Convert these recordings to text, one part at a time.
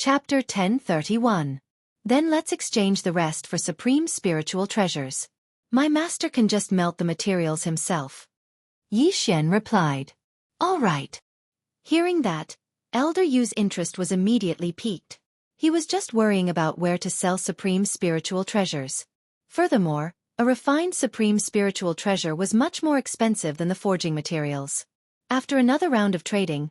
Chapter 1031. Then let's exchange the rest for supreme spiritual treasures. My master can just melt the materials himself. Yi Xian replied. All right. Hearing that, Elder Yu's interest was immediately piqued. He was just worrying about where to sell supreme spiritual treasures. Furthermore, a refined supreme spiritual treasure was much more expensive than the forging materials. After another round of trading,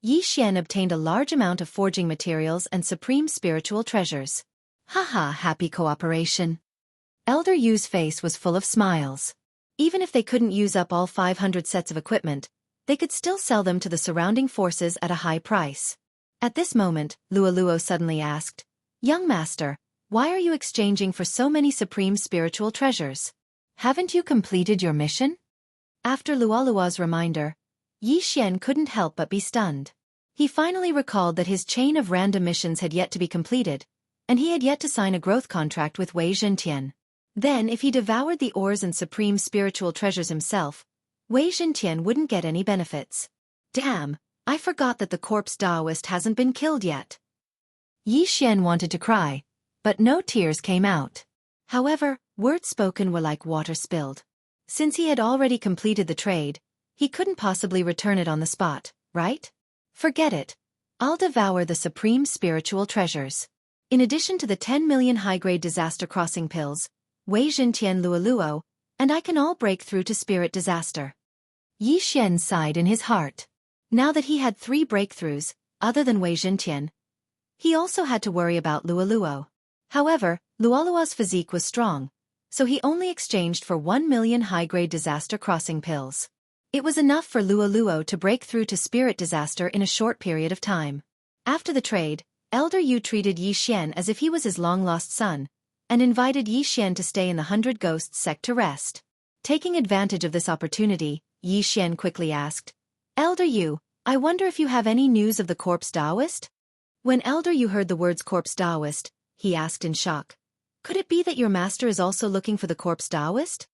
Yi Xian obtained a large amount of forging materials and supreme spiritual treasures. Haha, happy cooperation. Elder Yu's face was full of smiles. Even if they couldn't use up all 500 sets of equipment, they could still sell them to the surrounding forces at a high price. At this moment, Luoluo suddenly asked, Young master, why are you exchanging for so many supreme spiritual treasures? Haven't you completed your mission? After Luoluo's reminder, Yi Xian couldn't help but be stunned. He finally recalled that his chain of random missions had yet to be completed, and he had yet to sign a growth contract with Wei Zhentian. Then if he devoured the ores and supreme spiritual treasures himself, Wei Zhentian wouldn't get any benefits. Damn, I forgot that the corpse Taoist hasn't been killed yet. Yi Xian wanted to cry, but no tears came out. However, words spoken were like water spilled. Since he had already completed the trade, he couldn't possibly return it on the spot, right? Forget it. I'll devour the supreme spiritual treasures. In addition to the 10 million high-grade disaster crossing pills, Wei Zhentian Luoluo, and I can all break through to spirit disaster. Yi Xian sighed in his heart. Now that he had 3 breakthroughs, other than Wei Zhentian, he also had to worry about Luoluo. However, Luoluo's physique was strong, so he only exchanged for 1 million high-grade disaster crossing pills. It was enough for Luoluo to break through to spirit disaster in a short period of time. After the trade, Elder Yu treated Yi Xian as if he was his long-lost son, and invited Yi Xian to stay in the 100 Ghosts sect to rest. Taking advantage of this opportunity, Yi Xian quickly asked, Elder Yu, I wonder if you have any news of the corpse Taoist? When Elder Yu heard the words corpse Taoist, he asked in shock. Could it be that your master is also looking for the corpse Taoist?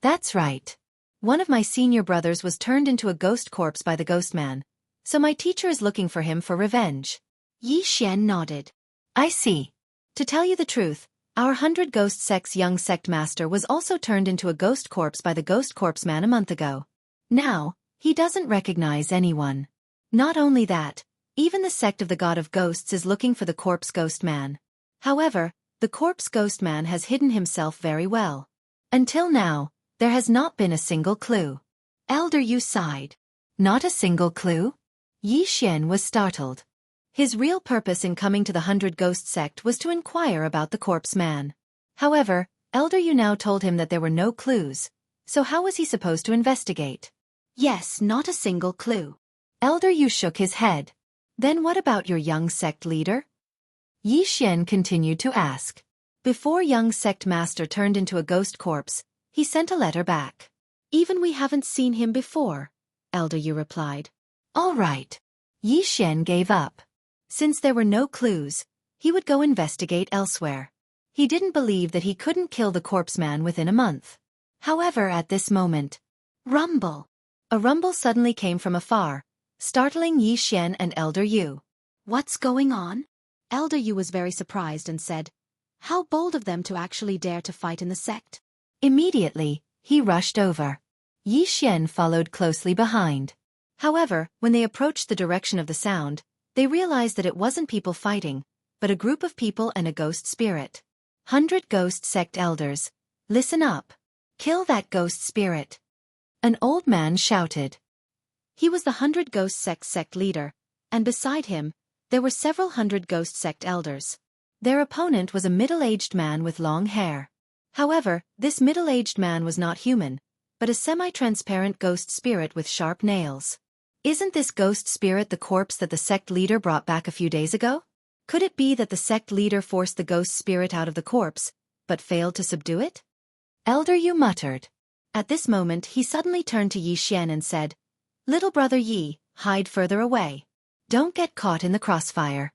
That's right. One of my senior brothers was turned into a ghost corpse by the ghost man, so my teacher is looking for him for revenge. Yi Xian nodded. I see. To tell you the truth, our 100 Ghost Sect's young sect master was also turned into a ghost corpse by the ghost corpse man a month ago. Now, he doesn't recognize anyone. Not only that, even the sect of the god of ghosts is looking for the corpse ghost man. However, the corpse ghost man has hidden himself very well. Until now, there has not been a single clue. Elder Yu sighed. Not a single clue? Yi Xian was startled. His real purpose in coming to the 100 Ghost sect was to inquire about the corpse man. However, Elder Yu now told him that there were no clues, so how was he supposed to investigate? Yes, not a single clue. Elder Yu shook his head. Then what about your young sect leader? Yi Xian continued to ask. Before young sect master turned into a ghost corpse, he sent a letter back. Even we haven't seen him before, Elder Yu replied. All right. Yi Xian gave up. Since there were no clues, he would go investigate elsewhere. He didn't believe that he couldn't kill the corpse man within a month. However, at this moment, rumble. A rumble suddenly came from afar, startling Yi Xian and Elder Yu. What's going on? Elder Yu was very surprised and said, How bold of them to actually dare to fight in the sect. Immediately, he rushed over. Yi Xian followed closely behind. However, when they approached the direction of the sound, they realized that it wasn't people fighting, but a group of people and a ghost spirit. 100 Ghost Sect Elders, listen up. Kill that ghost spirit. An old man shouted. He was the 100 Ghost Sect leader, and beside him, there were several 100 Ghost Sect elders. Their opponent was a middle-aged man with long hair. However, this middle-aged man was not human, but a semi-transparent ghost spirit with sharp nails. Isn't this ghost spirit the corpse that the sect leader brought back a few days ago? Could it be that the sect leader forced the ghost spirit out of the corpse, but failed to subdue it? Elder Yu muttered. At this moment he suddenly turned to Yi Xian and said, Little brother Yi, hide further away. Don't get caught in the crossfire.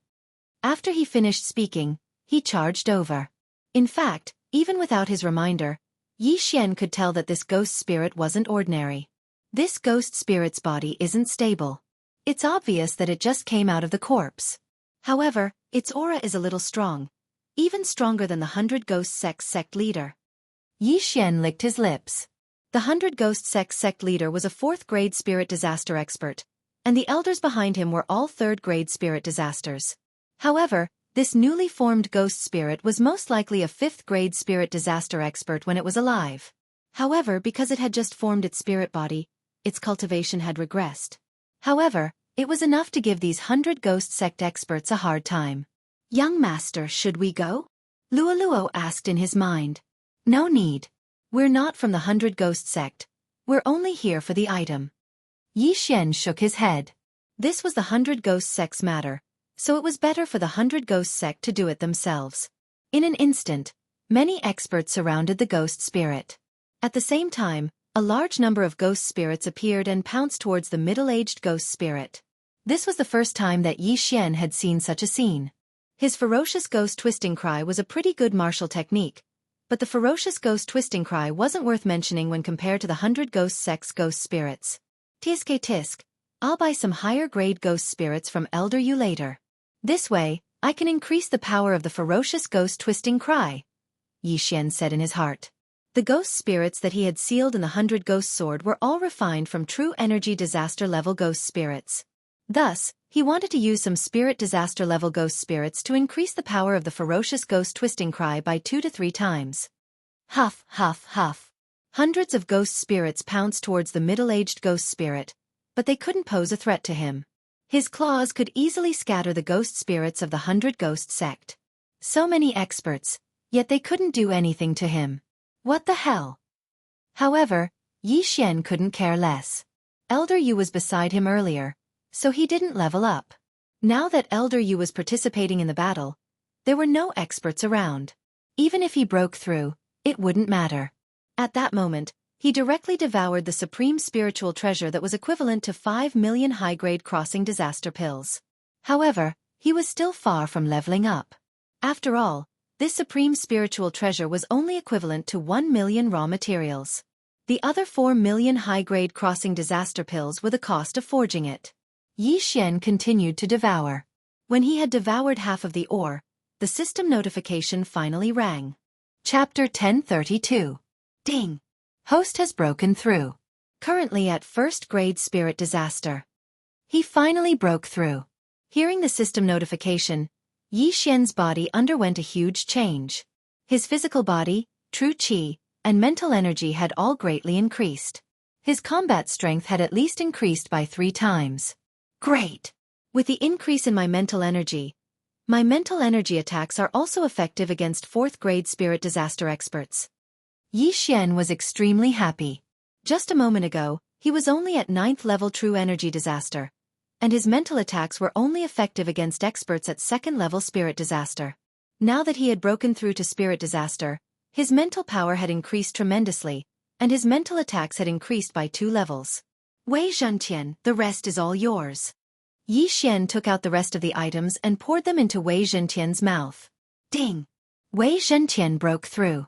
After he finished speaking, he charged over. In fact, even without his reminder, Yi Xian could tell that this ghost spirit wasn't ordinary. This ghost spirit's body isn't stable. It's obvious that it just came out of the corpse. However, Its aura is a little strong, even stronger than the 100 Ghost sect leader. Yi Xian licked his lips. The 100 Ghost sect leader was a 4th-grade spirit disaster expert, and the elders behind him were all 3rd-grade spirit disasters. However, this newly formed ghost spirit was most likely a 5th-grade spirit disaster expert when it was alive. However, because it had just formed its spirit body, its cultivation had regressed. However, it was enough to give these 100 Ghost sect experts a hard time. "Young master, should we go?" Luoluo asked in his mind. "No need. We're not from the 100 Ghost sect. We're only here for the item." Yi Xian shook his head. This was the 100 Ghost sect's matter, so it was better for the 100 Ghost sect to do it themselves. In an instant, many experts surrounded the ghost spirit. At the same time, a large number of ghost spirits appeared and pounced towards the middle-aged ghost spirit. This was the first time that Yi Xian had seen such a scene. His ferocious ghost twisting cry was a pretty good martial technique, but the ferocious ghost twisting cry wasn't worth mentioning when compared to the 100 Ghost sect's ghost spirits. "Tisk tisk, I'll buy some higher-grade ghost spirits from Elder Yu later. This way, I can increase the power of the ferocious ghost twisting cry," Yi Xian said in his heart. The ghost spirits that he had sealed in the 100 Ghost sword were all refined from true energy disaster level ghost spirits. Thus, he wanted to use some spirit disaster level ghost spirits to increase the power of the ferocious ghost twisting cry by 2 to 3 times. Huff, huff, huff. Hundreds of ghost spirits pounced towards the middle-aged ghost spirit, but they couldn't pose a threat to him. His claws could easily scatter the ghost spirits of the 100 Ghost sect. So many experts, yet they couldn't do anything to him. What the hell? However, Yi Xian couldn't care less. Elder Yu was beside him earlier, so he didn't level up. Now that Elder Yu was participating in the battle, there were no experts around. Even if he broke through, it wouldn't matter. At that moment, he directly devoured the supreme spiritual treasure that was equivalent to 5 million high-grade crossing disaster pills. However, he was still far from leveling up. After all, this supreme spiritual treasure was only equivalent to 1 million raw materials. The other 4 million high-grade crossing disaster pills were the cost of forging it. Yi Xian continued to devour. When he had devoured half of the ore, the system notification finally rang. Chapter 1032. Ding! Host has broken through. Currently at 1st grade spirit disaster. He finally broke through. Hearing the system notification, Yi Xian's body underwent a huge change. His physical body, true qi, and mental energy had all greatly increased. His combat strength had at least increased by 3 times. Great! With the increase in my mental energy attacks are also effective against 4th grade spirit disaster experts. Yi Xian was extremely happy. Just a moment ago, he was only at 9th level true energy disaster, and his mental attacks were only effective against experts at 2nd level spirit disaster. Now that he had broken through to spirit disaster, his mental power had increased tremendously, and his mental attacks had increased by 2 levels. Wei Zhentian, the rest is all yours. Yi Xian took out the rest of the items and poured them into Wei Zhentian's mouth. Ding! Wei Zhentian broke through.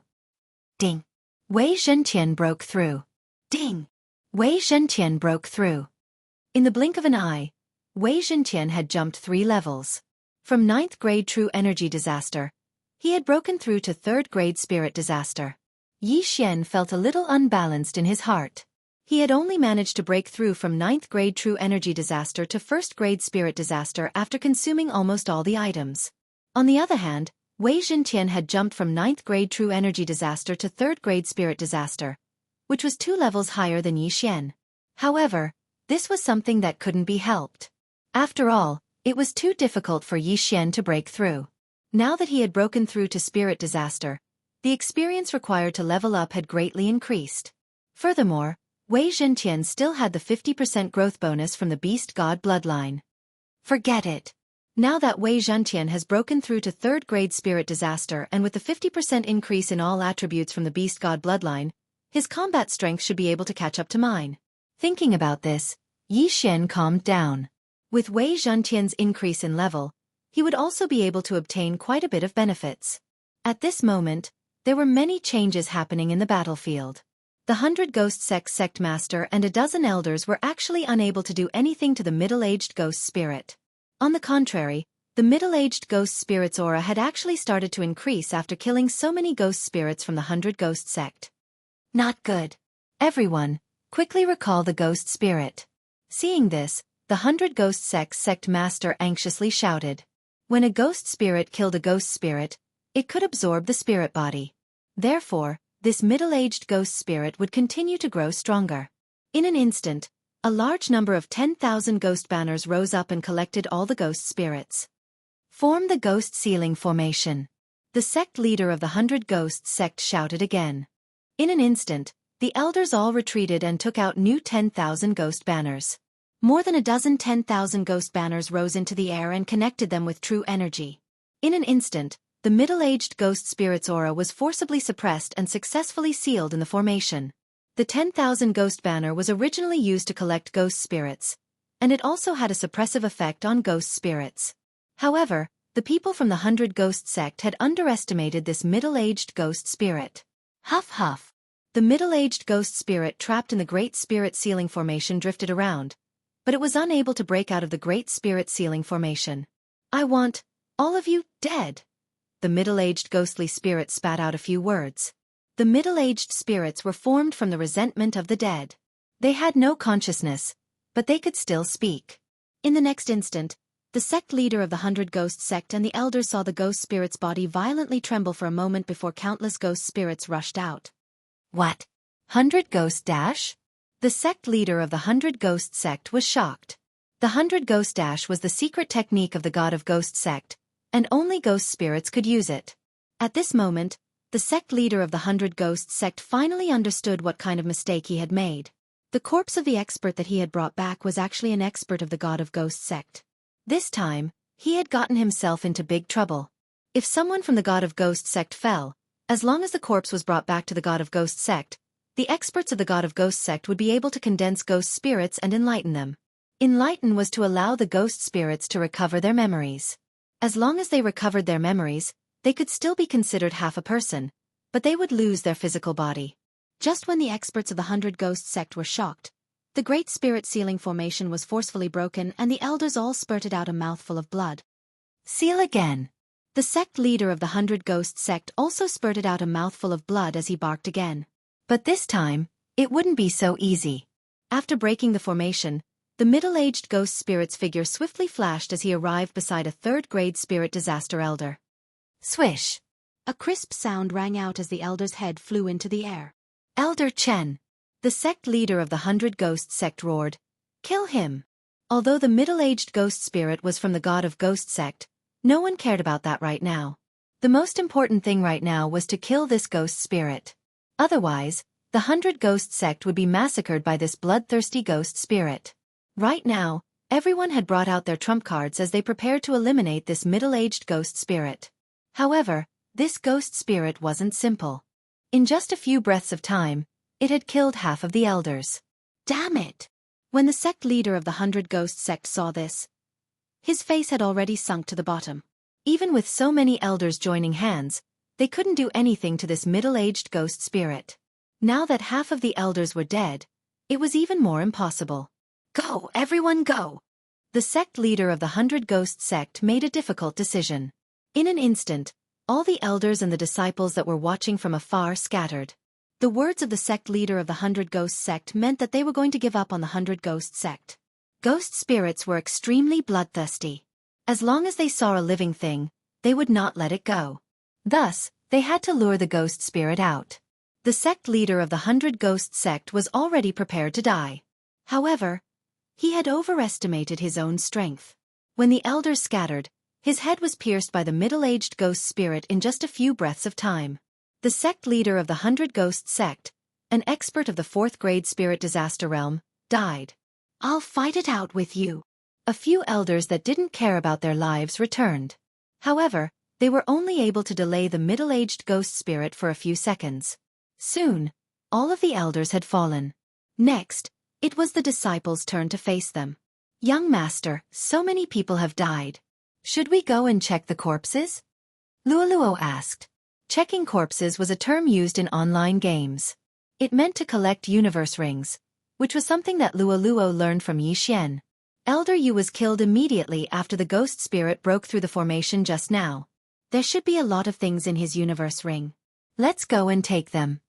Ding! Wei Zhentian broke through. Ding! Wei Zhentian broke through. In the blink of an eye, Wei Zhentian had jumped 3 levels. From 9th grade true energy disaster, he had broken through to 3rd grade spirit disaster. Yi Xian felt a little unbalanced in his heart. He had only managed to break through from 9th grade true energy disaster to 1st grade spirit disaster after consuming almost all the items. On the other hand, Wei Zhentian had jumped from 9th grade true energy disaster to 3rd grade spirit disaster, which was 2 levels higher than Yi Xian. However, this was something that couldn't be helped. After all, it was too difficult for Yi Xian to break through. Now that he had broken through to spirit disaster, the experience required to level up had greatly increased. Furthermore, Wei Zhentian still had the 50% growth bonus from the Beast God bloodline. Forget it. Now that Wei Zhentian has broken through to 3rd grade spirit disaster and with the 50% increase in all attributes from the Beast God bloodline, his combat strength should be able to catch up to mine. Thinking about this, Yi Xian calmed down. With Wei Zhentian's increase in level, he would also be able to obtain quite a bit of benefits. At this moment, there were many changes happening in the battlefield. The 100 Ghost sect master and a dozen elders were actually unable to do anything to the middle-aged ghost spirit. On the contrary, the The middle-aged ghost spirit's aura had actually started to increase after killing so many ghost spirits from the 100 Ghost sect. Not good. Everyone, quickly recall the ghost spirit. Seeing this, the 100 Ghost sect master anxiously shouted. When a ghost spirit killed a ghost spirit, it could absorb the spirit body. Therefore, this middle-aged ghost spirit would continue to grow stronger. In an instant, a large number of 10,000 ghost banners rose up and collected all the ghost spirits. Form the ghost ceiling formation. The sect leader of the 100 Ghosts sect shouted again. In an instant, the elders all retreated and took out new 10,000 ghost banners. More than a dozen 10,000 ghost banners rose into the air and connected them with true energy. In an instant, the middle-aged ghost spirit's aura was forcibly suppressed and successfully sealed in the formation. The 10,000 ghost banner was originally used to collect ghost spirits, and it also had a suppressive effect on ghost spirits. However, the people from the 100 Ghost sect had underestimated this middle-aged ghost spirit. Huff huff. The middle-aged ghost spirit trapped in the Great Spirit Ceiling Formation drifted around, but it was unable to break out of the Great Spirit Ceiling Formation. I want all of you dead. The middle-aged ghostly spirit spat out a few words. The middle-aged spirits were formed from the resentment of the dead. They had no consciousness, but they could still speak. In the next instant, the sect leader of the 100 Ghost sect and the elders saw the ghost spirit's body violently tremble for a moment before countless ghost spirits rushed out. What? 100 Ghost Dash? The sect leader of the 100 Ghost sect was shocked. The 100 Ghost Dash was the secret technique of the God of Ghost sect, and only ghost spirits could use it. At this moment, the sect leader of the 100 Ghost sect finally understood what kind of mistake he had made. The corpse of the expert that he had brought back was actually an expert of the God of Ghost sect. This time, he had gotten himself into big trouble. If someone from the God of Ghost sect fell, as long as the corpse was brought back to the God of Ghost sect, the experts of the God of Ghost sect would be able to condense ghost spirits and enlighten them. Enlighten was to allow the ghost spirits to recover their memories. As long as they recovered their memories, they could still be considered half a person, but they would lose their physical body. Just when the experts of the 100 Ghost sect were shocked, the Great Spirit Ceiling Formation was forcefully broken and the elders all spurted out a mouthful of blood. Seal again. The sect leader of the 100 Ghost sect also spurted out a mouthful of blood as he barked again. But this time, it wouldn't be so easy. After breaking the formation, the middle-aged ghost spirit's figure swiftly flashed as he arrived beside a third-grade spirit disaster elder. Swish! A crisp sound rang out as the elder's head flew into the air. Elder Chen! The sect leader of the 100 Ghost sect roared, "Kill him!" Although the middle-aged ghost spirit was from the God of Ghost sect, no one cared about that right now. The most important thing right now was to kill this ghost spirit. Otherwise, the 100 Ghost sect would be massacred by this bloodthirsty ghost spirit. Right now, everyone had brought out their trump cards as they prepared to eliminate this middle-aged ghost spirit. However, this ghost spirit wasn't simple. In just a few breaths of time, it had killed half of the elders. Damn it! When the sect leader of the 100 Ghost sect saw this, his face had already sunk to the bottom. Even with so many elders joining hands, they couldn't do anything to this middle-aged ghost spirit. Now that half of the elders were dead, it was even more impossible. Go, everyone go! The sect leader of the 100 Ghost sect made a difficult decision. In an instant, all the elders and the disciples that were watching from afar scattered. The words of the sect leader of the 100 Ghost sect meant that they were going to give up on the 100 Ghost sect. Ghost spirits were extremely bloodthirsty. As long as they saw a living thing, they would not let it go. Thus, they had to lure the ghost spirit out. The sect leader of the 100 Ghost sect was already prepared to die. However, he had overestimated his own strength. When the elders scattered, his head was pierced by the middle-aged ghost spirit in just a few breaths of time. The sect leader of the 100 Ghost sect, an expert of the 4th grade spirit disaster realm, died. I'll fight it out with you. A few elders that didn't care about their lives returned. However, they were only able to delay the middle-aged ghost spirit for a few seconds. Soon, all of the elders had fallen. Next, it was the disciples' turn to face them. Young master, so many people have died. Should we go and check the corpses? Luoluo asked. Checking corpses was a term used in online games. It meant to collect universe rings, which was something that Luoluo learned from Yi Xian. Elder Yu was killed immediately after the ghost spirit broke through the formation just now. There should be a lot of things in his universe ring. Let's go and take them.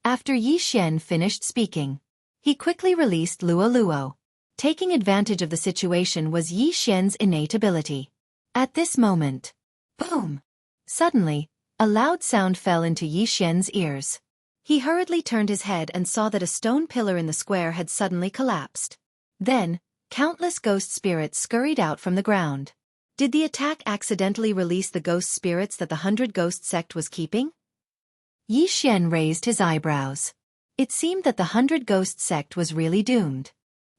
After Yi Xian finished speaking, he quickly released Luo Luo. Taking advantage of the situation was Yi Xian's innate ability. At this moment, boom! Suddenly, a loud sound fell into Yi Xian's ears. He hurriedly turned his head and saw that a stone pillar in the square had suddenly collapsed. Then, countless ghost spirits scurried out from the ground. Did the attack accidentally release the ghost spirits that the 100 Ghost sect was keeping? Yi Xian raised his eyebrows. It seemed that the 100 Ghost sect was really doomed.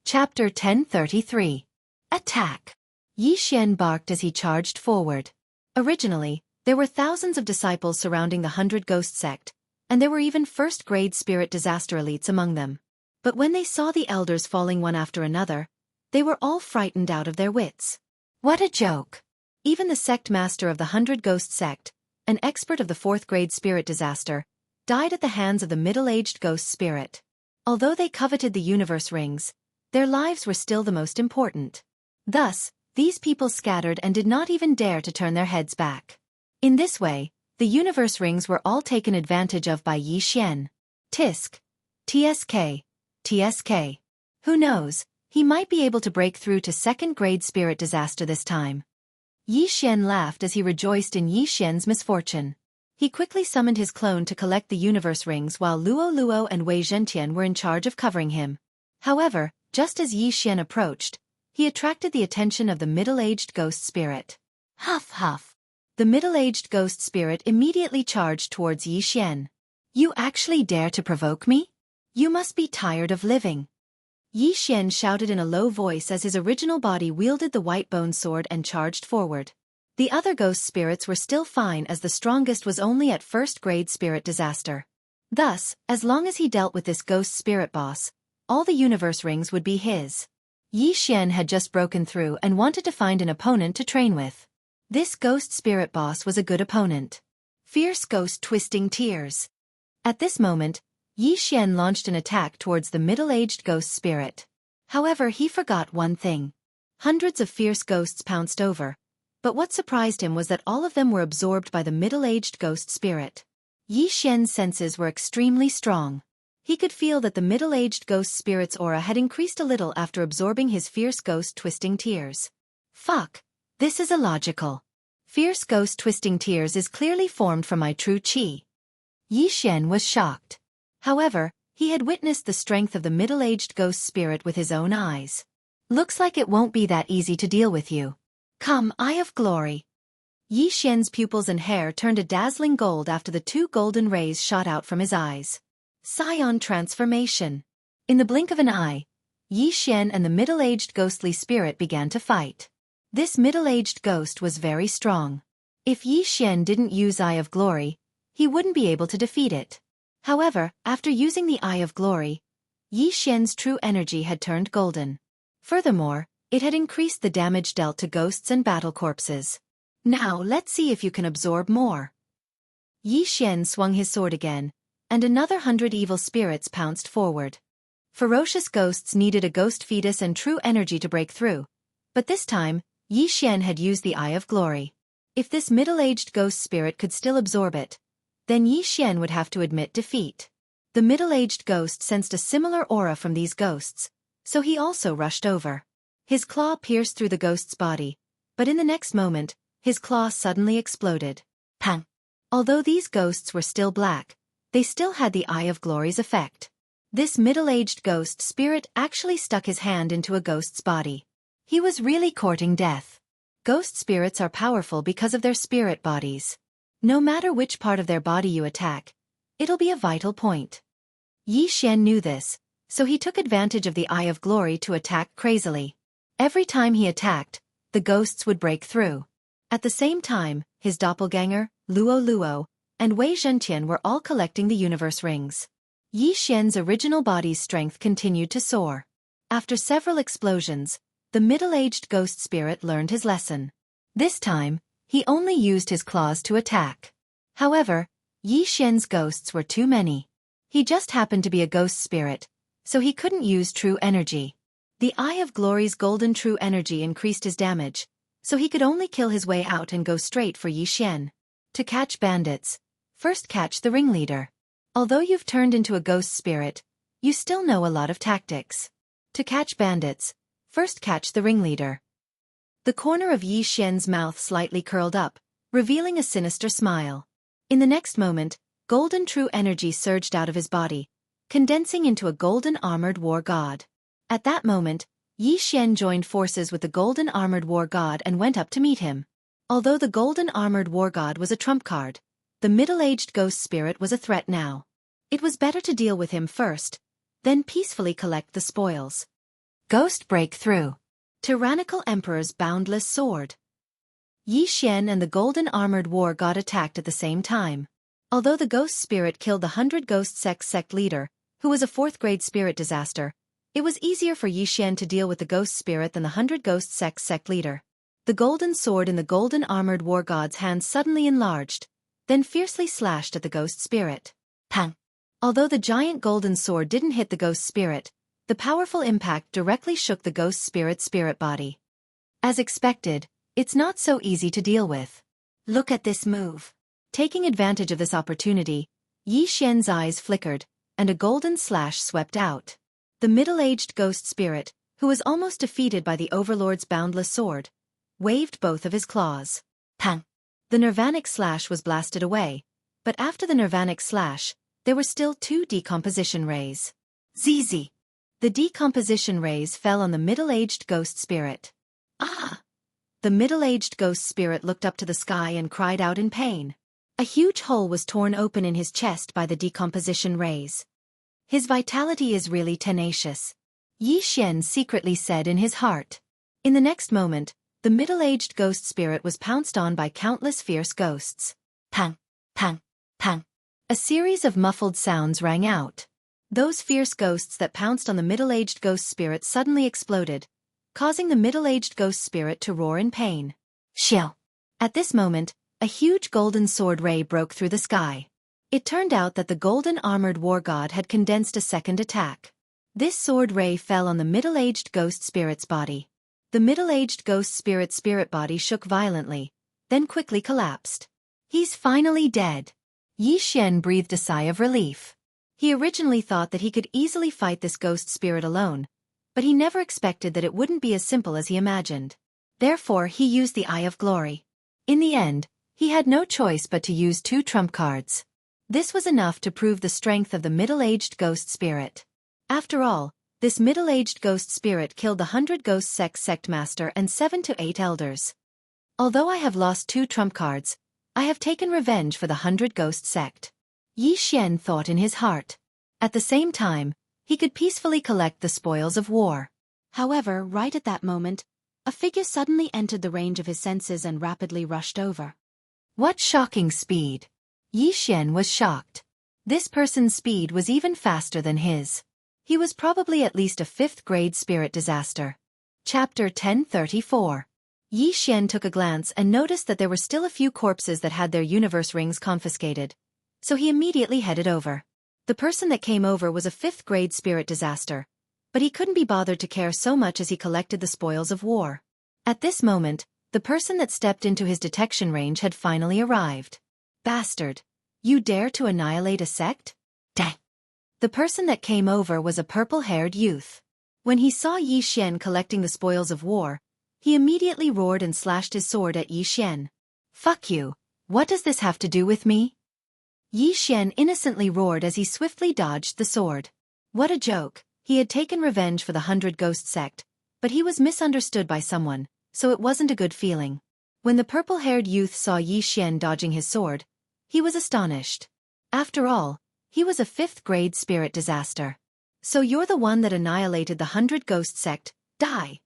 Chapter 1033. Attack. Yi Xian barked as he charged forward. Originally, there were thousands of disciples surrounding the 100 Ghost sect, and there were even first-grade spirit disaster elites among them. But when they saw the elders falling one after another, they were all frightened out of their wits. What a joke! Even the sect master of the 100 Ghost sect, an expert of the 4th-grade spirit disaster, died at the hands of the middle-aged ghost spirit. Although they coveted the universe rings, their lives were still the most important. Thus, these people scattered and did not even dare to turn their heads back. In this way, the universe rings were all taken advantage of by Yi Xian. Tisk. TSK. TSK. Who knows, he might be able to break through to 2nd-grade spirit disaster this time. Yi Xian laughed as he rejoiced in Yi Xian's misfortune. He quickly summoned his clone to collect the universe rings while Luo Luo and Wei Zhentian were in charge of covering him. However, just as Yi Xian approached, he attracted the attention of the middle-aged ghost spirit. Huff huff. The middle-aged ghost spirit immediately charged towards Yi Xian. You actually dare to provoke me? You must be tired of living. Yi Xian shouted in a low voice as his original body wielded the white bone sword and charged forward. The other ghost spirits were still fine as the strongest was only at 1st-grade spirit disaster. Thus, as long as he dealt with this ghost spirit boss, all the universe rings would be his. Yi Xian had just broken through and wanted to find an opponent to train with. This ghost spirit boss was a good opponent. Fierce ghost twisting tears. At this moment, Yi Xian launched an attack towards the middle-aged ghost spirit. However, he forgot one thing. Hundreds of fierce ghosts pounced over, but what surprised him was that all of them were absorbed by the middle-aged ghost spirit. Yi Xian's senses were extremely strong. He could feel that the middle-aged ghost spirit's aura had increased a little after absorbing his fierce ghost twisting tears. Fuck! This is illogical. Fierce ghost twisting tears is clearly formed from my true qi. Yi Xian was shocked. However, he had witnessed the strength of the middle-aged ghost spirit with his own eyes. Looks like it won't be that easy to deal with you. Come, Eye of Glory. Yi Xian's pupils and hair turned a dazzling gold after the 2 golden rays shot out from his eyes. Scion transformation. In the blink of an eye, Yi Xian and the middle-aged ghostly spirit began to fight. This middle-aged ghost was very strong. If Yi Xian didn't use Eye of Glory, he wouldn't be able to defeat it. However, after using the Eye of Glory, Yi Xian's true energy had turned golden. Furthermore, it had increased the damage dealt to ghosts and battle corpses. Now let's see if you can absorb more. Yi Xian swung his sword again, and another 100 evil spirits pounced forward. Ferocious ghosts needed a ghost fetus and true energy to break through, but this time, Yi Xian had used the Eye of Glory. If this middle-aged ghost spirit could still absorb it, then Yi Xian would have to admit defeat. The middle-aged ghost sensed a similar aura from these ghosts, so he also rushed over. His claw pierced through the ghost's body, but in the next moment, his claw suddenly exploded. Pang! Although these ghosts were still black, they still had the Eye of Glory's effect. This middle-aged ghost spirit actually stuck his hand into a ghost's body. He was really courting death. Ghost spirits are powerful because of their spirit bodies. No matter which part of their body you attack, it'll be a vital point. Yi Xian knew this, so he took advantage of the Eye of Glory to attack crazily. Every time he attacked, the ghosts would break through. At the same time, his doppelganger, Luo Luo, and Wei Zhentian were all collecting the universe rings. Yi Xian's original body's strength continued to soar. After several explosions, the middle-aged ghost spirit learned his lesson. This time, he only used his claws to attack. However, Yi Xian's ghosts were too many. He just happened to be a ghost spirit, so he couldn't use true energy. The Eye of Glory's golden true energy increased his damage, so he could only kill his way out and go straight for Yixian. To catch bandits, first catch the ringleader. Although you've turned into a ghost spirit, you still know a lot of tactics. To catch bandits, first catch the ringleader. The corner of Yixian's mouth slightly curled up, revealing a sinister smile. In the next moment, golden true energy surged out of his body, condensing into a golden armored war god. At that moment, Yixian joined forces with the golden armored war god and went up to meet him. Although the golden armored war god was a trump card, the middle-aged ghost spirit was a threat now. It was better to deal with him first, then peacefully collect the spoils. Ghost Breakthrough. Tyrannical Emperor's Boundless Sword. Yixian and the golden armored war god attacked at the same time. Although the ghost spirit killed the 100 Ghost sect leader, who was a 4th-grade spirit disaster, it was easier for Yixian to deal with the ghost spirit than the 100 Ghost sect leader. The golden sword in the golden armored war god's hand suddenly enlarged, then fiercely slashed at the ghost spirit. Pang! Although the giant golden sword didn't hit the ghost spirit, the powerful impact directly shook the ghost spirit's spirit body. As expected, it's not so easy to deal with. Look at this move. Taking advantage of this opportunity, Yixian's eyes flickered, and a golden slash swept out. The middle-aged ghost spirit, who was almost defeated by the Overlord's boundless sword, waved both of his claws. Pang! The nirvanic slash was blasted away, but after the nirvanic slash, there were still 2 decomposition rays. ZZ! The decomposition rays fell on the middle-aged ghost spirit. Ah! The middle-aged ghost spirit looked up to the sky and cried out in pain. A huge hole was torn open in his chest by the decomposition rays. His vitality is really tenacious, Yixian secretly said in his heart. In the next moment, the middle-aged ghost spirit was pounced on by countless fierce ghosts. Pang! Pang! Pang! A series of muffled sounds rang out. Those fierce ghosts that pounced on the middle-aged ghost spirit suddenly exploded, causing the middle-aged ghost spirit to roar in pain. Xiao! At this moment, a huge golden sword ray broke through the sky. It turned out that the golden armored war god had condensed a second attack. This sword ray fell on the middle-aged ghost spirit's body. The middle-aged ghost spirit's spirit body shook violently, then quickly collapsed. He's finally dead. Yixian breathed a sigh of relief. He originally thought that he could easily fight this ghost spirit alone, but he never expected that it wouldn't be as simple as he imagined. Therefore he used the Eye of Glory. In the end, he had no choice but to use 2 trump cards. This was enough to prove the strength of the middle-aged ghost spirit. After all, this middle-aged ghost spirit killed the 100 Ghost sect master and 7 to 8 elders. Although I have lost 2 trump cards, I have taken revenge for the 100 Ghost sect. Yixian thought in his heart. At the same time, he could peacefully collect the spoils of war. However, right at that moment, a figure suddenly entered the range of his senses and rapidly rushed over. What shocking speed! Yixian was shocked. This person's speed was even faster than his. He was probably at least a 5th-grade spirit disaster. Chapter 1034. Yixian took a glance and noticed that there were still a few corpses that had their universe rings confiscated, so he immediately headed over. The person that came over was a 5th-grade spirit disaster, but he couldn't be bothered to care so much as he collected the spoils of war. At this moment, the person that stepped into his detection range had finally arrived. Bastard! You dare to annihilate a sect? Dang! The person that came over was a purple-haired youth. When he saw Yixian collecting the spoils of war, he immediately roared and slashed his sword at Yixian. Fuck you! What does this have to do with me? Yixian innocently roared as he swiftly dodged the sword. What a joke! He had taken revenge for the 100 Ghost sect, but he was misunderstood by someone, so it wasn't a good feeling. When the purple-haired youth saw Yixian dodging his sword, he was astonished. After all, he was a 5th-grade spirit disaster. So you're the one that annihilated the 100 Ghost sect, die!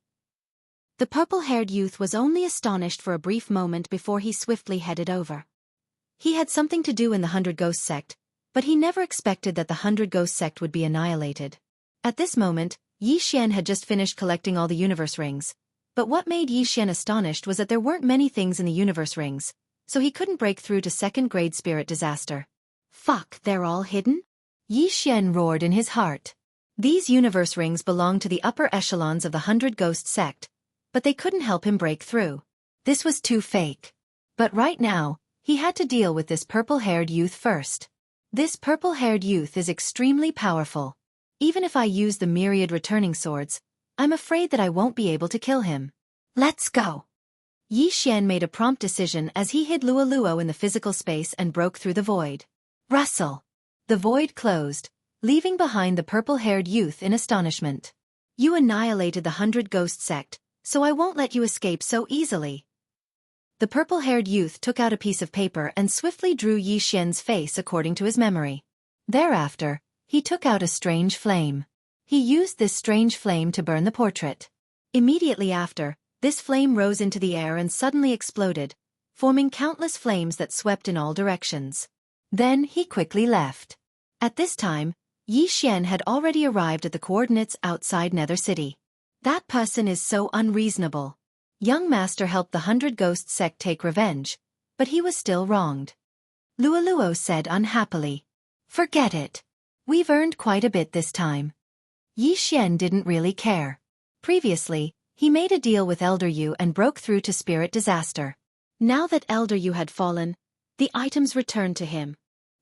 The purple-haired youth was only astonished for a brief moment before he swiftly headed over. He had something to do in the 100 Ghost sect, but he never expected that the 100 Ghost sect would be annihilated. At this moment, Yixian had just finished collecting all the universe rings, but what made Yixian astonished was that there weren't many things in the universe rings, so he couldn't break through to 2nd-grade spirit disaster. Fuck, they're all hidden? Yixian roared in his heart. These universe rings belonged to the upper echelons of the 100 Ghost sect, but they couldn't help him break through. This was too fake. But right now, he had to deal with this purple-haired youth first. This purple-haired youth is extremely powerful. Even if I use the myriad returning swords, I'm afraid that I won't be able to kill him. Let's go. Xian made a prompt decision as he hid Luo in the physical space and broke through the void. Rustle. The void closed, leaving behind the purple-haired youth in astonishment. You annihilated the 100 Ghost sect, so I won't let you escape so easily. The purple-haired youth took out a piece of paper and swiftly drew Xian's face according to his memory. Thereafter, he took out a strange flame. He used this strange flame to burn the portrait. Immediately after, this flame rose into the air and suddenly exploded, forming countless flames that swept in all directions. Then he quickly left. At this time, Xian had already arrived at the coordinates outside Nether City. That person is so unreasonable. Young Master helped the 100 Ghost sect take revenge, but he was still wronged. Luo said unhappily. Forget it. We've earned quite a bit this time. Xian didn't really care. Previously, he made a deal with Elder Yu and broke through to Spirit Disaster. Now that Elder Yu had fallen, the items returned to him.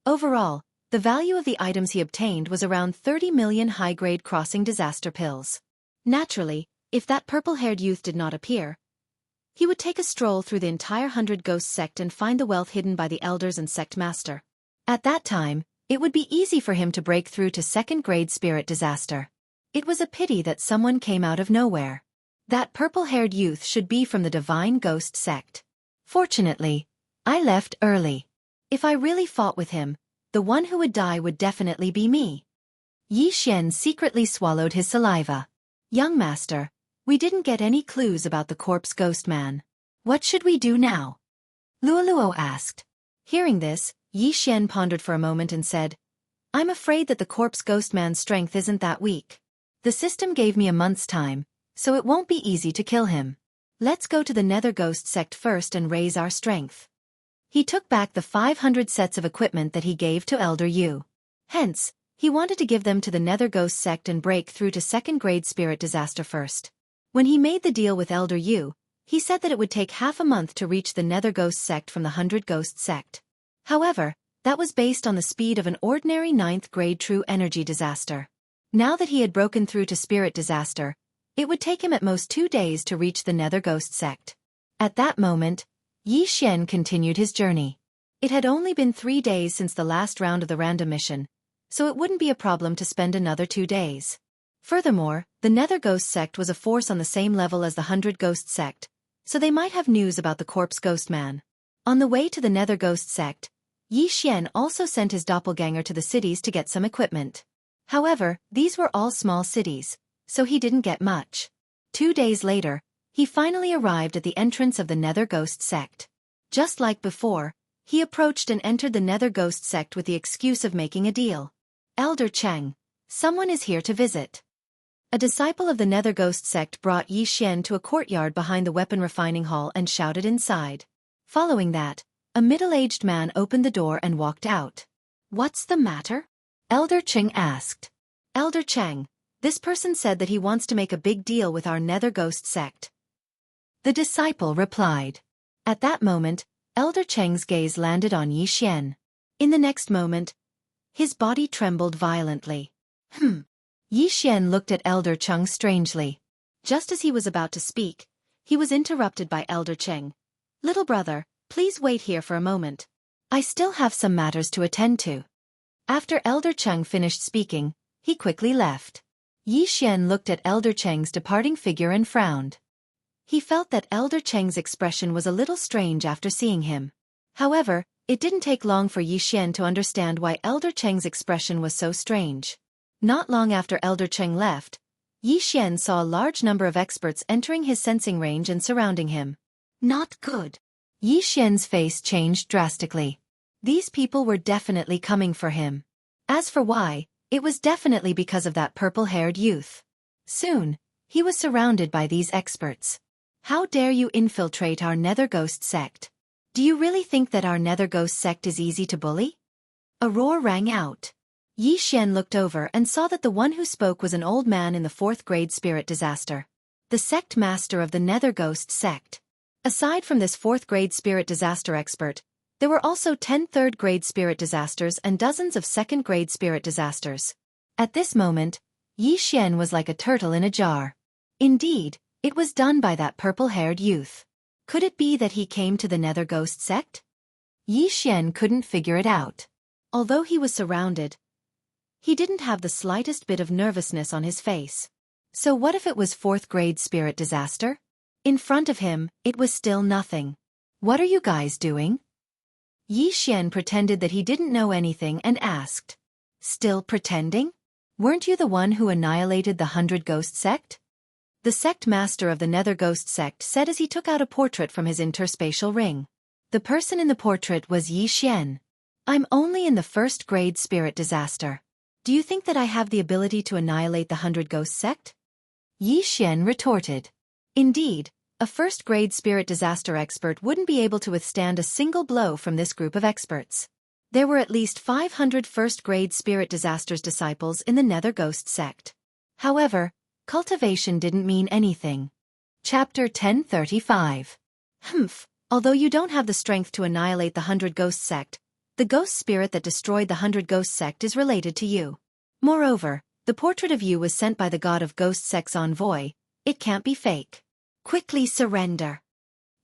Overall, the value of the items he obtained was around 30 million high-grade crossing disaster pills. Naturally, if that purple-haired youth did not appear, he would take a stroll through the entire 100 Ghost sect and find the wealth hidden by the elders and sect master. At that time, it would be easy for him to break through to second-grade Spirit Disaster. It was a pity that someone came out of nowhere. That purple-haired youth should be from the Divine Ghost sect. Fortunately, I left early. If I really fought with him, the one who would die would definitely be me. Xian secretly swallowed his saliva. Young Master, we didn't get any clues about the corpse ghost man. What should we do now? Luo asked. Hearing this, Xian pondered for a moment and said, I'm afraid that the corpse ghost man's strength isn't that weak. The system gave me a month's time, so it won't be easy to kill him. Let's go to the Nether Ghost sect first and raise our strength. He took back the 500 sets of equipment that he gave to Elder Yu. Hence, he wanted to give them to the Nether Ghost sect and break through to second-grade Spirit Disaster first. When he made the deal with Elder Yu, he said that it would take half a month to reach the Nether Ghost sect from the 100 Ghost sect. However, that was based on the speed of an ordinary 9th-grade True Energy Disaster. Now that he had broken through to Spirit Disaster, it would take him at most 2 days to reach the Nether Ghost sect. At that moment, Xian continued his journey. It had only been 3 days since the last round of the random mission, so it wouldn't be a problem to spend another 2 days. Furthermore, the Nether Ghost sect was a force on the same level as the 100 Ghost sect, so they might have news about the corpse ghost man. On the way to the Nether Ghost sect, Xian also sent his doppelganger to the cities to get some equipment. However, these were all small cities, so he didn't get much. 2 days later, he finally arrived at the entrance of the Nether Ghost sect. Just like before, he approached and entered the Nether Ghost sect with the excuse of making a deal. Elder Cheng, someone is here to visit. A disciple of the Nether Ghost sect brought Xian to a courtyard behind the weapon refining hall and shouted inside. Following that, a middle-aged man opened the door and walked out. What's the matter? Elder Cheng asked. Elder Cheng, this person said that he wants to make a big deal with our Nether Ghost sect. The disciple replied. At that moment, Elder Cheng's gaze landed on Xian. In the next moment, his body trembled violently. Xian looked at Elder Cheng strangely. Just as he was about to speak, he was interrupted by Elder Cheng. Little brother, please wait here for a moment. I still have some matters to attend to. After Elder Cheng finished speaking, he quickly left. Xian looked at Elder Cheng's departing figure and frowned. He felt that Elder Cheng's expression was a little strange after seeing him. However, it didn't take long for Xian to understand why Elder Cheng's expression was so strange. Not long after Elder Cheng left, Xian saw a large number of experts entering his sensing range and surrounding him. Not good. Xian's face changed drastically. These people were definitely coming for him. As for why, it was definitely because of that purple-haired youth. Soon, he was surrounded by these experts. How dare you infiltrate our Nether Ghost sect? Do you really think that our Nether Ghost sect is easy to bully? A roar rang out. Yi Xian looked over and saw that the one who spoke was an old man in the 4th grade spirit disaster. The sect master of the Nether Ghost sect. Aside from this 4th grade spirit disaster expert, there were also 10 3rd grade spirit disasters and dozens of 2nd grade spirit disasters. At this moment, Yi Xian was like a turtle in a jar. Indeed, it was done by that purple-haired youth. Could it be that he came to the Nether Ghost sect? Yi Xian couldn't figure it out. Although he was surrounded, he didn't have the slightest bit of nervousness on his face. So what if it was 4th grade spirit disaster? In front of him, it was still nothing. What are you guys doing? Yi Xian pretended that he didn't know anything and asked. Still pretending? Weren't you the one who annihilated the 100 Ghost sect? The sect master of the Nether Ghost sect said as he took out a portrait from his interspatial ring. The person in the portrait was Yi Xian. I'm only in the 1st grade spirit disaster. Do you think that I have the ability to annihilate the 100 Ghost sect? Yi Xian retorted. Indeed, a 1st grade spirit disaster expert wouldn't be able to withstand a single blow from this group of experts. There were at least 500 1st grade spirit disasters disciples in the Nether Ghost sect. However, cultivation didn't mean anything. Chapter 1035. Although you don't have the strength to annihilate the 100 Ghost sect, the ghost spirit that destroyed the 100 Ghost sect is related to you. Moreover, the portrait of you was sent by the god of Ghost sect's envoy. It can't be fake. Quickly surrender.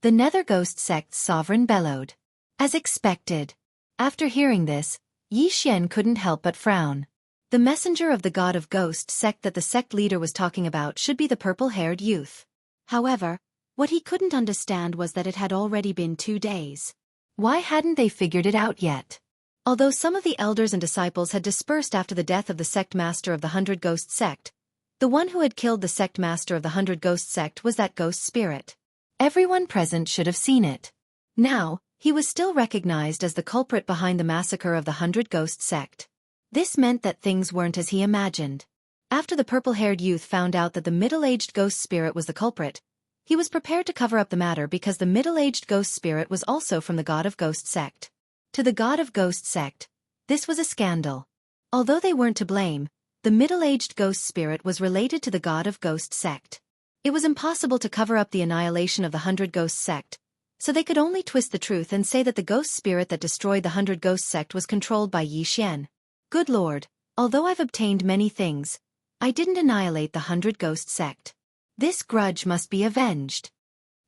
The Nether Ghost sect's sovereign bellowed. As expected. After hearing this, Yi Xian couldn't help but frown. The messenger of the god of Ghost sect that the sect leader was talking about should be the purple-haired youth. However, what he couldn't understand was that it had already been 2 days. Why hadn't they figured it out yet? Although some of the elders and disciples had dispersed after the death of the sect master of the 100 Ghost sect, the one who had killed the sect master of the 100 Ghost sect was that ghost spirit. Everyone present should have seen it. Now, he was still recognized as the culprit behind the massacre of the 100 Ghost sect. This meant that things weren't as he imagined. After the purple-haired youth found out that the middle-aged ghost spirit was the culprit, he was prepared to cover up the matter because the middle-aged ghost spirit was also from the god of Ghost sect. To the god of Ghost sect, this was a scandal. Although they weren't to blame, the middle-aged ghost spirit was related to the god of Ghost sect. It was impossible to cover up the annihilation of the 100 Ghost sect, so they could only twist the truth and say that the ghost spirit that destroyed the 100 Ghost sect was controlled by Yi Xian. Good lord, although I've obtained many things, I didn't annihilate the 100 Ghost sect. This grudge must be avenged.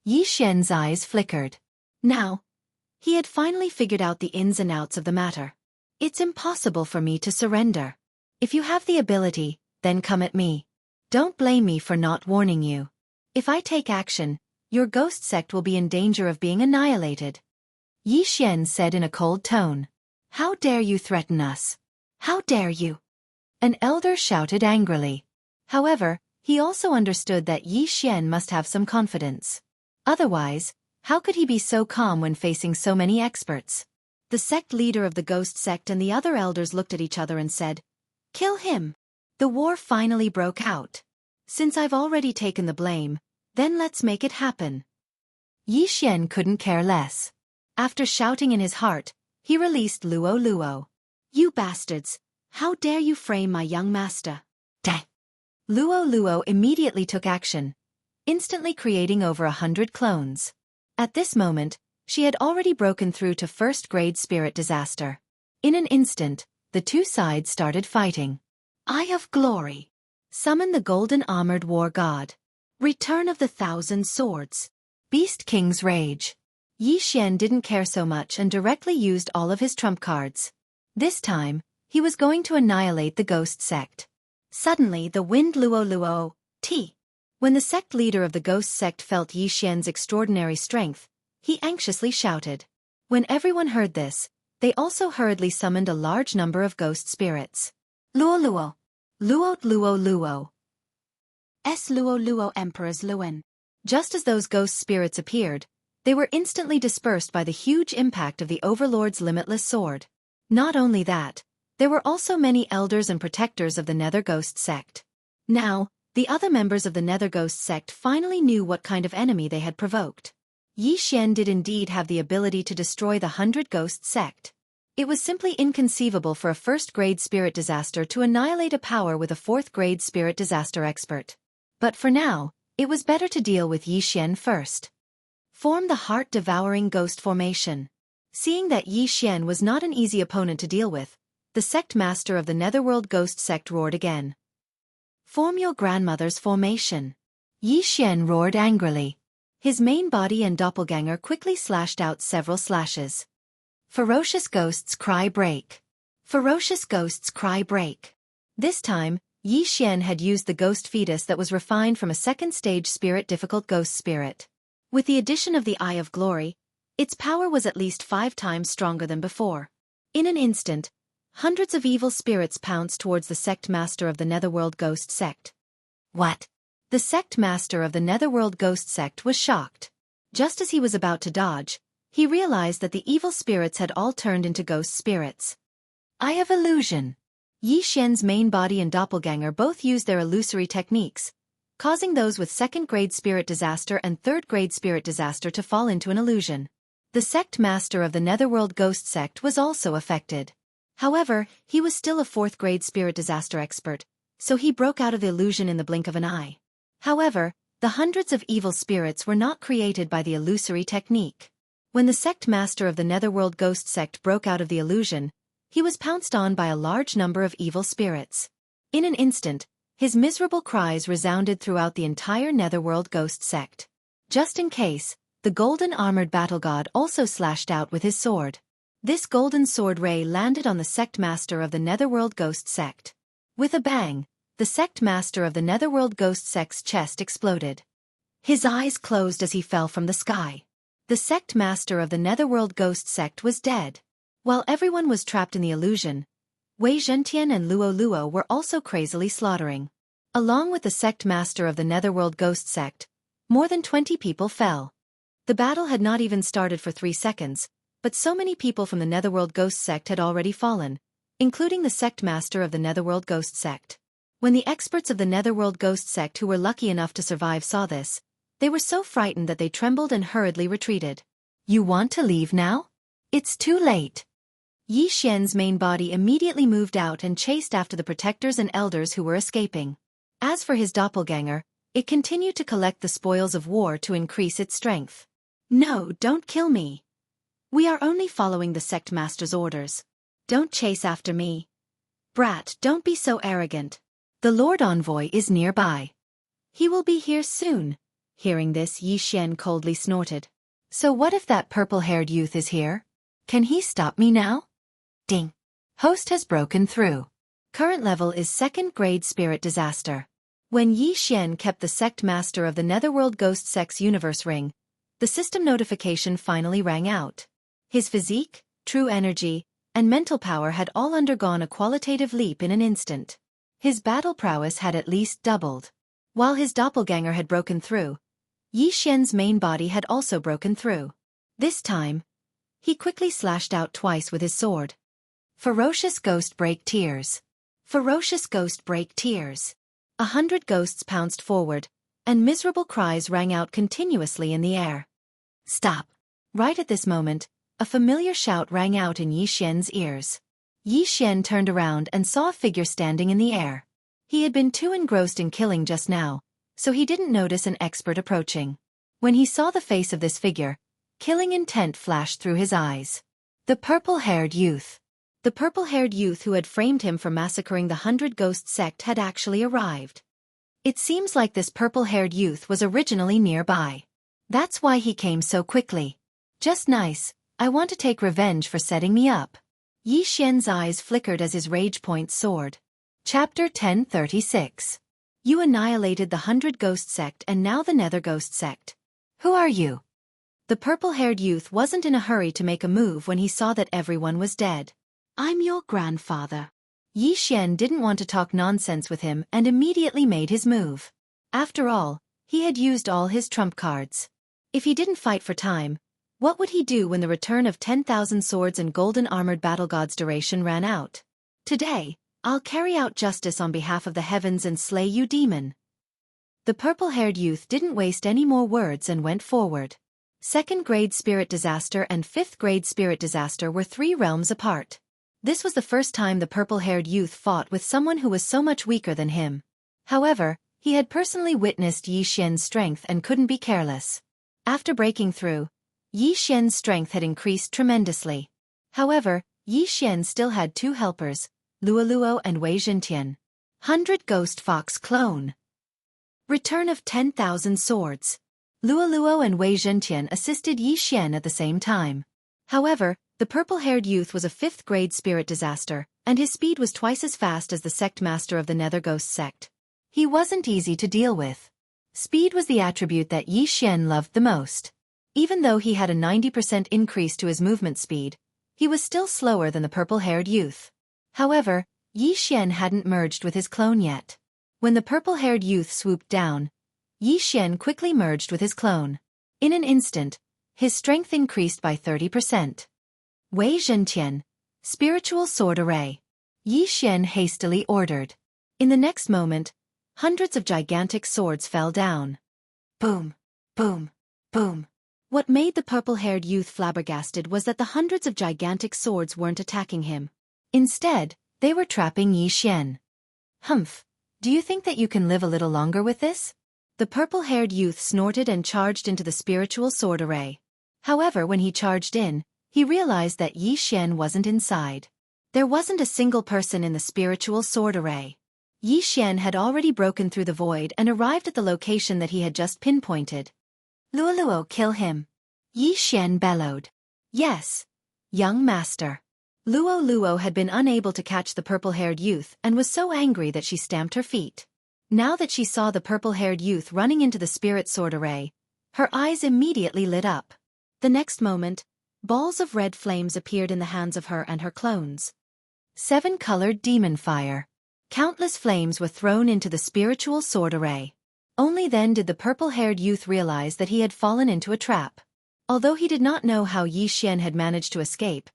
Yi Xian's eyes flickered. Now, he had finally figured out the ins and outs of the matter. It's impossible for me to surrender. If you have the ability, then come at me. Don't blame me for not warning you. If I take action, your ghost sect will be in danger of being annihilated. Yi Xian said in a cold tone. How dare you threaten us? How dare you? An elder shouted angrily. However, he also understood that Yi Xian must have some confidence. Otherwise, how could he be so calm when facing so many experts? The sect leader of the ghost sect and the other elders looked at each other and said, Kill him. The war finally broke out. Since I've already taken the blame, then let's make it happen. Yi Xian couldn't care less. After shouting in his heart, he released Luo Luo. You bastards, how dare you frame my young master? Dang. Luo Luo immediately took action, instantly creating over 100 clones. At this moment, she had already broken through to 1st grade spirit disaster. In an instant, the two sides started fighting. Eye of Glory. Summon the golden armored war god. Return of the 1,000 swords. Beast King's Rage. Yi Xian didn't care so much and directly used all of his trump cards. This time, he was going to annihilate the ghost sect. Suddenly the wind Luo Luo, T. When the sect leader of the ghost sect felt Yi Xian's extraordinary strength, he anxiously shouted. When everyone heard this, they also hurriedly summoned a large number of ghost spirits. Luo Luo. Luo Luo Luo. S Luo Luo Emperor's Luan. Just as those ghost spirits appeared, they were instantly dispersed by the huge impact of the Overlord's limitless sword. Not only that, there were also many elders and protectors of the Nether Ghost sect. Now, the other members of the Nether Ghost sect finally knew what kind of enemy they had provoked. Yi Xian did indeed have the ability to destroy the 100 Ghost sect. It was simply inconceivable for a first-grade spirit disaster to annihilate a power with a fourth-grade spirit disaster expert. But for now, it was better to deal with Yixian first. Form the heart-devouring ghost formation. Seeing that Yixian was not an easy opponent to deal with, the sect master of the Netherworld Ghost Sect roared again. Form your grandmother's formation. Yixian roared angrily. His main body and doppelganger quickly slashed out several slashes. Ferocious ghosts cry break. Ferocious ghosts cry break. This time, Yixian had used the ghost fetus that was refined from a second-stage spirit difficult ghost spirit. With the addition of the Eye of Glory, its power was at least 5 times stronger than before. In an instant, hundreds of evil spirits pounced towards the sect master of the Netherworld Ghost Sect. What? The sect master of the Netherworld Ghost Sect was shocked. Just as he was about to dodge, he realized that the evil spirits had all turned into ghost spirits. Eye of Illusion. Yixian's main body and doppelganger both used their illusory techniques, causing those with second-grade spirit disaster and third-grade spirit disaster to fall into an illusion. The sect master of the Netherworld Ghost Sect was also affected. However, he was still a fourth-grade spirit disaster expert, so he broke out of the illusion in the blink of an eye. However, the hundreds of evil spirits were not created by the illusory technique. When the sect master of the Netherworld Ghost Sect broke out of the illusion, he was pounced on by a large number of evil spirits. In an instant, his miserable cries resounded throughout the entire Netherworld Ghost Sect. Just in case, the golden armored battle god also slashed out with his sword. This golden sword ray landed on the sect master of the Netherworld Ghost Sect. With a bang, the sect master of the Netherworld Ghost Sect's chest exploded. His eyes closed as he fell from the sky. The sect master of the Netherworld Ghost Sect was dead. While everyone was trapped in the illusion, Wei Zhentian and Luo Luo were also crazily slaughtering. Along with the sect master of the Netherworld Ghost Sect, more than 20 people fell. The battle had not even started for 3 seconds, but so many people from the Netherworld Ghost Sect had already fallen, including the sect master of the Netherworld Ghost Sect. When the experts of the Netherworld Ghost Sect who were lucky enough to survive saw this, they were so frightened that they trembled and hurriedly retreated. You want to leave now? It's too late. Yixian's main body immediately moved out and chased after the protectors and elders who were escaping. As for his doppelganger, it continued to collect the spoils of war to increase its strength. No, don't kill me. We are only following the sect master's orders. Don't chase after me. Brat, don't be so arrogant. The Lord Envoy is nearby. He will be here soon. Hearing this, Yixian coldly snorted. So what if that purple-haired youth is here? Can he stop me now? Ding. Host has broken through. Current level is second-grade spirit disaster. When Yixian kept the sect master of the Netherworld Ghost Sect's universe ring, the system notification finally rang out. His physique, true energy, and mental power had all undergone a qualitative leap in an instant. His battle prowess had at least doubled. While his doppelganger had broken through, Yixian's main body had also broken through. This time, he quickly slashed out twice with his sword. Ferocious ghost break tears. Ferocious ghost break tears. 100 ghosts pounced forward, and miserable cries rang out continuously in the air. Stop. Right at this moment, a familiar shout rang out in Yixian's ears. Yixian turned around and saw a figure standing in the air. He had been too engrossed in killing just now, so he didn't notice an expert approaching. When he saw the face of this figure, killing intent flashed through his eyes. The purple-haired youth. The purple-haired youth who had framed him for massacring the 100 Ghost Sect had actually arrived. It seems like this purple-haired youth was originally nearby. That's why he came so quickly. Just nice, I want to take revenge for setting me up. Yixian's eyes flickered as his rage point soared. Chapter 1036. You annihilated the 100 Ghost Sect and now the Nether Ghost Sect. Who are you? The purple-haired youth wasn't in a hurry to make a move when he saw that everyone was dead. I'm your grandfather. Yixian didn't want to talk nonsense with him and immediately made his move. After all, he had used all his trump cards. If he didn't fight for time, what would he do when the return of 10,000 swords and golden armored battle gods' duration ran out? Today, I'll carry out justice on behalf of the heavens and slay you, demon. The purple-haired youth didn't waste any more words and went forward. Second-grade spirit disaster and fifth-grade spirit disaster were 3 realms apart. This was the first time the purple-haired youth fought with someone who was so much weaker than him. However, he had personally witnessed Yi Xian's strength and couldn't be careless. After breaking through, Yi Xian's strength had increased tremendously. However, Yi Xian still had 2 helpers, Luoluo and Wei Zhentian. 100 Ghost Fox Clone. Return of 10,000 Swords. Luoluo and Wei Zhentian assisted Yi Xian at the same time. However, the purple-haired youth was a 5th-grade spirit disaster, and his speed was twice as fast as the sect master of the Nether Ghost sect. He wasn't easy to deal with. Speed was the attribute that Yi Xian loved the most. Even though he had a 90% increase to his movement speed, he was still slower than the purple-haired youth. However, Yi Xian hadn't merged with his clone yet. When the purple-haired youth swooped down, Yi Xian quickly merged with his clone. In an instant, his strength increased by 30%. Wei Zhentian, Spiritual Sword Array. Yi Xian hastily ordered. In the next moment, hundreds of gigantic swords fell down. Boom, boom, boom. What made the purple-haired youth flabbergasted was that the hundreds of gigantic swords weren't attacking him. Instead, they were trapping Yi Xian. Humph, do you think that you can live a little longer with this? The purple-haired youth snorted and charged into the spiritual sword array. However, when he charged in, he realized that Yi Xian wasn't inside. There wasn't a single person in the spiritual sword array. Yi Xian had already broken through the void and arrived at the location that he had just pinpointed. Luoluo, kill him. Yi Xian bellowed. Yes, young master. Luoluo had been unable to catch the purple-haired youth and was so angry that she stamped her feet. Now that she saw the purple-haired youth running into the spirit sword array, her eyes immediately lit up. The next moment, balls of red flames appeared in the hands of her and her clones. 7-colored demon fire. Countless flames were thrown into the spiritual sword array. Only then did the purple-haired youth realize that he had fallen into a trap. Although he did not know how Yi Xian had managed to escape,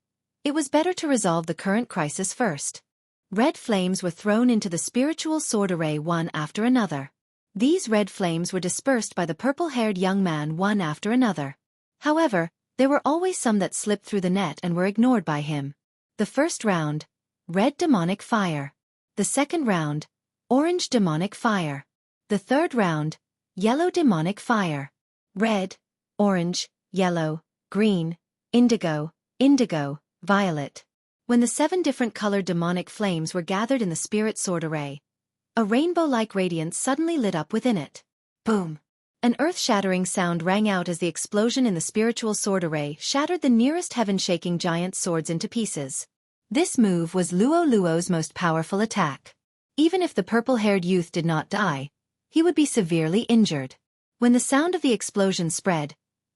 it was better to resolve the current crisis first. Red flames were thrown into the spiritual sword array one after another. These red flames were dispersed by the purple-haired young man one after another. However, there were always some that slipped through the net and were ignored by him. The first round, red demonic fire. The second round, orange demonic fire. The third round, yellow demonic fire. Red, orange, yellow, green, indigo, violet. When the 7 different colored demonic flames were gathered in the spirit sword array, a rainbow-like radiance suddenly lit up within it. Boom! An earth-shattering sound rang out as the explosion in the spiritual sword array shattered the nearest heaven-shaking giant swords into pieces. This move was Luoluo's most powerful attack. Even if the purple-haired youth did not die, he would be severely injured. When the sound of the explosion spread,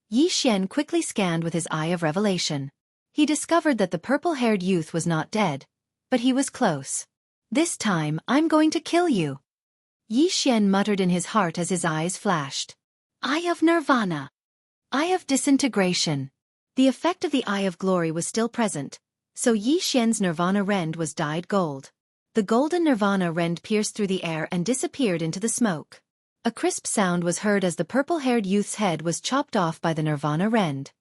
Yi Xian quickly scanned with his eye of revelation. He discovered that the purple-haired youth was not dead, but he was close. This time, I'm going to kill you. Yi Xian muttered in his heart as his eyes flashed. Eye of Nirvana. Eye of Disintegration. The effect of the Eye of Glory was still present, so Yi Xian's Nirvana rend was dyed gold. The golden Nirvana rend pierced through the air and disappeared into the smoke. A crisp sound was heard as the purple-haired youth's head was chopped off by the Nirvana rend.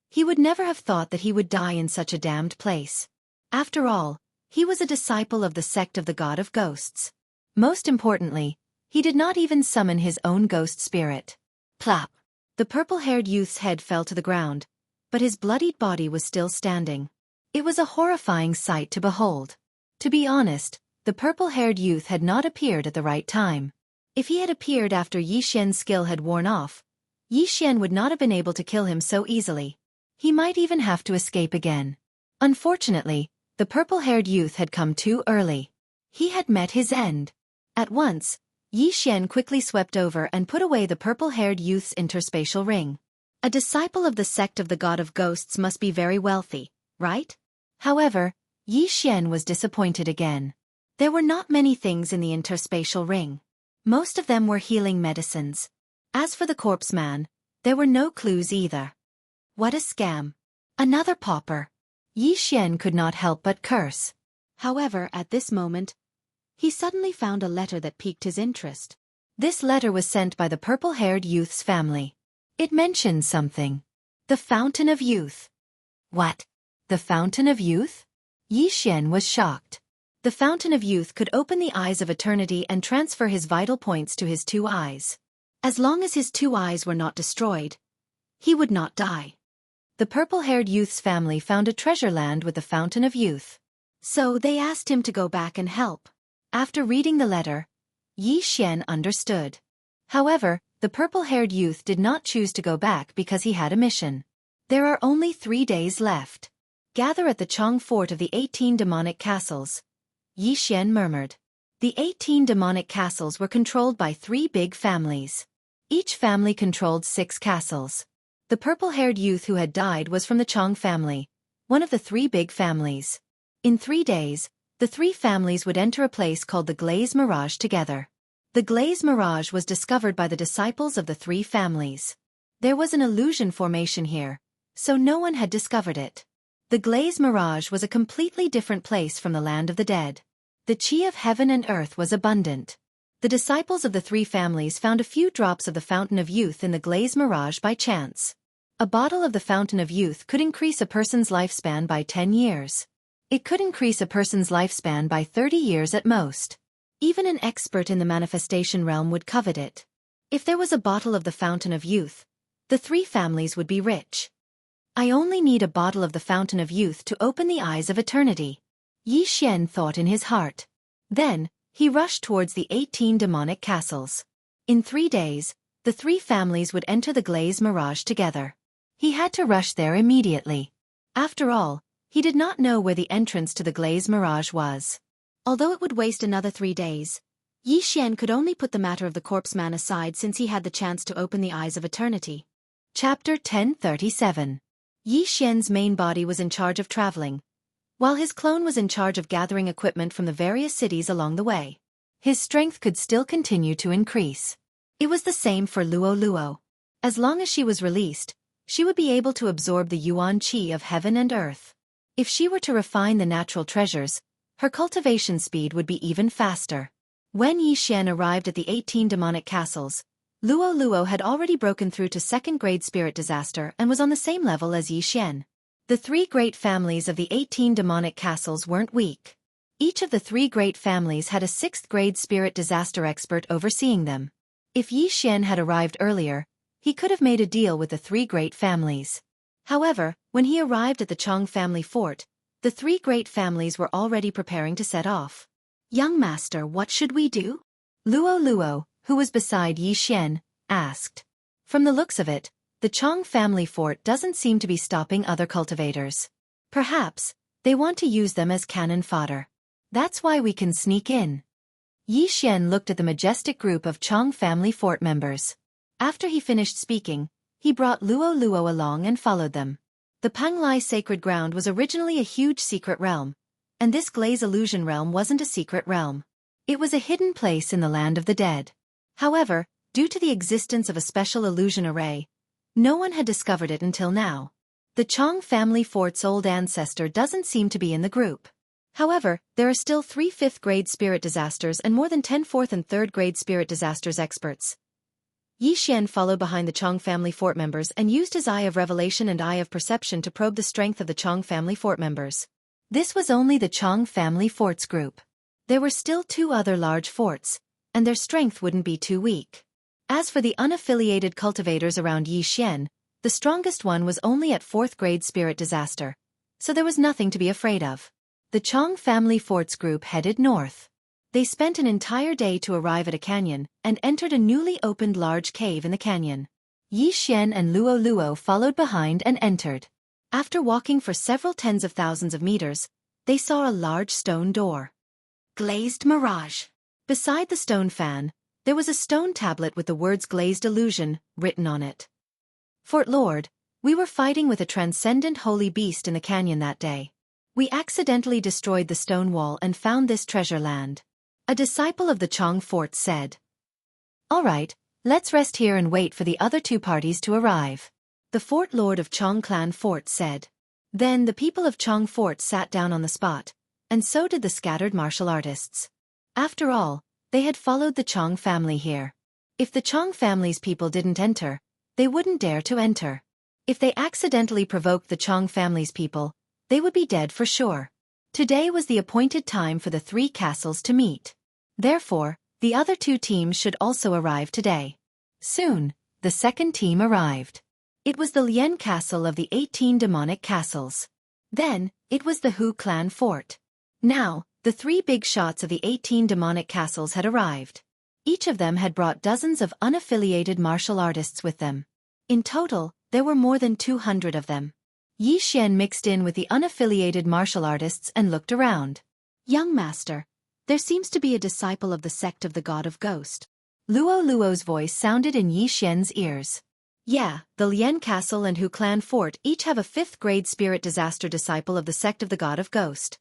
He would never have thought that he would die in such a damned place. After all, he was a disciple of the sect of the God of Ghosts. Most importantly, he did not even summon his own ghost spirit. Plop! The purple-haired youth's head fell to the ground, but his bloodied body was still standing. It was a horrifying sight to behold. To be honest, the purple-haired youth had not appeared at the right time. If he had appeared after Yi Xian's skill had worn off, Yi Xian would not have been able to kill him so easily. He might even have to escape again. Unfortunately, the purple-haired youth had come too early. He had met his end. At once, Yi Xian quickly swept over and put away the purple-haired youth's interspatial ring. A disciple of the sect of the God of Ghosts must be very wealthy, right? However, Yi Xian was disappointed again. There were not many things in the interspatial ring. Most of them were healing medicines. As for the corpse man, there were no clues either. What a scam. Another pauper. Yi Xian could not help but curse. However, at this moment, he suddenly found a letter that piqued his interest. This letter was sent by the purple-haired youth's family. It mentioned something. The Fountain of Youth. What? The Fountain of Youth? Yi Xian was shocked. The Fountain of Youth could open the eyes of eternity and transfer his vital points to his two eyes. As long as his two eyes were not destroyed, he would not die. The purple-haired youth's family found a treasure land with the Fountain of Youth. So they asked him to go back and help. After reading the letter, Yi Xian understood. However, the purple-haired youth did not choose to go back because he had a mission. There are only 3 days left. Gather at the Chang fort of the 18 demonic castles, Yi Xian murmured. The 18 demonic castles were controlled by 3 big families. Each family controlled 6 castles. The purple-haired youth who had died was from the Chang family, one of the 3 big families. In 3 days, the 3 families would enter a place called the Glaze Mirage together. The Glaze Mirage was discovered by the disciples of the 3 families. There was an illusion formation here, so no one had discovered it. The Glaze Mirage was a completely different place from the land of the dead. The chi of heaven and earth was abundant. The disciples of the 3 families found a few drops of the Fountain of Youth in the Glaze Mirage by chance. A bottle of the Fountain of Youth could increase a person's lifespan by 10 years. It could increase a person's lifespan by 30 years at most. Even an expert in the manifestation realm would covet it. If there was a bottle of the Fountain of Youth, the 3 families would be rich. I only need a bottle of the Fountain of Youth to open the eyes of eternity, Yi Xian thought in his heart. Then, he rushed towards the 18 demonic castles. In 3 days, the 3 families would enter the Glaze Mirage together. He had to rush there immediately. After all, he did not know where the entrance to the Glaze Mirage was. Although it would waste another 3 days, Yi Xian could only put the matter of the corpse man aside since he had the chance to open the eyes of eternity. Chapter 1037. Yi Xian's main body was in charge of traveling, while his clone was in charge of gathering equipment from the various cities along the way. His strength could still continue to increase. It was the same for Luo Luo. As long as she was released, she would be able to absorb the yuan qi of heaven and earth. If she were to refine the natural treasures, her cultivation speed would be even faster. When Yi Xian arrived at the 18 demonic castles, Luo Luo had already broken through to 2nd grade spirit disaster and was on the same level as Yi Xian. The 3 great families of the 18 demonic castles weren't weak. Each of the 3 great families had a 6th grade spirit disaster expert overseeing them. If Yi Xian had arrived earlier, he could have made a deal with the 3 great families. However, when he arrived at the Chang family fort, the 3 great families were already preparing to set off. Young master, what should we do? Luo Luo, who was beside Yi Xian, asked. From the looks of it, the Chang family fort doesn't seem to be stopping other cultivators. Perhaps, they want to use them as cannon fodder. That's why we can sneak in. Yi Xian looked at the majestic group of Chang family fort members. After he finished speaking, he brought Luo Luo along and followed them. The Panglai sacred ground was originally a huge secret realm, and this Glaze illusion realm wasn't a secret realm. It was a hidden place in the land of the dead. However, due to the existence of a special illusion array, no one had discovered it until now. The Chang family fort's old ancestor doesn't seem to be in the group. However, there are still 3 5th grade spirit disasters and more than 10 4th and 3rd grade spirit disasters experts. Yi Xian followed behind the Chang family fort members and used his Eye of Revelation and Eye of Perception to probe the strength of the Chang family fort members. This was only the Chang family forts group. There were still 2 other large forts, and their strength wouldn't be too weak. As for the unaffiliated cultivators around Yi Xian, the strongest one was only at 4th grade spirit disaster, so there was nothing to be afraid of. The Chang family forts group headed north. They spent an entire day to arrive at a canyon and entered a newly opened large cave in the canyon. Yi Xian and Luo Luo followed behind and entered. After walking for several tens of thousands of meters, they saw a large stone door. Glazed Mirage. Beside the stone fan, there was a stone tablet with the words Glazed Illusion written on it. Fort Lord, we were fighting with a transcendent holy beast in the canyon that day. We accidentally destroyed the stone wall and found this treasure land. A disciple of the Chang fort said. All right, let's rest here and wait for the other 2 parties to arrive. The fort lord of Chang clan fort said. Then the people of Chang fort sat down on the spot, and so did the scattered martial artists. After all, they had followed the Chang family here. If the Chang family's people didn't enter, they wouldn't dare to enter. If they accidentally provoked the Chong family's people, they would be dead for sure. Today was the appointed time for the three castles to meet. Therefore, the other two teams should also arrive today. Soon, the second team arrived. It was the Lian Castle of the 18 demonic castles. Then, it was the Hu clan fort. Now, the three big shots of the 18 demonic castles had arrived. Each of them had brought dozens of unaffiliated martial artists with them. In total, there were more than 200 of them. Yi Xian mixed in with the unaffiliated martial artists and looked around. Young master, there seems to be a disciple of the sect of the God of Ghost. Luo's voice sounded in Yi Xian's ears. Yeah, the Lian Castle and Hu Clan Fort each have a 5th grade spirit disaster disciple of the sect of the God of Ghost.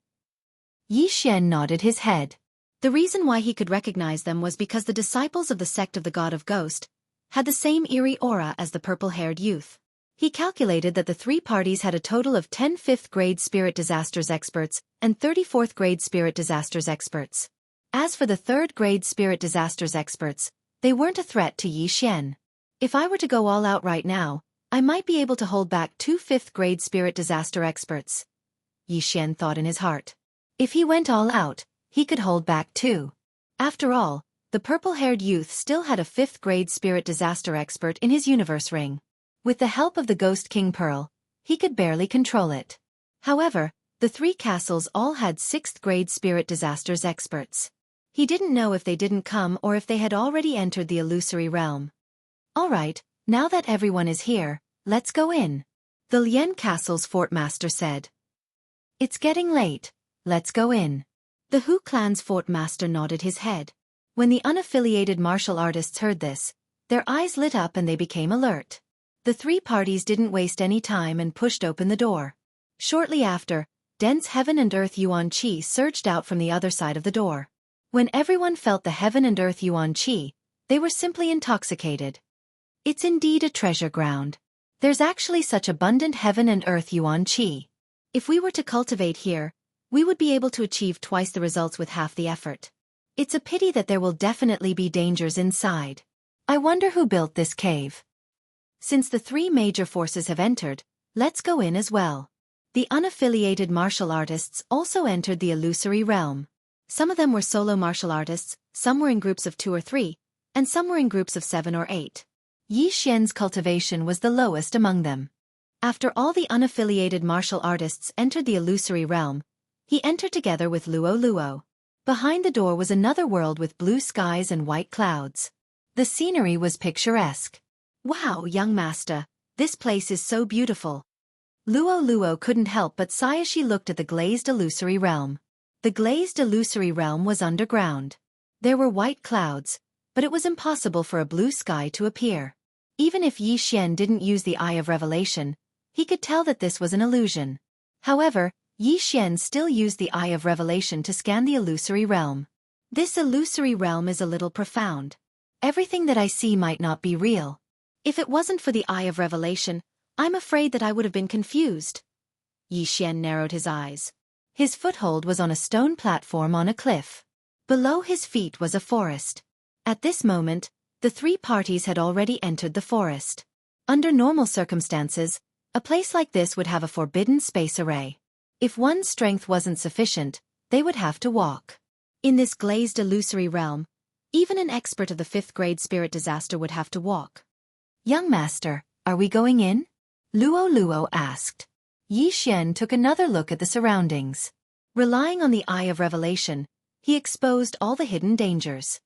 Yi Xian nodded his head. The reason why he could recognize them was because the disciples of the sect of the God of Ghost had the same eerie aura as the purple-haired youth. He calculated that the three parties had a total of 10 5th grade spirit disasters experts and 30 4th grade spirit disasters experts. As for the 3rd grade spirit disasters experts, they weren't a threat to Yi Xian. If I were to go all out right now, I might be able to hold back 2 5th grade spirit disaster experts. Yi Xian thought in his heart. If he went all out, he could hold back 2. After all, the purple-haired youth still had a 5th grade spirit disaster expert in his universe ring. With the help of the Ghost King Pearl, he could barely control it. However, the three castles all had 6th grade spirit disasters experts. He didn't know if they didn't come or if they had already entered the illusory realm. Alright, now that everyone is here, let's go in. The Lian Castle's fort master said. It's getting late, let's go in. The Hu clan's fort master nodded his head. When the unaffiliated martial artists heard this, their eyes lit up and they became alert. The three parties didn't waste any time and pushed open the door. Shortly after, dense heaven and earth yuan qi surged out from the other side of the door. When everyone felt the heaven and earth yuan qi, they were simply intoxicated. It's indeed a treasure ground. There's actually such abundant heaven and earth yuan qi. If we were to cultivate here, we would be able to achieve twice the results with half the effort. It's a pity that there will definitely be dangers inside. I wonder who built this cave. Since the three major forces have entered, let's go in as well. The unaffiliated martial artists also entered the illusory realm. Some of them were solo martial artists, some were in groups of 2 or 3, and some were in groups of 7 or 8. Yi Xian's cultivation was the lowest among them. After all the unaffiliated martial artists entered the illusory realm, he entered together with Luo. Behind the door was another world with blue skies and white clouds. The scenery was picturesque. Wow, young master, this place is so beautiful. Luo couldn't help but sigh as she looked at the glazed illusory realm. The glazed illusory realm was underground. There were white clouds, but it was impossible for a blue sky to appear. Even if Yi Xian didn't use the Eye of Revelation, he could tell that this was an illusion. However, Yi Xian still used the Eye of Revelation to scan the illusory realm. This illusory realm is a little profound. Everything that I see might not be real. If it wasn't for the Eye of Revelation, I'm afraid that I would have been confused. Yi Xian narrowed his eyes. His foothold was on a stone platform on a cliff. Below his feet was a forest. At this moment, the three parties had already entered the forest. Under normal circumstances, a place like this would have a forbidden space array. If one's strength wasn't sufficient, they would have to walk. In this glazed illusory realm, even an expert of the 5th grade spirit disaster would have to walk. Young master, are we going in? Luo asked. Yi Xian took another look at the surroundings. Relying on the Eye of Revelation, he exposed all the hidden dangers.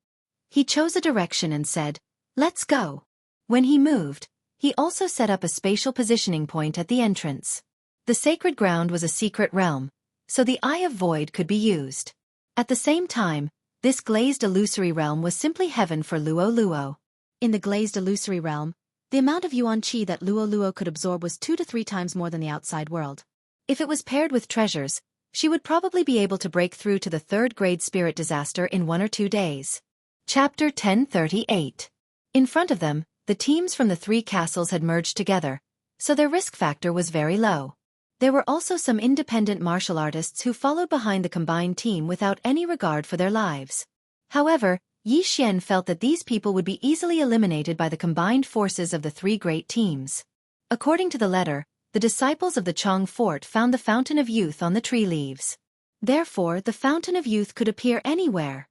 He chose a direction and said, "Let's go." When he moved, he also set up a spatial positioning point at the entrance. The sacred ground was a secret realm, so the Eye of Void could be used. At the same time, this glazed illusory realm was simply heaven for Luo. In the glazed illusory realm, the amount of yuan qi that Luo could absorb was 2 to 3 times more than the outside world. If it was paired with treasures, she would probably be able to break through to the 3rd grade spirit disaster in 1 or 2 days. Chapter 1038. In front of them, the teams from the three castles had merged together, so their risk factor was very low. There were also some independent martial artists who followed behind the combined team without any regard for their lives. However, Yi Xian felt that these people would be easily eliminated by the combined forces of the three great teams. According to the letter, the disciples of the Chang fort found the Fountain of Youth on the tree leaves. Therefore, the Fountain of Youth could appear anywhere.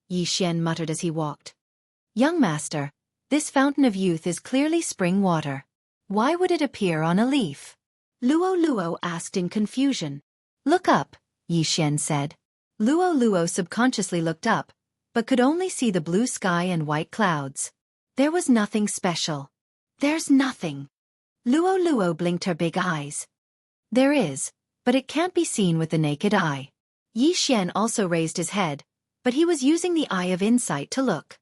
Yi Xian muttered as he walked. Young master, this Fountain of Youth is clearly spring water. Why would it appear on a leaf? Luo asked in confusion. Look up, Yi Xian said. Luo subconsciously looked up, but could only see the blue sky and white clouds. There was nothing special. There's nothing. Luo blinked her big eyes. There is, but it can't be seen with the naked eye. Yi Xian also raised his head, but he was using the eye of insight to look.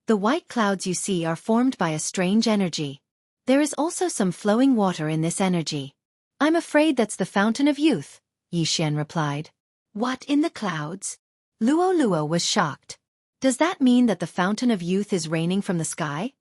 The white clouds you see are formed by a strange energy. There is also some flowing water in this energy. I'm afraid that's the Fountain of Youth, Yi Xian replied. What in the clouds? Luo was shocked. Does that mean that the Fountain of Youth is raining from the sky?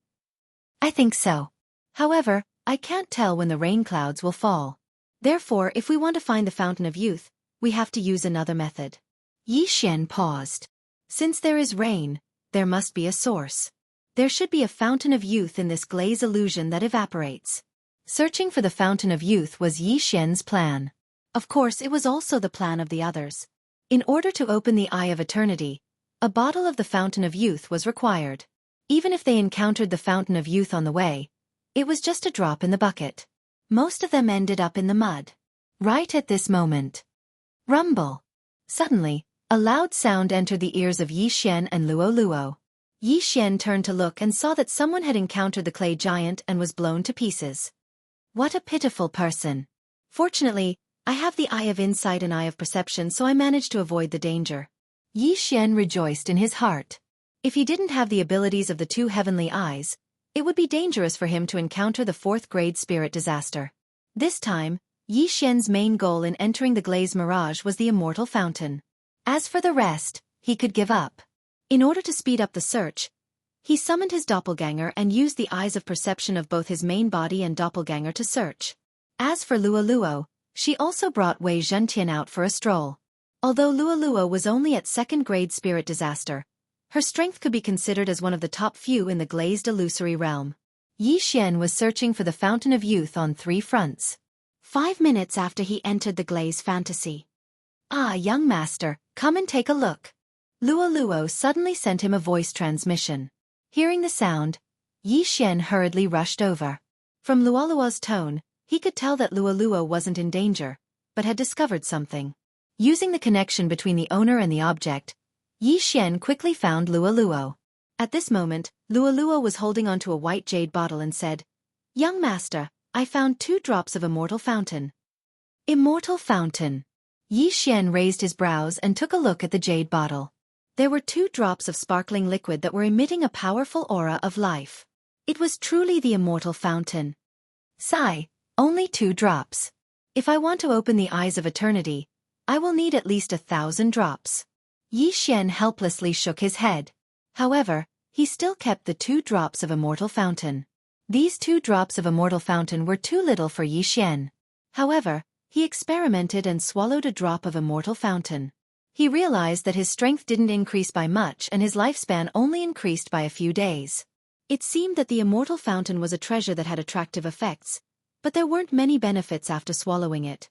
I think so. However, I can't tell when the rain clouds will fall. Therefore, if we want to find the Fountain of Youth, we have to use another method. Yi Xian paused. Since there is rain, there must be a source. There should be a Fountain of Youth in this glaze illusion that evaporates. Searching for the Fountain of Youth was Yi Xian's plan. Of course, it was also the plan of the others. In order to open the Eye of Eternity, a bottle of the Fountain of Youth was required. Even if they encountered the Fountain of Youth on the way, it was just a drop in the bucket. Most of them ended up in the mud. Right at this moment. Rumble. Suddenly, a loud sound entered the ears of Yi Xian and Luo. Yi Xian turned to look and saw that someone had encountered the clay giant and was blown to pieces. What a pitiful person. Fortunately, I have the eye of insight and eye of perception, so I managed to avoid the danger. Yi Xian rejoiced in his heart. If he didn't have the abilities of the two heavenly eyes, it would be dangerous for him to encounter the fourth-grade spirit disaster. This time, Yi Xian's main goal in entering the Glaze Mirage was the Immortal Fountain. As for the rest, he could give up. In order to speed up the search, he summoned his doppelganger and used the eyes of perception of both his main body and doppelganger to search. As for Luo, she also brought Wei Zhentian out for a stroll. Although Luo was only at second-grade spirit disaster, her strength could be considered as one of the top few in the glazed illusory realm. Yi Xian was searching for the Fountain of Youth on 3 fronts. 5 minutes after he entered the glaze fantasy. Ah, young master, come and take a look. Luo suddenly sent him a voice transmission. Hearing the sound, Yi Xian hurriedly rushed over. From Luo's tone, he could tell that Luo wasn't in danger, but had discovered something. Using the connection between the owner and the object, Yi Xian quickly found Luo. At this moment, Luo was holding onto a white jade bottle and said, Young master, I found 2 drops of Immortal Fountain. Immortal Fountain. Yi Xian raised his brows and took a look at the jade bottle. There were 2 drops of sparkling liquid that were emitting a powerful aura of life. It was truly the Immortal Fountain. Sigh. Only 2 drops. If I want to open the Eyes of Eternity, I will need at least 1,000 drops. Yi Xian helplessly shook his head. However, he still kept the 2 drops of Immortal Fountain. These 2 drops of Immortal Fountain were too little for Yi Xian. However, he experimented and swallowed a drop of Immortal Fountain. He realized that his strength didn't increase by much and his lifespan only increased by a few days. It seemed that the Immortal Fountain was a treasure that had attractive effects, but there weren't many benefits after swallowing it.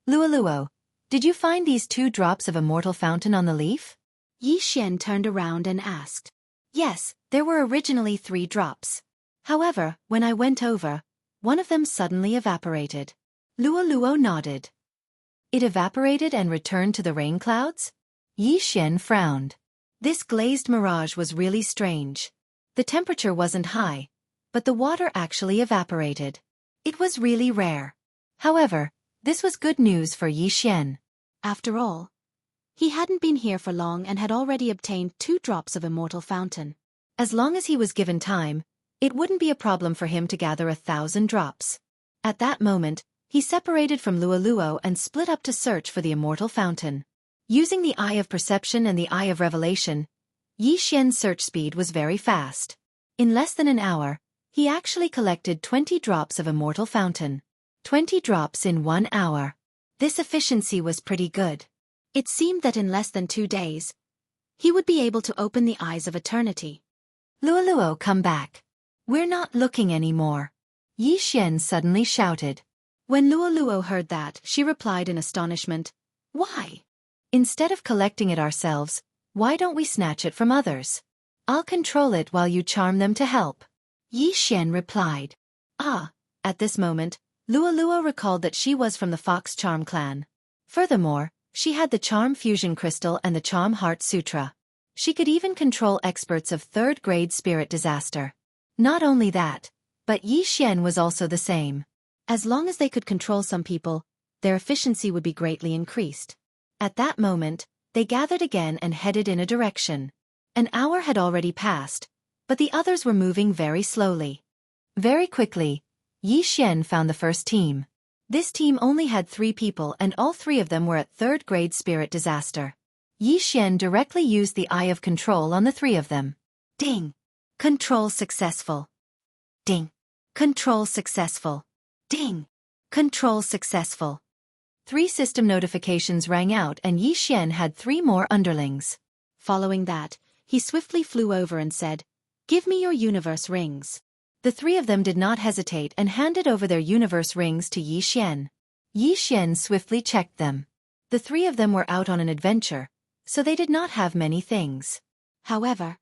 Luo, did you find these 2 drops of Immortal Fountain on the leaf? Yi Xian turned around and asked. Yes, there were originally 3 drops. However, when I went over, one of them suddenly evaporated. Luo nodded. It evaporated and returned to the rain clouds? Yi Xian frowned. This glazed mirage was really strange. The temperature wasn't high, but the water actually evaporated. It was really rare. However, this was good news for Yi Xian. After all, he hadn't been here for long and had already obtained 2 drops of Immortal Fountain. As long as he was given time, it wouldn't be a problem for him to gather 1,000 drops. At that moment, he separated from Luo and split up to search for the Immortal Fountain. Using the Eye of Perception and the Eye of Revelation, Yi Xian's search speed was very fast. In less than an hour, he actually collected 20 drops of Immortal Fountain. 20 drops in 1 hour. This efficiency was pretty good. It seemed that in less than 2 days, he would be able to open the eyes of eternity. Luo, come back. We're not looking anymore. Yi Xian suddenly shouted. When Luo heard that, she replied in astonishment, "Why? Instead of collecting it ourselves, why don't we snatch it from others? I'll control it while you charm them to help." Yi Xian replied. At this moment, Luo recalled that she was from the Fox Charm clan. Furthermore, she had the Charm Fusion Crystal and the Charm Heart Sutra. She could even control experts of third-grade spirit disaster. Not only that, but Yi Xian was also the same. As long as they could control some people, their efficiency would be greatly increased. At that moment, they gathered again and headed in a direction. An hour had already passed, but the others were moving very slowly. Very quickly, Yi Xian found the first team. This team only had 3 people and all 3 of them were at third-grade spirit disaster. Yi Xian directly used the Eye of Control on the 3 of them. Ding! Control successful. Ding! Control successful. Ding! Control successful. 3 system notifications rang out and Yi Xian had 3 more underlings. Following that, he swiftly flew over and said, "Give me your universe rings." The 3 of them did not hesitate and handed over their universe rings to Yi Xian. Yi Xian swiftly checked them. The 3 of them were out on an adventure, so they did not have many things. However,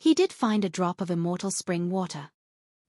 he did find a drop of immortal spring water.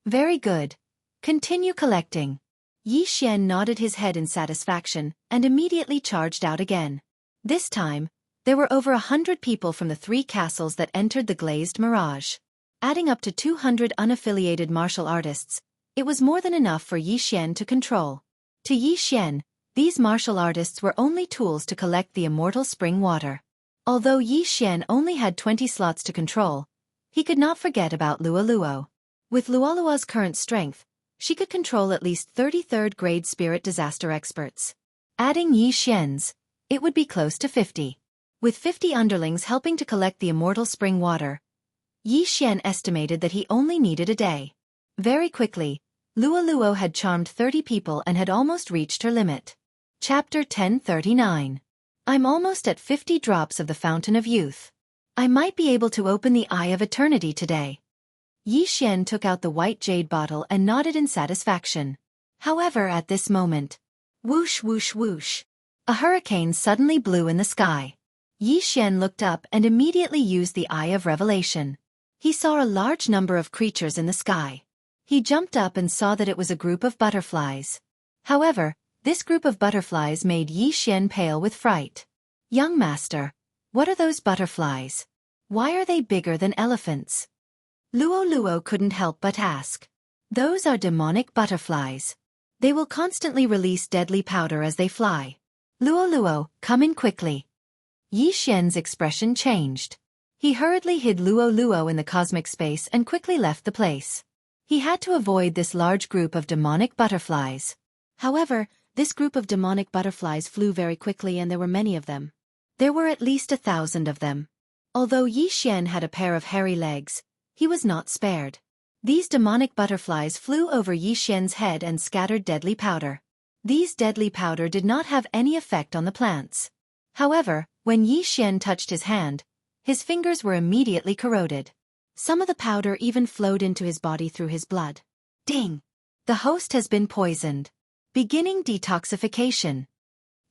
Very good. Continue collecting. Yi Xian nodded his head in satisfaction and immediately charged out again. This time, there were over 100 people from the 3 castles that entered the glazed mirage. Adding up to 200 unaffiliated martial artists, it was more than enough for Yi Xian to control. To Yi Xian, these martial artists were only tools to collect the immortal spring water. Although Yi Xian only had 20 slots to control, he could not forget about Luo. With Luo's current strength, she could control at least 33rd-grade spirit disaster experts. Adding Yi Xian's, it would be close to 50. With 50 underlings helping to collect the immortal spring water, Yi Xian estimated that he only needed a day. Very quickly, Luo had charmed 30 people and had almost reached her limit. Chapter 1039. I'm almost at 50 drops of the Fountain of Youth. I might be able to open the Eye of Eternity today. Yi Xian took out the white jade bottle and nodded in satisfaction. However, at this moment, whoosh whoosh whoosh, a hurricane suddenly blew in the sky. Yi Xian looked up and immediately used the Eye of Revelation. He saw a large number of creatures in the sky. He jumped up and saw that it was a group of butterflies. However, this group of butterflies made Yi Xian pale with fright. Young master, what are those butterflies? Why are they bigger than elephants? Luo couldn't help but ask. Those are demonic butterflies. They will constantly release deadly powder as they fly. Luo, come in quickly. Yi Xian's expression changed. He hurriedly hid Luo in the cosmic space and quickly left the place. He had to avoid this large group of demonic butterflies. However, this group of demonic butterflies flew very quickly and there were many of them. There were at least 1,000 of them. Although Yi Xian had a pair of hairy legs, he was not spared. These demonic butterflies flew over Yi Xian's head and scattered deadly powder. These deadly powder did not have any effect on the plants. However, when Yi Xian touched his hand, his fingers were immediately corroded. Some of the powder even flowed into his body through his blood. Ding! The host has been poisoned. Beginning detoxification.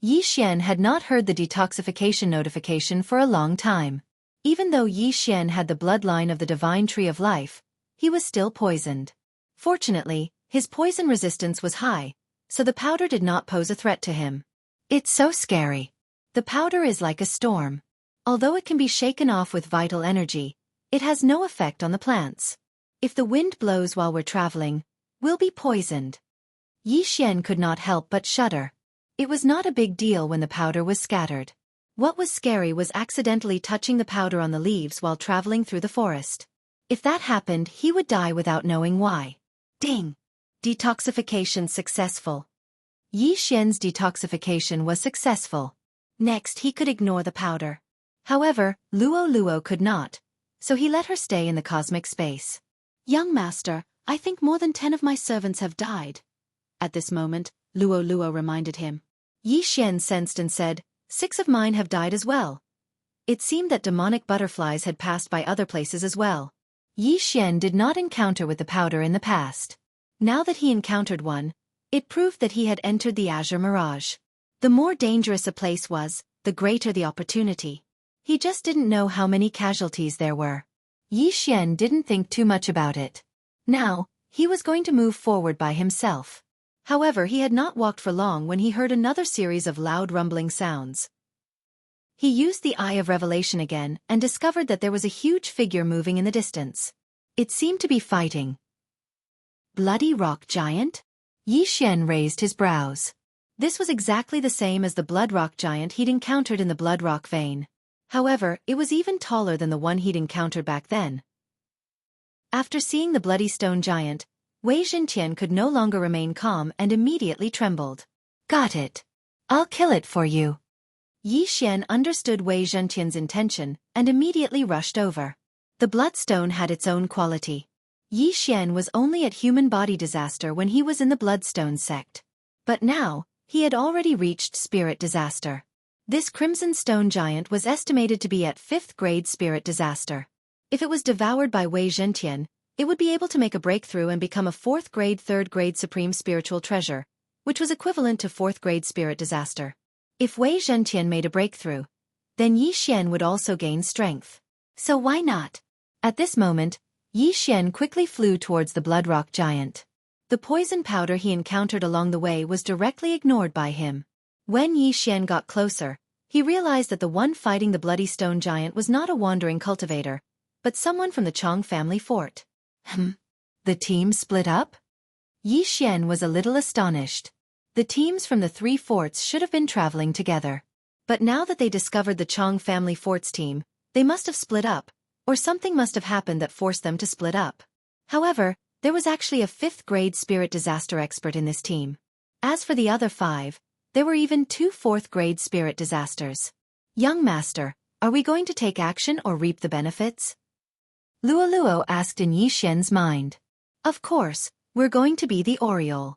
Yi Xian had not heard the detoxification notification for a long time. Even though Yi Xian had the bloodline of the divine tree of life, he was still poisoned. Fortunately, his poison resistance was high, so the powder did not pose a threat to him. It's so scary. The powder is like a storm. Although it can be shaken off with vital energy, it has no effect on the plants. If the wind blows while we're traveling, we'll be poisoned. Yi Xian could not help but shudder. It was not a big deal when the powder was scattered. What was scary was accidentally touching the powder on the leaves while traveling through the forest. If that happened, he would die without knowing why. Ding! Detoxification successful. Yi Xian's detoxification was successful. Next, he could ignore the powder. However, Luo could not, so he let her stay in the cosmic space. Young master, I think more than 10 of my servants have died. At this moment, Luo reminded him. Yi Xian sensed and said, 6 of mine have died as well. It seemed that demonic butterflies had passed by other places as well. Yi Xian did not encounter with the powder in the past. Now that he encountered one, it proved that he had entered the azure mirage. The more dangerous a place was, the greater the opportunity. He just didn't know how many casualties there were. Yi Xian didn't think too much about it. Now, he was going to move forward by himself. However, he had not walked for long when he heard another series of loud rumbling sounds. He used the Eye of Revelation again and discovered that there was a huge figure moving in the distance. It seemed to be fighting. Bloody rock giant? Yi Xian raised his brows. This was exactly the same as the blood rock giant he'd encountered in the blood rock vein. However, it was even taller than the one he'd encountered back then. After seeing the bloody stone giant, Wei Zhentian could no longer remain calm and immediately trembled. Got it. I'll kill it for you. Yi Xian understood Wei Zhentian's intention and immediately rushed over. The bloodstone had its own quality. Yi Xian was only at human body disaster when he was in the bloodstone sect. But now, he had already reached spirit disaster. This crimson stone giant was estimated to be at 5th grade spirit disaster. If it was devoured by Wei Zhentian, it would be able to make a breakthrough and become a 4th grade 3rd grade supreme spiritual treasure, which was equivalent to 4th grade spirit disaster. If Wei Zhentian made a breakthrough, then Yi Xian would also gain strength. So why not? At this moment, Yi Xian quickly flew towards the blood rock giant. The poison powder he encountered along the way was directly ignored by him. When Yi Xian got closer, he realized that the one fighting the bloody stone giant was not a wandering cultivator, but someone from the Chong family fort. The team split up? Yi Xian was a little astonished. The teams from the 3 forts should have been traveling together. But now that they discovered the Chong family fort's team, they must have split up, or something must have happened that forced them to split up. However, there was actually a 5th grade spirit disaster expert in this team. As for the other 5, there were even 2 4th grade spirit disasters. Young master, are we going to take action or reap the benefits? Luo asked in Yi Xian's mind. Of course, we're going to be the Oriole.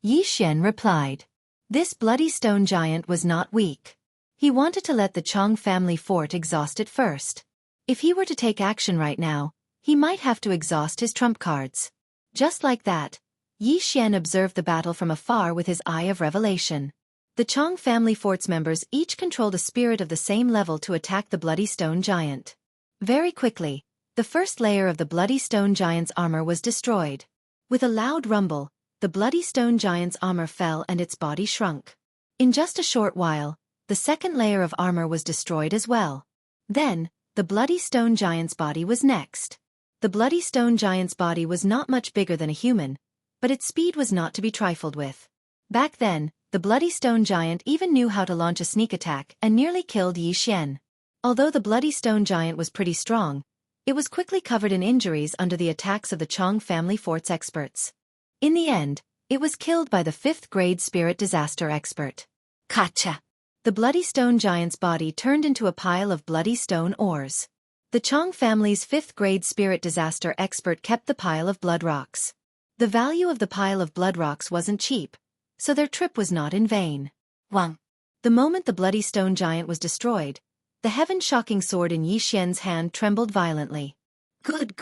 Yi Xian replied. This bloody stone giant was not weak. He wanted to let the Chong family fort exhaust it first. If he were to take action right now, he might have to exhaust his trump cards. Just like that, Yi Xian observed the battle from afar with his Eye of Revelation. The Chong family fort's members each controlled a spirit of the same level to attack the bloody stone giant. Very quickly, the first layer of the bloody stone giant's armor was destroyed. With a loud rumble, the bloody stone giant's armor fell and its body shrunk. In just a short while, the second layer of armor was destroyed as well. Then, the bloody stone giant's body was next. The bloody stone giant's body was not much bigger than a human, but its speed was not to be trifled with. Back then, the bloody stone giant even knew how to launch a sneak attack and nearly killed Yi Xian. Although the bloody stone giant was pretty strong, it was quickly covered in injuries under the attacks of the Chong family fort's experts. In the end, it was killed by the 5th grade spirit disaster expert. Gotcha! The bloody stone giant's body turned into a pile of bloody stone ores. The Chong family's 5th grade spirit disaster expert kept the pile of blood rocks. The value of the pile of blood rocks wasn't cheap, so their trip was not in vain. Wang! The moment the bloody stone giant was destroyed, the heaven-shocking sword in Yi Xian's hand trembled violently. Good.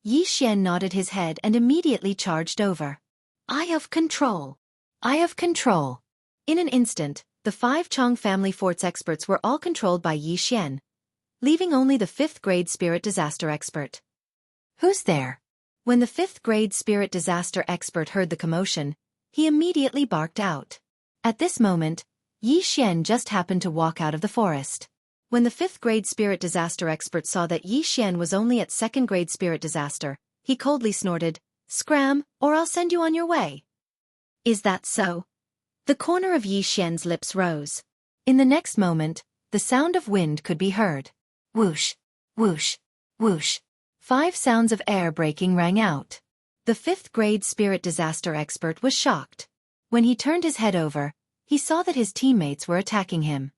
Yi Xian nodded his head and immediately charged over. Eye of Control. In an instant, the 5 Chong family fort's experts were all controlled by Yi Xian, leaving only the 5th grade spirit disaster expert. Who's there? When the 5th grade spirit disaster expert heard the commotion, he immediately barked out. At this moment, Yi Xian just happened to walk out of the forest. When the 5th grade spirit disaster expert saw that Yi Xian was only at 2nd grade spirit disaster, he coldly snorted, "Scram, or I'll send you on your way." Is that so? The corner of Yi Xian's lips rose. In the next moment, the sound of wind could be heard. Whoosh, whoosh, whoosh. 5 sounds of air breaking rang out. The 5th grade spirit disaster expert was shocked. When he turned his head over, he saw that his teammates were attacking him.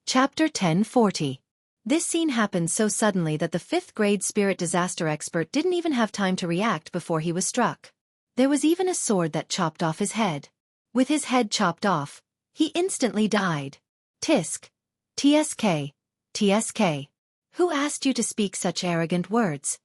Chapter 1040. This scene happened so suddenly that the 5th grade spirit disaster expert didn't even have time to react before he was struck. There was even a sword that chopped off his head. With his head chopped off, he instantly died. Tisk. TSK. TSK. Who asked you to speak such arrogant words?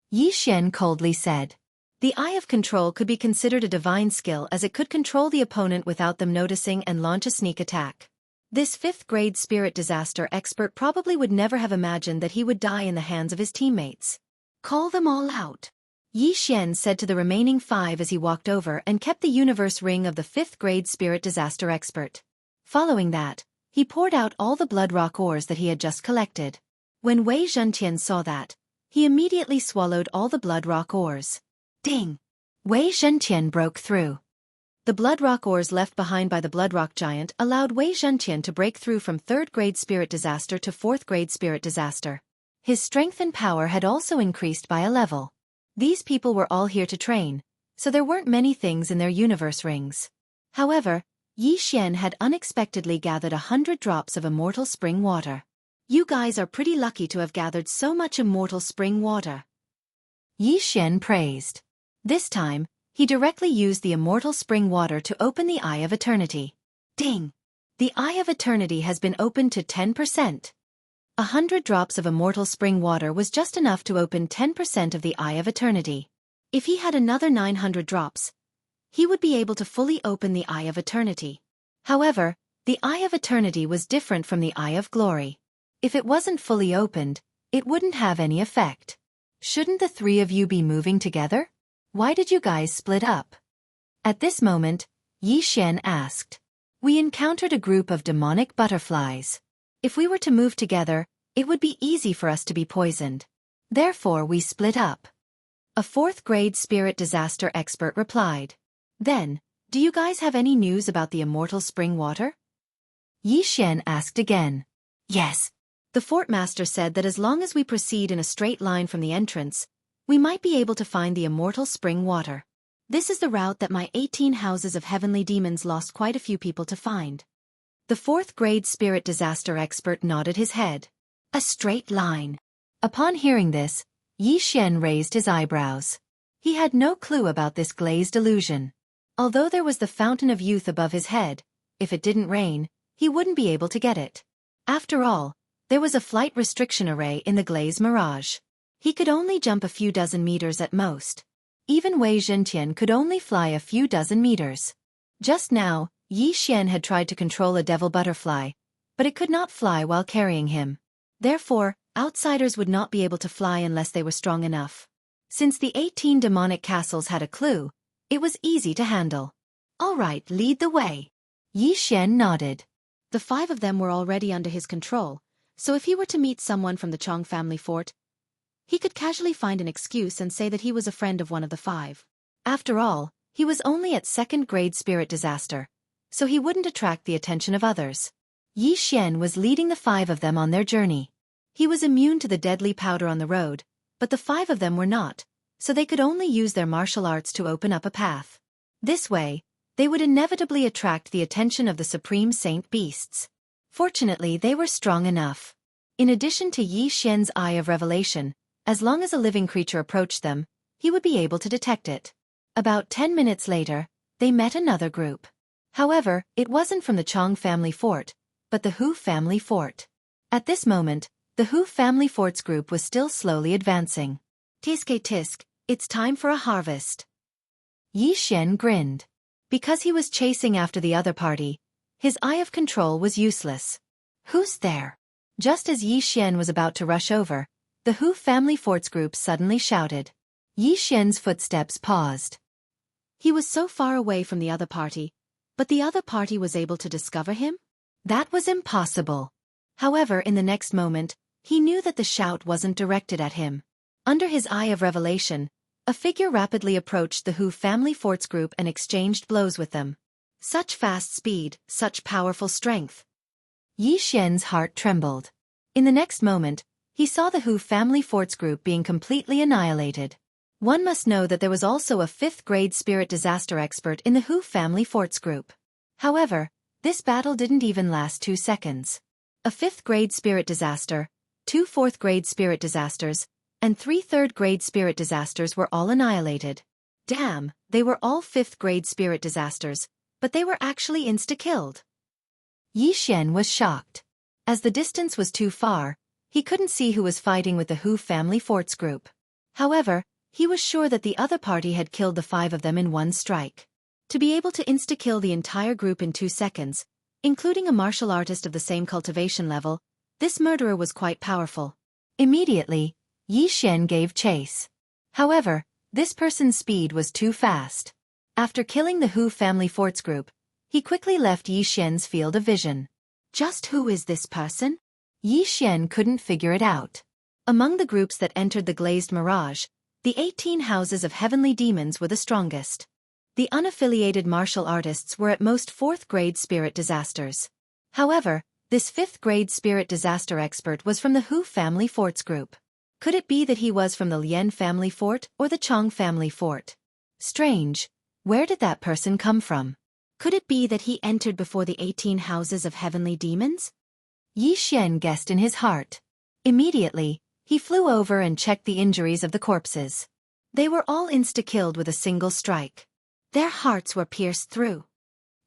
Yi Xian coldly said. The Eye of Control could be considered a divine skill as it could control the opponent without them noticing and launch a sneak attack. This 5th-grade spirit disaster expert probably would never have imagined that he would die in the hands of his teammates. Call them all out. Yi Xian said to the remaining 5 as he walked over and kept the universe ring of the 5th-grade spirit disaster expert. Following that, he poured out all the blood rock ores that he had just collected. When Wei Zhentian saw that, he immediately swallowed all the blood rock ores. Ding! Wei Zhentian broke through. The blood rock ores left behind by the blood rock giant allowed Wei Zhentian to break through from 3rd-grade spirit disaster to 4th-grade spirit disaster. His strength and power had also increased by a level. These people were all here to train, so there weren't many things in their universe rings. However, Yi Xian had unexpectedly gathered 100 drops of immortal spring water. You guys are pretty lucky to have gathered so much immortal spring water. Yi Xian praised. This time, he directly used the immortal spring water to open the Eye of Eternity. Ding! The Eye of Eternity has been opened to 10%. 100 drops of immortal spring water was just enough to open 10% of the Eye of Eternity. If he had another 900 drops, he would be able to fully open the Eye of Eternity. However, the Eye of Eternity was different from the Eye of Glory. If it wasn't fully opened, it wouldn't have any effect. Shouldn't the 3 of you be moving together? Why did you guys split up? At this moment, Yi Xian asked. We encountered a group of demonic butterflies. If we were to move together, it would be easy for us to be poisoned. Therefore we split up. A 4th-grade spirit disaster expert replied. Then, do you guys have any news about the immortal spring water? Yi Xian asked again. Yes. The fort master said that as long as we proceed in a straight line from the entrance, we might be able to find the immortal spring water. This is the route that my 18 houses of heavenly demons lost quite a few people to find. The 4th-grade spirit disaster expert nodded his head. A straight line. Upon hearing this, Yi Xian raised his eyebrows. He had no clue about this glazed illusion. Although there was the fountain of youth above his head, if it didn't rain, he wouldn't be able to get it. After all, there was a flight restriction array in the glazed mirage. He could only jump a few dozen meters at most. Even Wei Zhentian could only fly a few dozen meters. Just now, Yi Xian had tried to control a devil butterfly, but it could not fly while carrying him. Therefore, outsiders would not be able to fly unless they were strong enough. Since the 18 demonic castles had a clue, it was easy to handle. All right, lead the way. Yi Xian nodded. The 5 of them were already under his control, so if he were to meet someone from the Chong family fort, he could casually find an excuse and say that he was a friend of one of the 5. After all, he was only at 2nd-grade spirit disaster, so he wouldn't attract the attention of others. Yi Xian was leading the 5 of them on their journey. He was immune to the deadly powder on the road, but the 5 of them were not, so they could only use their martial arts to open up a path. This way, they would inevitably attract the attention of the Supreme Saint Beasts. Fortunately, they were strong enough. In addition to Yi Xian's Eye of Revelation, as long as a living creature approached them, he would be able to detect it. About 10 minutes later, they met another group. However, it wasn't from the Chong family fort, but the Hu family fort. At this moment, the Hu family fort's group was still slowly advancing. Tisk, it's time for a harvest. Yi Xian grinned. Because he was chasing after the other party, his Eye of Control was useless. Who's there? Just as Yi Xian was about to rush over, the Hu family fort's group suddenly shouted. Yi Xian's footsteps paused. He was so far away from the other party, but the other party was able to discover him? That was impossible. However, in the next moment, he knew that the shout wasn't directed at him. Under his Eye of Revelation, a figure rapidly approached the Hu family fort's group and exchanged blows with them. Such fast speed, such powerful strength. Yi Xian's heart trembled. In the next moment, he saw the Hu family fort's group being completely annihilated. One must know that there was also a 5th-grade spirit disaster expert in the Hu family fort's group. However, this battle didn't even last 2 seconds. A 5th-grade spirit disaster, 2 4th-grade spirit disasters, and 3 3rd-grade spirit disasters were all annihilated. Damn, they were all 5th-grade spirit disasters, but they were actually insta-killed. Yi Xian was shocked. As the distance was too far, he couldn't see who was fighting with the Hu family forts group. However, he was sure that the other party had killed the 5 of them in one strike. To be able to insta-kill the entire group in 2 seconds, including a martial artist of the same cultivation level, this murderer was quite powerful. Immediately, Yi Xian gave chase. However, this person's speed was too fast. After killing the Hu family forts group, he quickly left Yi Xian's field of vision. Just who is this person? Yi Xian couldn't figure it out. Among the groups that entered the glazed mirage, the 18 houses of heavenly demons were the strongest. The unaffiliated martial artists were at most 4th-grade spirit disasters. However, this 5th-grade spirit disaster expert was from the Hu family forts group. Could it be that he was from the Lian family fort or the Chang family fort? Strange. Where did that person come from? Could it be that he entered before the 18 houses of heavenly demons? Yi Xian guessed in his heart. Immediately, he flew over and checked the injuries of the corpses. They were all insta-killed with a single strike. Their hearts were pierced through.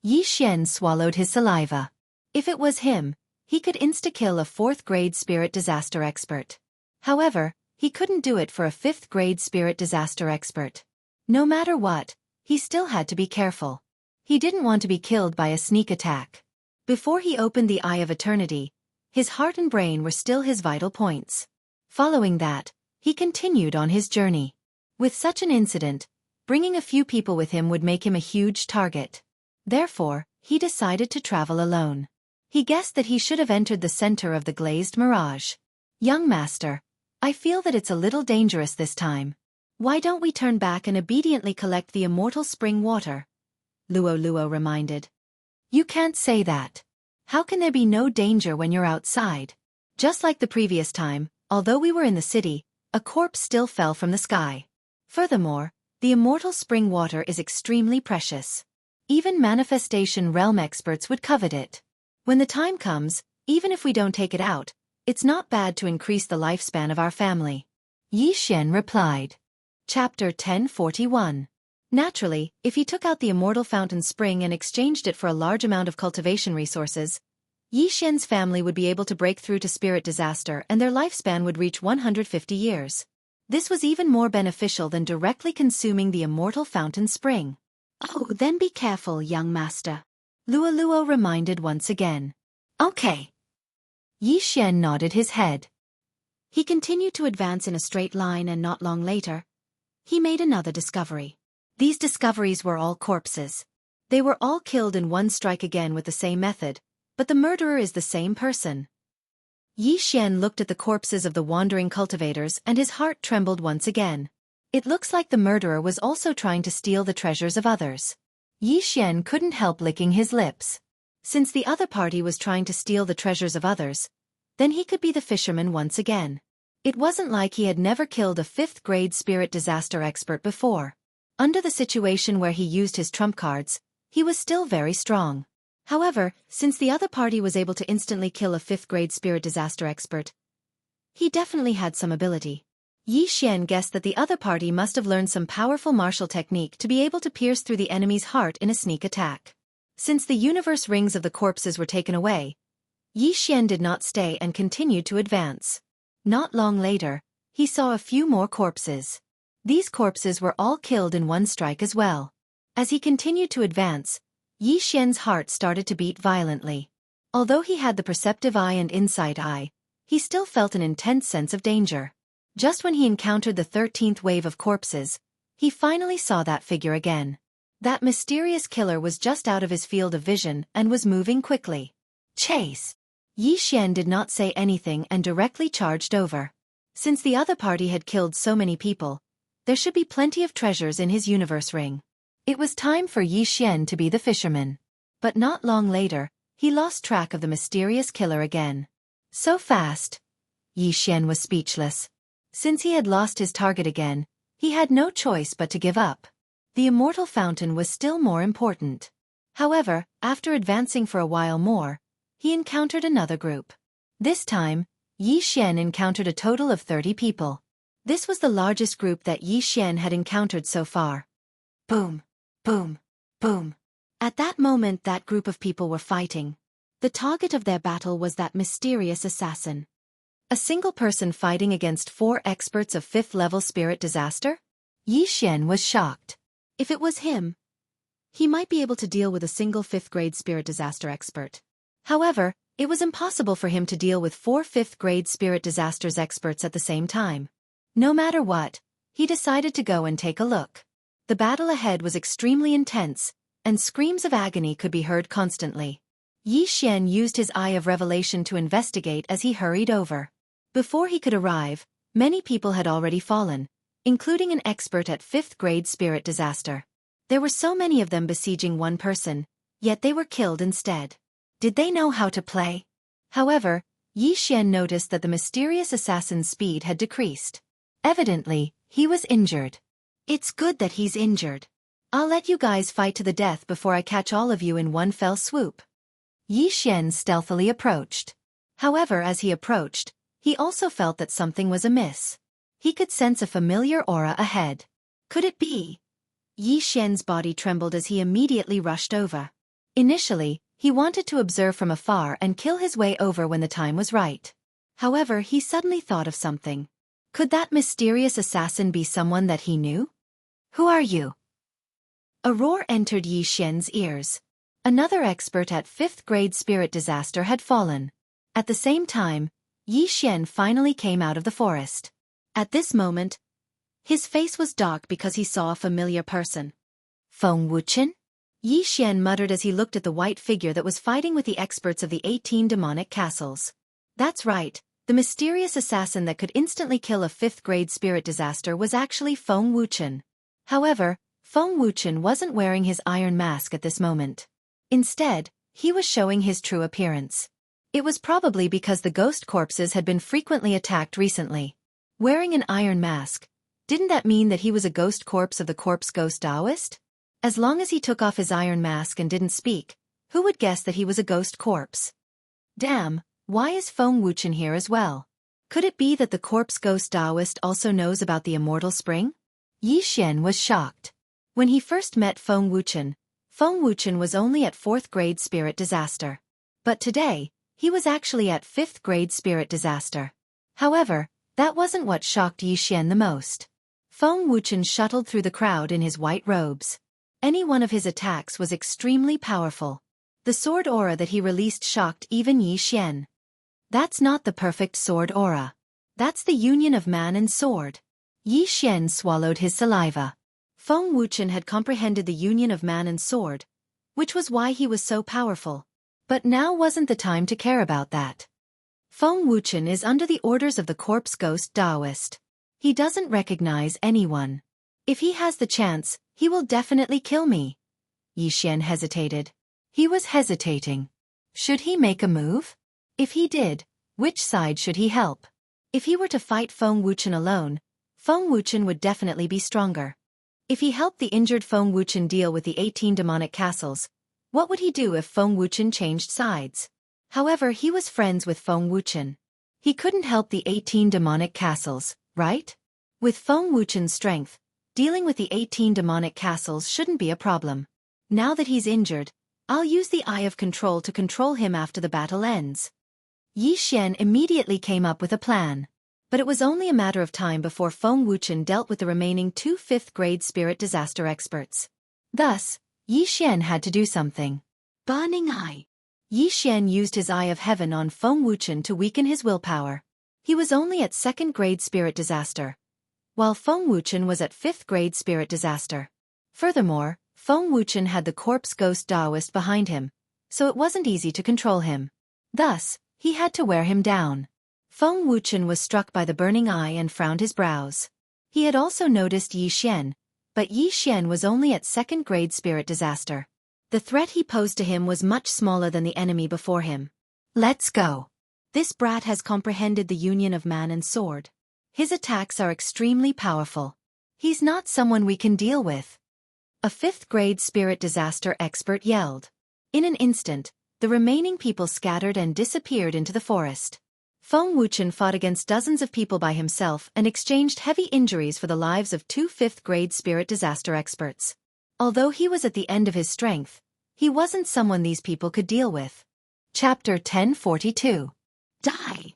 Yi Xian swallowed his saliva. If it was him, he could insta-kill a 4th-grade spirit disaster expert. However, he couldn't do it for a 5th-grade spirit disaster expert. No matter what, he still had to be careful. He didn't want to be killed by a sneak attack. Before he opened the Eye of Eternity, his heart and brain were still his vital points. Following that, he continued on his journey. With such an incident, bringing a few people with him would make him a huge target. Therefore, he decided to travel alone. He guessed that he should have entered the center of the glazed mirage. Young master, I feel that it's a little dangerous this time. Why don't we turn back and obediently collect the immortal spring water? Luo reminded. You can't say that. How can there be no danger when you're outside? Just like the previous time, although we were in the city, a corpse still fell from the sky. Furthermore, the immortal spring water is extremely precious. Even manifestation realm experts would covet it. When the time comes, even if we don't take it out, it's not bad to increase the lifespan of our family. Yi Xian replied. Chapter 1041. Naturally, if he took out the immortal fountain spring and exchanged it for a large amount of cultivation resources, Yi Xian's family would be able to break through to spirit disaster and their lifespan would reach 150 years. This was even more beneficial than directly consuming the immortal fountain spring. Oh, then be careful, young master. Luo reminded once again. Okay. Yi Xian nodded his head. He continued to advance in a straight line and not long later, he made another discovery. These discoveries were all corpses. They were all killed in one strike again with the same method, but the murderer is the same person. Yi Xian looked at the corpses of the wandering cultivators and his heart trembled once again. It looks like the murderer was also trying to steal the treasures of others. Yi Xian couldn't help licking his lips. Since the other party was trying to steal the treasures of others, then he could be the fisherman once again. It wasn't like he had never killed a 5th-grade spirit disaster expert before. Under the situation where he used his trump cards, he was still very strong. However, since the other party was able to instantly kill a 5th-grade spirit disaster expert, he definitely had some ability. Yi Xian guessed that the other party must have learned some powerful martial technique to be able to pierce through the enemy's heart in a sneak attack. Since the universe rings of the corpses were taken away, Yi Xian did not stay and continued to advance. Not long later, he saw a few more corpses. These corpses were all killed in one strike as well. As he continued to advance, Yi Xian's heart started to beat violently. Although he had the perceptive eye and insight eye, he still felt an intense sense of danger. Just when he encountered the 13th wave of corpses, he finally saw that figure again. That mysterious killer was just out of his field of vision and was moving quickly. Chase! Yi Xian did not say anything and directly charged over. Since the other party had killed so many people, there should be plenty of treasures in his universe ring. It was time for Yi Xian to be the fisherman. But not long later, he lost track of the mysterious killer again. So fast! Yi Xian was speechless. Since he had lost his target again, he had no choice but to give up. The immortal fountain was still more important. However, after advancing for a while more, he encountered another group. This time, Yi Xian encountered a total of 30 people. This was the largest group that Yi Xian had encountered so far. Boom, boom, boom. At that moment that group of people were fighting. The target of their battle was that mysterious assassin. A single person fighting against 4 experts of 5th-level spirit disaster? Yi Xian was shocked. If it was him, he might be able to deal with a single 5th-grade spirit disaster expert. However, it was impossible for him to deal with 4 5th-grade spirit disasters experts at the same time. No matter what, he decided to go and take a look. The battle ahead was extremely intense, and screams of agony could be heard constantly. Yi Xian used his eye of revelation to investigate as he hurried over. Before he could arrive, many people had already fallen, including an expert at 5th-grade spirit disaster. There were so many of them besieging one person, yet they were killed instead. Did they know how to play? However, Yi Xian noticed that the mysterious assassin's speed had decreased. Evidently, he was injured. It's good that he's injured. I'll let you guys fight to the death before I catch all of you in one fell swoop. Yi Xian stealthily approached. However, as he approached, he also felt that something was amiss. He could sense a familiar aura ahead. Could it be? Yi Xian's body trembled as he immediately rushed over. Initially, he wanted to observe from afar and kill his way over when the time was right. However, he suddenly thought of something. Could that mysterious assassin be someone that he knew? Who are you? A roar entered Yi Xian's ears. Another expert at 5th-grade spirit disaster had fallen. At the same time, Yi Xian finally came out of the forest. At this moment, his face was dark because he saw a familiar person. Feng Wuchen? Yi Xian muttered as he looked at the white figure that was fighting with the experts of the 18 demonic castles. That's right, the mysterious assassin that could instantly kill a 5th-grade spirit disaster was actually Feng Wuchen. However, Feng Wuchen wasn't wearing his iron mask at this moment. Instead, he was showing his true appearance. It was probably because the ghost corpses had been frequently attacked recently. Wearing an iron mask, didn't that mean that he was a ghost corpse of the corpse ghost Taoist? As long as he took off his iron mask and didn't speak, who would guess that he was a ghost corpse? Damn, why is Feng Wuchen here as well? Could it be that the corpse ghost Taoist also knows about the immortal spring? Yi Xian was shocked. When he first met Feng Wuchen was only at 4th-grade spirit disaster. But today, he was actually at 5th-grade spirit disaster. However, that wasn't what shocked Yi Xian the most. Feng Wuchen shuttled through the crowd in his white robes. Any one of his attacks was extremely powerful. The sword aura that he released shocked even Yi Xian. That's not the perfect sword aura. That's the union of man and sword. Yi Xian swallowed his saliva. Feng Wuchen had comprehended the union of man and sword, which was why he was so powerful. But now wasn't the time to care about that. Feng Wuchen is under the orders of the corpse ghost Taoist. He doesn't recognize anyone. If he has the chance, he will definitely kill me. Yi Xian hesitated. He was hesitating. Should he make a move? If he did, which side should he help? If he were to fight Feng Wuchen alone, Feng Wuchen would definitely be stronger. If he helped the injured Feng Wuchen deal with the 18 demonic castles, what would he do if Feng Wuchen changed sides? However, he was friends with Feng Wuchen. He couldn't help the 18 demonic castles, right? With Feng Wuchen's strength, dealing with the 18 demonic castles shouldn't be a problem. Now that he's injured, I'll use the Eye of Control to control him after the battle ends. Yi Xian immediately came up with a plan. But it was only a matter of time before Feng Wuchen dealt with the remaining 2 5th-grade spirit disaster experts. Thus, Yi Xian had to do something. Burning Eye. Yi Xian used his Eye of Heaven on Feng Wuchen to weaken his willpower. He was only at 2nd-grade spirit disaster, while Feng Wuchen was at 5th-grade spirit disaster. Furthermore, Feng Wuchen had the corpse ghost Taoist behind him, so it wasn't easy to control him. Thus, he had to wear him down. Feng Wuchen was struck by the burning eye and frowned his brows. He had also noticed Yi Xian, but Yi Xian was only at 2nd-grade spirit disaster. The threat he posed to him was much smaller than the enemy before him. Let's go. This brat has comprehended the union of man and sword. His attacks are extremely powerful. He's not someone we can deal with. A 5th-grade spirit disaster expert yelled. In an instant, the remaining people scattered and disappeared into the forest. Feng Wuchen fought against dozens of people by himself and exchanged heavy injuries for the lives of 2 5th-grade spirit disaster experts. Although he was at the end of his strength, he wasn't someone these people could deal with. Chapter 1042. Die!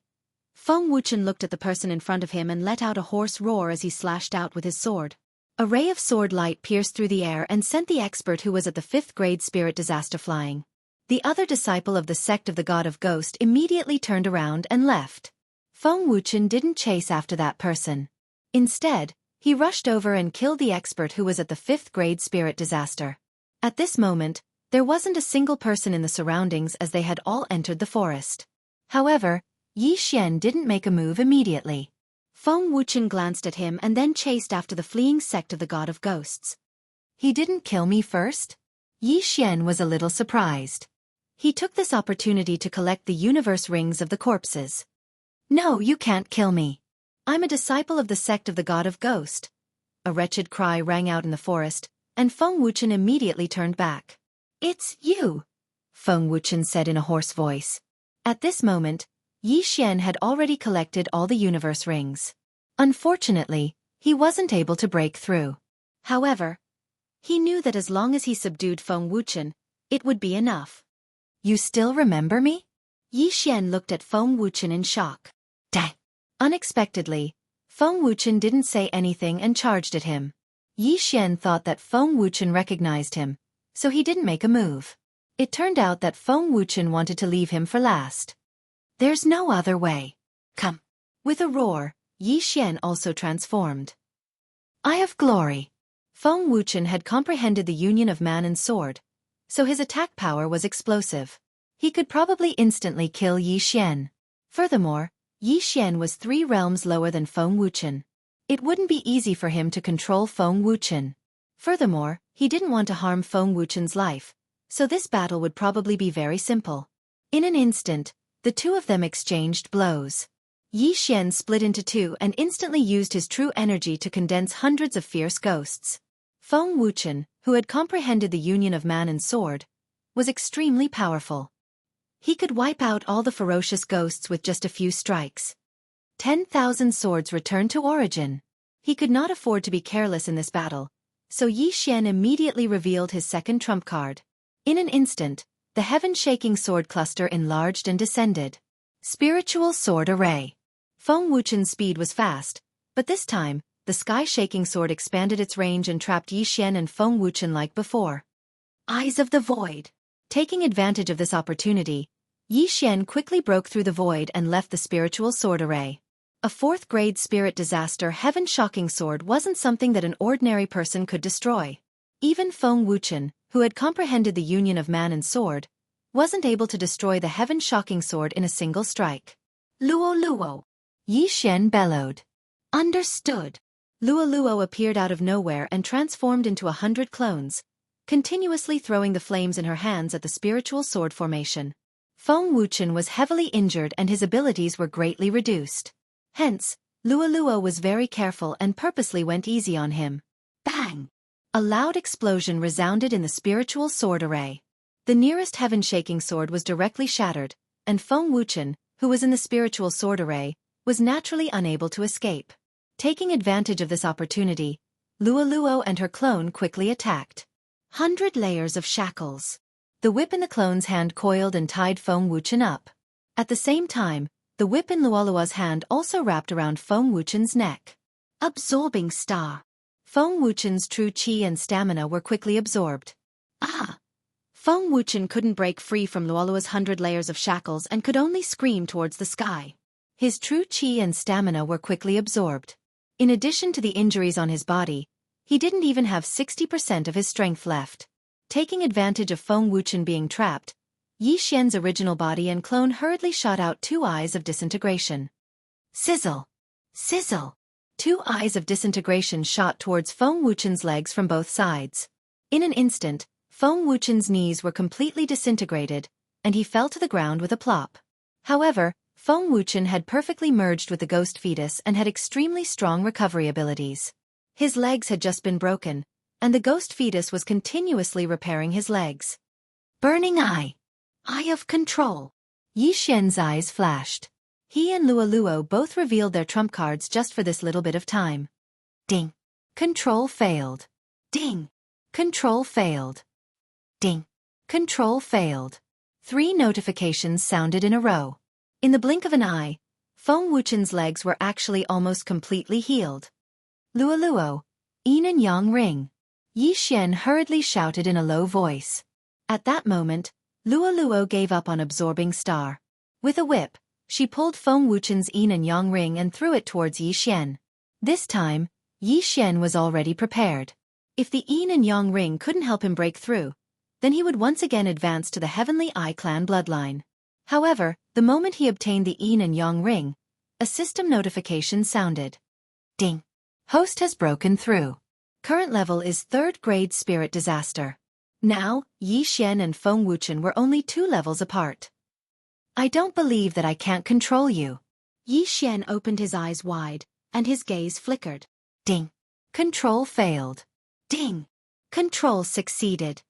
Feng Wuchen looked at the person in front of him and let out a hoarse roar as he slashed out with his sword. A ray of sword light pierced through the air and sent the expert who was at the 5th grade spirit disaster flying. The other disciple of the sect of the God of Ghost immediately turned around and left. Feng Wuchen didn't chase after that person. Instead, he rushed over and killed the expert who was at the 5th grade spirit disaster. At this moment, there wasn't a single person in the surroundings as they had all entered the forest. However, Xianxia didn't make a move immediately. Feng Wuchen glanced at him and then chased after the fleeing sect of the God of Ghosts. He didn't kill me first? Xianxia was a little surprised. He took this opportunity to collect the universe rings of the corpses. No, you can't kill me. I'm a disciple of the sect of the God of Ghost. A wretched cry rang out in the forest, and Feng Wuchen immediately turned back. It's you, Feng Wuchen said in a hoarse voice. At this moment, Xianxia had already collected all the universe rings. Unfortunately, he wasn't able to break through. However, he knew that as long as he subdued Feng Wuchen, it would be enough. You still remember me? Xianxia looked at Feng Wuchen in shock. Dang! Unexpectedly, Feng Wuchen didn't say anything and charged at him. Xianxia thought that Feng Wuchen recognized him, so he didn't make a move. It turned out that Feng Wuchen wanted to leave him for last. There's no other way. Come. With a roar, Xianxia also transformed. Eye of Glory. Feng Wuchen had comprehended the union of man and sword, so his attack power was explosive. He could probably instantly kill Xianxia. Furthermore, Xianxia was 3 realms lower than Feng Wuchen. It wouldn't be easy for him to control Feng Wuchen. Furthermore, he didn't want to harm Feng Wuchen's life, so this battle would probably be very simple. In an instant, the two of them exchanged blows. Xianxia split into 2 and instantly used his true energy to condense hundreds of fierce ghosts. Feng Wuchen, who had comprehended the union of man and sword, was extremely powerful. He could wipe out all the ferocious ghosts with just a few strikes. 10,000 swords returned to origin. He could not afford to be careless in this battle, so Xianxia immediately revealed his second trump card. In an instant, the heaven-shaking sword cluster enlarged and descended. Spiritual sword array. Feng Wuchen's speed was fast, but this time, the sky-shaking sword expanded its range and trapped Xianxia and Feng Wuchen like before. Eyes of the Void. Taking advantage of this opportunity, Xianxia quickly broke through the void and left the spiritual sword array. A 4th grade spirit disaster heaven-shocking sword wasn't something that an ordinary person could destroy. Even Feng Wuchen, who had comprehended the union of man and sword, wasn't able to destroy the heaven-shocking sword in a single strike. Luo Luo. Xianxia bellowed. Understood. Luo Luo appeared out of nowhere and transformed into 100 clones, continuously throwing the flames in her hands at the spiritual sword formation. Feng Wuchen was heavily injured and his abilities were greatly reduced. Hence, Luo Luo was very careful and purposely went easy on him. Bang! A loud explosion resounded in the spiritual sword array. The nearest heaven-shaking sword was directly shattered, and Feng Wuchen, who was in the spiritual sword array, was naturally unable to escape. Taking advantage of this opportunity, Luo Luo and her clone quickly attacked. 100 layers of shackles. The whip in the clone's hand coiled and tied Feng Wuchen up. At the same time, the whip in Luo Luo's hand also wrapped around Feng Wuchen's neck. Absorbing star. Feng Wuchen's true qi and stamina were quickly absorbed. Ah! Feng Wuchen couldn't break free from Luo Luo's 100 layers of shackles and could only scream towards the sky. His true qi and stamina were quickly absorbed. In addition to the injuries on his body, he didn't even have 60% of his strength left. Taking advantage of Feng Wuchen being trapped, Xianxia's original body and clone hurriedly shot out 2 eyes of disintegration. Sizzle! Sizzle! 2 eyes of disintegration shot towards Feng Wuchen's legs from both sides. In an instant, Feng Wuchen's knees were completely disintegrated, and he fell to the ground with a plop. However, Feng Wuchen had perfectly merged with the ghost fetus and had extremely strong recovery abilities. His legs had just been broken, and the ghost fetus was continuously repairing his legs. Burning Eye. Eye of Control. Xianxia's eyes flashed. He and Luo Luo both revealed their trump cards just for this little bit of time. Ding. Control failed. Ding. Control failed. Ding. Control failed. 3 notifications sounded in a row. In the blink of an eye, Feng Wuchen's legs were actually almost completely healed. Luoluo, yin and yang ring. Yi Xian hurriedly shouted in a low voice. At that moment, Luoluo gave up on absorbing star. With a whip, she pulled Feng Wuchen's yin and yang ring and threw it towards Yi Xian. This time, Yi Xian was already prepared. If the yin and yang ring couldn't help him break through, then he would once again advance to the Heavenly Eye clan bloodline. However, the moment he obtained the yin and yang ring, a system notification sounded. Ding! Host has broken through. Current level is 3rd grade spirit disaster. Now, Yi Xian and Feng Wuchen were only 2 levels apart. I don't believe that I can't control you. Yi Xian opened his eyes wide, and his gaze flickered. Ding! Control failed. Ding! Control succeeded.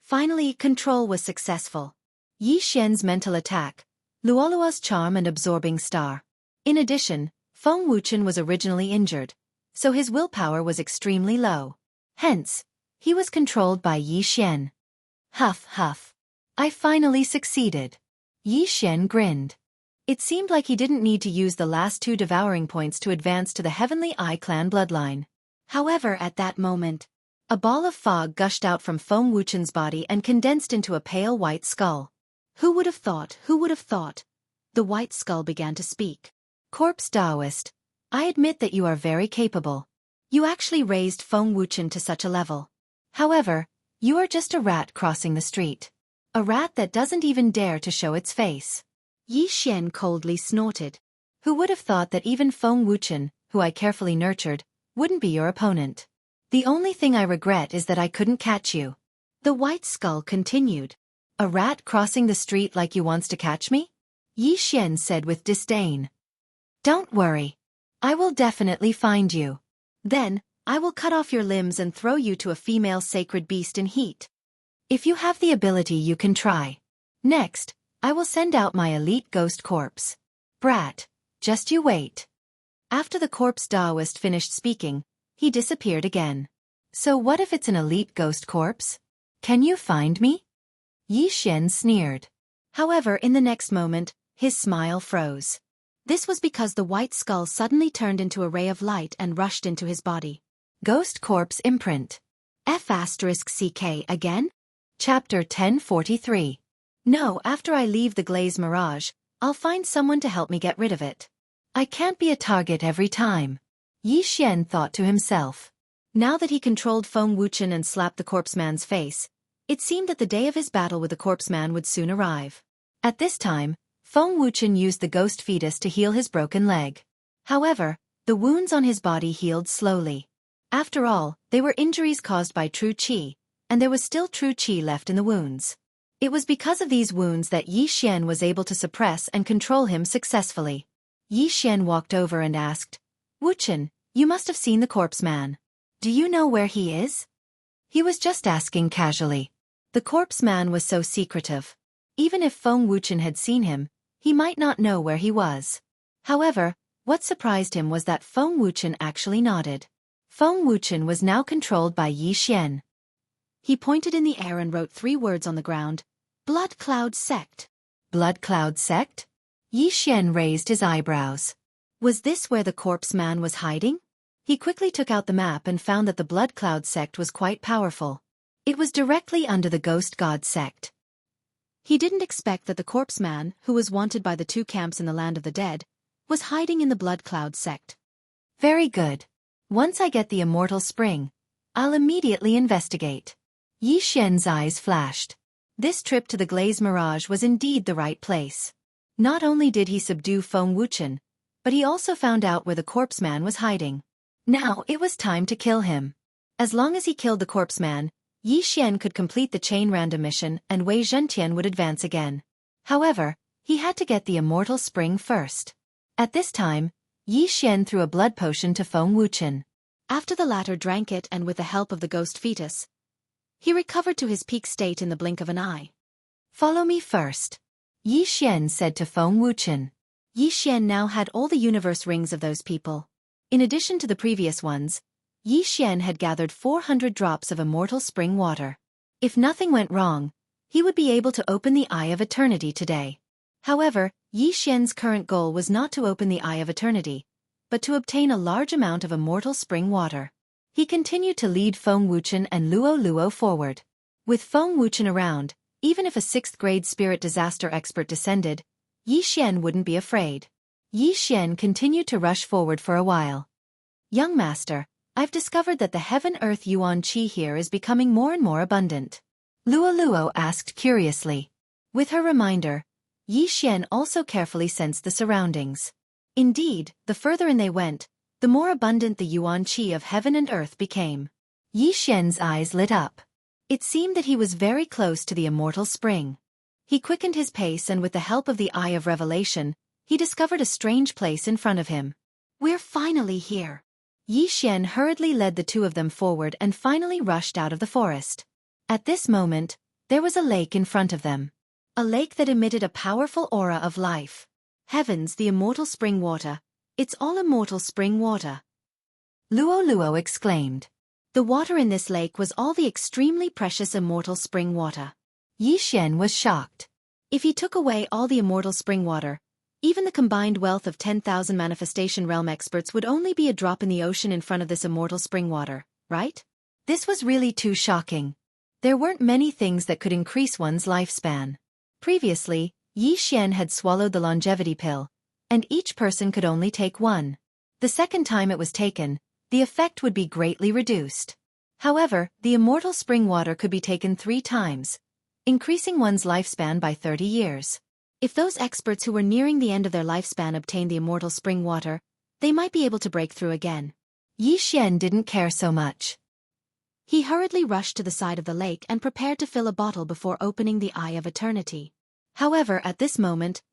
Finally, control was successful. Yi Xian's mental attack, Luoluo's charm and absorbing star. In addition, Feng Wuchen was originally injured, so his willpower was extremely low. Hence, he was controlled by Yi Xian. Huff huff. I finally succeeded. Yi Xian grinned. It seemed like he didn't need to use the last 2 devouring points to advance to the Heavenly Eye clan bloodline. However, at that moment, a ball of fog gushed out from Feng Wuchen's body and condensed into a pale white skull. Who would have thought? Who would have thought? The white skull began to speak. Corpse Taoist, I admit that you are very capable. You actually raised Feng Wuchen to such a level. However, you are just a rat crossing the street. A rat that doesn't even dare to show its face. Yi Xian coldly snorted. Who would have thought that even Feng Wuchen, who I carefully nurtured, wouldn't be your opponent? The only thing I regret is that I couldn't catch you. The white skull continued. A rat crossing the street like you wants to catch me? Yi Xian said with disdain. Don't worry. I will definitely find you. Then, I will cut off your limbs and throw you to a female sacred beast in heat. If you have the ability, you can try. Next, I will send out my elite ghost corpse. Brat, just you wait. After the corpse Taoist finished speaking, he disappeared again. So what if it's an elite ghost corpse? Can you find me? Yi Xian sneered. However, in the next moment, his smile froze. This was because the white skull suddenly turned into a ray of light and rushed into his body. Ghost corpse imprint. F***CK again? Chapter 1043. No, after I leave the Glaze Mirage, I'll find someone to help me get rid of it. I can't be a target every time. Yi Xian thought to himself. Now that he controlled Feng Wuchen and slapped the corpseman's face, it seemed that the day of his battle with the corpseman would soon arrive. At this time, Feng Wuchen used the ghost fetus to heal his broken leg. However, the wounds on his body healed slowly. After all, they were injuries caused by true qi, and there was still true qi left in the wounds. It was because of these wounds that Yi Xian was able to suppress and control him successfully. Yi Xian walked over and asked, Wuchen, you must have seen the corpseman. Do you know where he is? He was just asking casually. The corpseman was so secretive. Even if Feng Wuchen had seen him, he might not know where he was. However, what surprised him was that Feng Wuchen actually nodded. Feng Wuchen was now controlled by Yi Xian. He pointed in the air and wrote 3 words on the ground. Blood Cloud Sect. Blood Cloud Sect? Yi Xian raised his eyebrows. Was this where the corpseman was hiding? He quickly took out the map and found that the Blood Cloud Sect was quite powerful. It was directly under the Ghost God Sect. He didn't expect that the corpseman, who was wanted by the 2 camps in the land of the dead, was hiding in the Blood Cloud Sect. Very good. Once I get the Immortal Spring, I'll immediately investigate. Yi Xian's eyes flashed. This trip to the Glaze Mirage was indeed the right place. Not only did he subdue Feng Wuchen, but he also found out where the corpseman was hiding. Now it was time to kill him. As long as he killed the corpseman, Yi Xian could complete the chain random mission and Wei Zhentian would advance again. However, he had to get the Immortal Spring first. At this time, Yi Xian threw a blood potion to Feng Wuchen. After the latter drank it and with the help of the ghost fetus, he recovered to his peak state in the blink of an eye. Follow me first, Yi Xian said to Feng Wuchen. Yi Xian now had all the universe rings of those people. In addition to the previous ones, Yi Xian had gathered 400 drops of Immortal Spring water. If nothing went wrong, he would be able to open the Eye of Eternity today. However, Yi Xian's current goal was not to open the Eye of Eternity, but to obtain a large amount of immortal spring water. He continued to lead Feng Wuchen and Luo Luo forward. With Feng Wuchen around, even if a 6th-grade spirit disaster expert descended, Yi Xian wouldn't be afraid. Yi Xian continued to rush forward for a while. Young master, I've discovered that the heaven-earth yuan qi here is becoming more and more abundant. Luo Luo asked curiously. With her reminder, Yi Xian also carefully sensed the surroundings. Indeed, the further in they went, the more abundant the yuan qi of heaven and earth became. Yi Xian's eyes lit up. It seemed that he was very close to the immortal spring. He quickened his pace and with the help of the Eye of Revelation, he discovered a strange place in front of him. We're finally here. Yi Xian hurriedly led the two of them forward and finally rushed out of the forest. At this moment, there was a lake in front of them. A lake that emitted a powerful aura of life. Heavens, the immortal spring water. It's all immortal spring water. Luo Luo exclaimed. The water in this lake was all the extremely precious immortal spring water. Yi Xian was shocked. If he took away all the immortal spring water, even the combined wealth of 10,000 manifestation realm experts would only be a drop in the ocean in front of this immortal spring water, right? This was really too shocking. There weren't many things that could increase one's lifespan. Previously, Yi Xian had swallowed the longevity pill, and each person could only take one. The second time it was taken, the effect would be greatly reduced. However, the immortal spring water could be taken 3 times, increasing one's lifespan by 30 years. If those experts who were nearing the end of their lifespan obtained the immortal spring water, they might be able to break through again. Yi Xian didn't care so much. He hurriedly rushed to the side of the lake and prepared to fill a bottle before opening the Eye of Eternity. However, at this moment,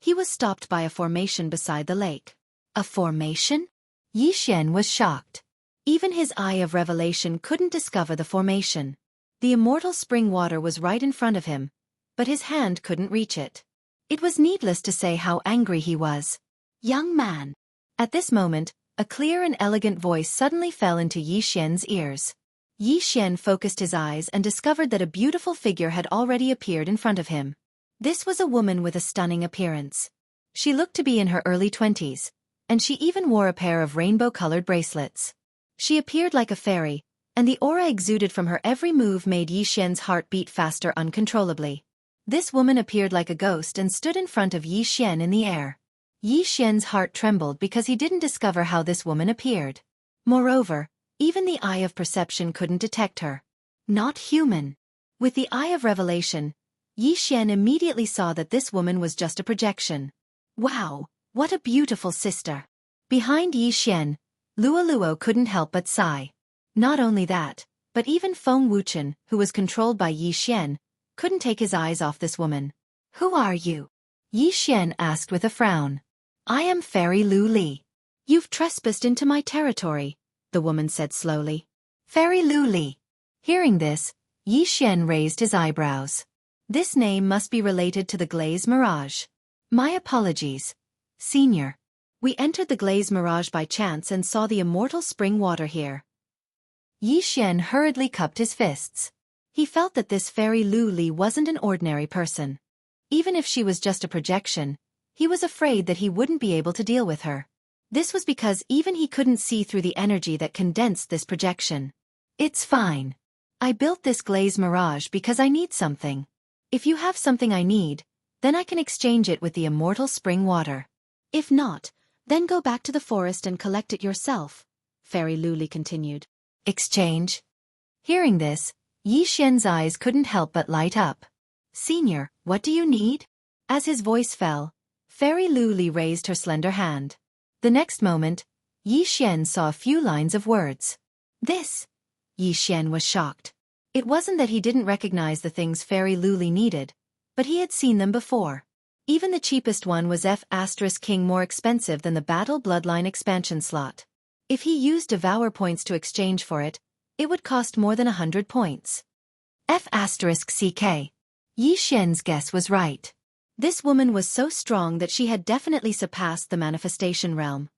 he was stopped by a formation beside the lake. A formation? Yi Xian was shocked. Even his Eye of Revelation couldn't discover the formation. The immortal spring water was right in front of him, but his hand couldn't reach it. It was needless to say how angry he was. Young man. At this moment, a clear and elegant voice suddenly fell into Yi Xian's ears. Yi Xian focused his eyes and discovered that a beautiful figure had already appeared in front of him. This was a woman with a stunning appearance. She looked to be in her early 20s, and she even wore a pair of rainbow-colored bracelets. She appeared like a fairy, and the aura exuded from her every move made Yi Xian's heart beat faster uncontrollably. This woman appeared like a ghost and stood in front of Yi Xian in the air. Yi Xian's heart trembled because he didn't discover how this woman appeared. Moreover, even the Eye of Perception couldn't detect her. Not human. With the Eye of Revelation, Yi Xian immediately saw that this woman was just a projection. Wow, what a beautiful sister. Behind Yi Xian, Luo Luo couldn't help but sigh. Not only that, but even Feng Wuchen, who was controlled by Yi Xian, couldn't take his eyes off this woman. Who are you? Yi Xian asked with a frown. I am Fairy Lu Li. You've trespassed into my territory, the woman said slowly. Fairy Lu Li. Hearing this, Yi Xian raised his eyebrows. This name must be related to the Glaze Mirage. My apologies, Senior. We entered the Glaze Mirage by chance and saw the immortal spring water here. Yi Xian hurriedly cupped his fists. He felt that this Fairy Lu Li wasn't an ordinary person. Even if she was just a projection, he was afraid that he wouldn't be able to deal with her. This was because even he couldn't see through the energy that condensed this projection. It's fine. I built this Glaze Mirage because I need something. If you have something I need, then I can exchange it with the immortal spring water. If not, then go back to the forest and collect it yourself, Fairy Lu Li continued. Exchange? Hearing this, Yi Xian's eyes couldn't help but light up. Senior, what do you need? As his voice fell, Fairy Lu Li raised her slender hand. The next moment, Yi Xian saw a few lines of words. This? Yi Xian was shocked. It wasn't that he didn't recognize the things Fairy Lu Li needed, but he had seen them before. Even the cheapest one was F*King more expensive than the Battle Bloodline expansion slot. If he used Devour points to exchange for it, it would cost more than 100 points. F*CK. Yi Xian's guess was right. This woman was so strong that she had definitely surpassed the manifestation realm.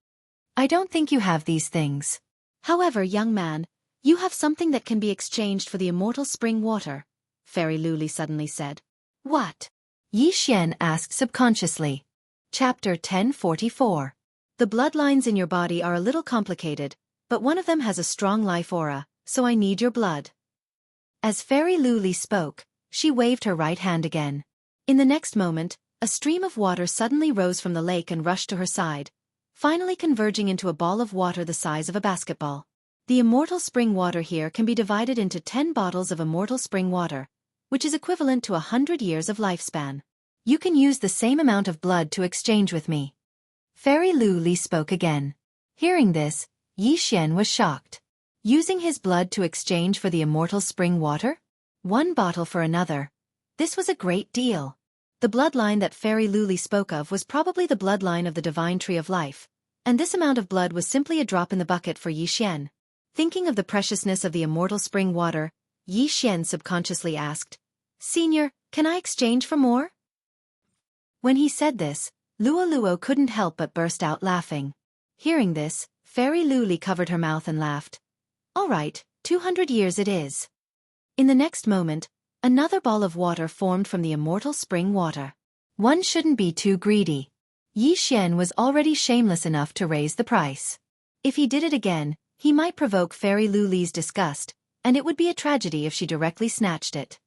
I don't think you have these things. However, young man, you have something that can be exchanged for the immortal spring water, Fairy Luli suddenly said. What? Yi Xian asked subconsciously. Chapter 1044. The bloodlines in your body are a little complicated, but one of them has a strong life aura, so I need your blood. As Fairy Luli spoke, she waved her right hand again. In the next moment, a stream of water suddenly rose from the lake and rushed to her side, finally converging into a ball of water the size of a basketball. The immortal spring water here can be divided into 10 bottles of immortal spring water, which is equivalent to 100 years of lifespan. You can use the same amount of blood to exchange with me. Fairy Luli spoke again. Hearing this, Yi Xian was shocked. Using his blood to exchange for the immortal spring water? One bottle for another. This was a great deal. The bloodline that Fairy Luli spoke of was probably the bloodline of the divine tree of life, and this amount of blood was simply a drop in the bucket for Yi Xian. Thinking of the preciousness of the immortal spring water, Yi Xian subconsciously asked, "Senior, can I exchange for more?" When he said this, Luo couldn't help but burst out laughing. Hearing this, Fairy Luli covered her mouth and laughed. "All right, 200 years it is." In the next moment, another ball of water formed from the immortal spring water. One shouldn't be too greedy. Yi Xian was already shameless enough to raise the price. If he did it again, he might provoke Fairy Luli's disgust, and it would be a tragedy if she directly snatched it.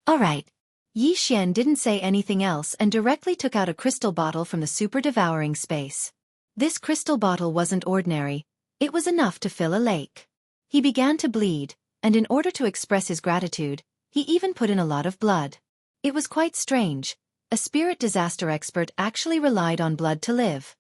All right. Yi Xian didn't say anything else and directly took out a crystal bottle from the super devouring space. This crystal bottle wasn't ordinary, it was enough to fill a lake. He began to bleed, and in order to express his gratitude, he even put in a lot of blood. It was quite strange. A spirit disaster expert actually relied on blood to live.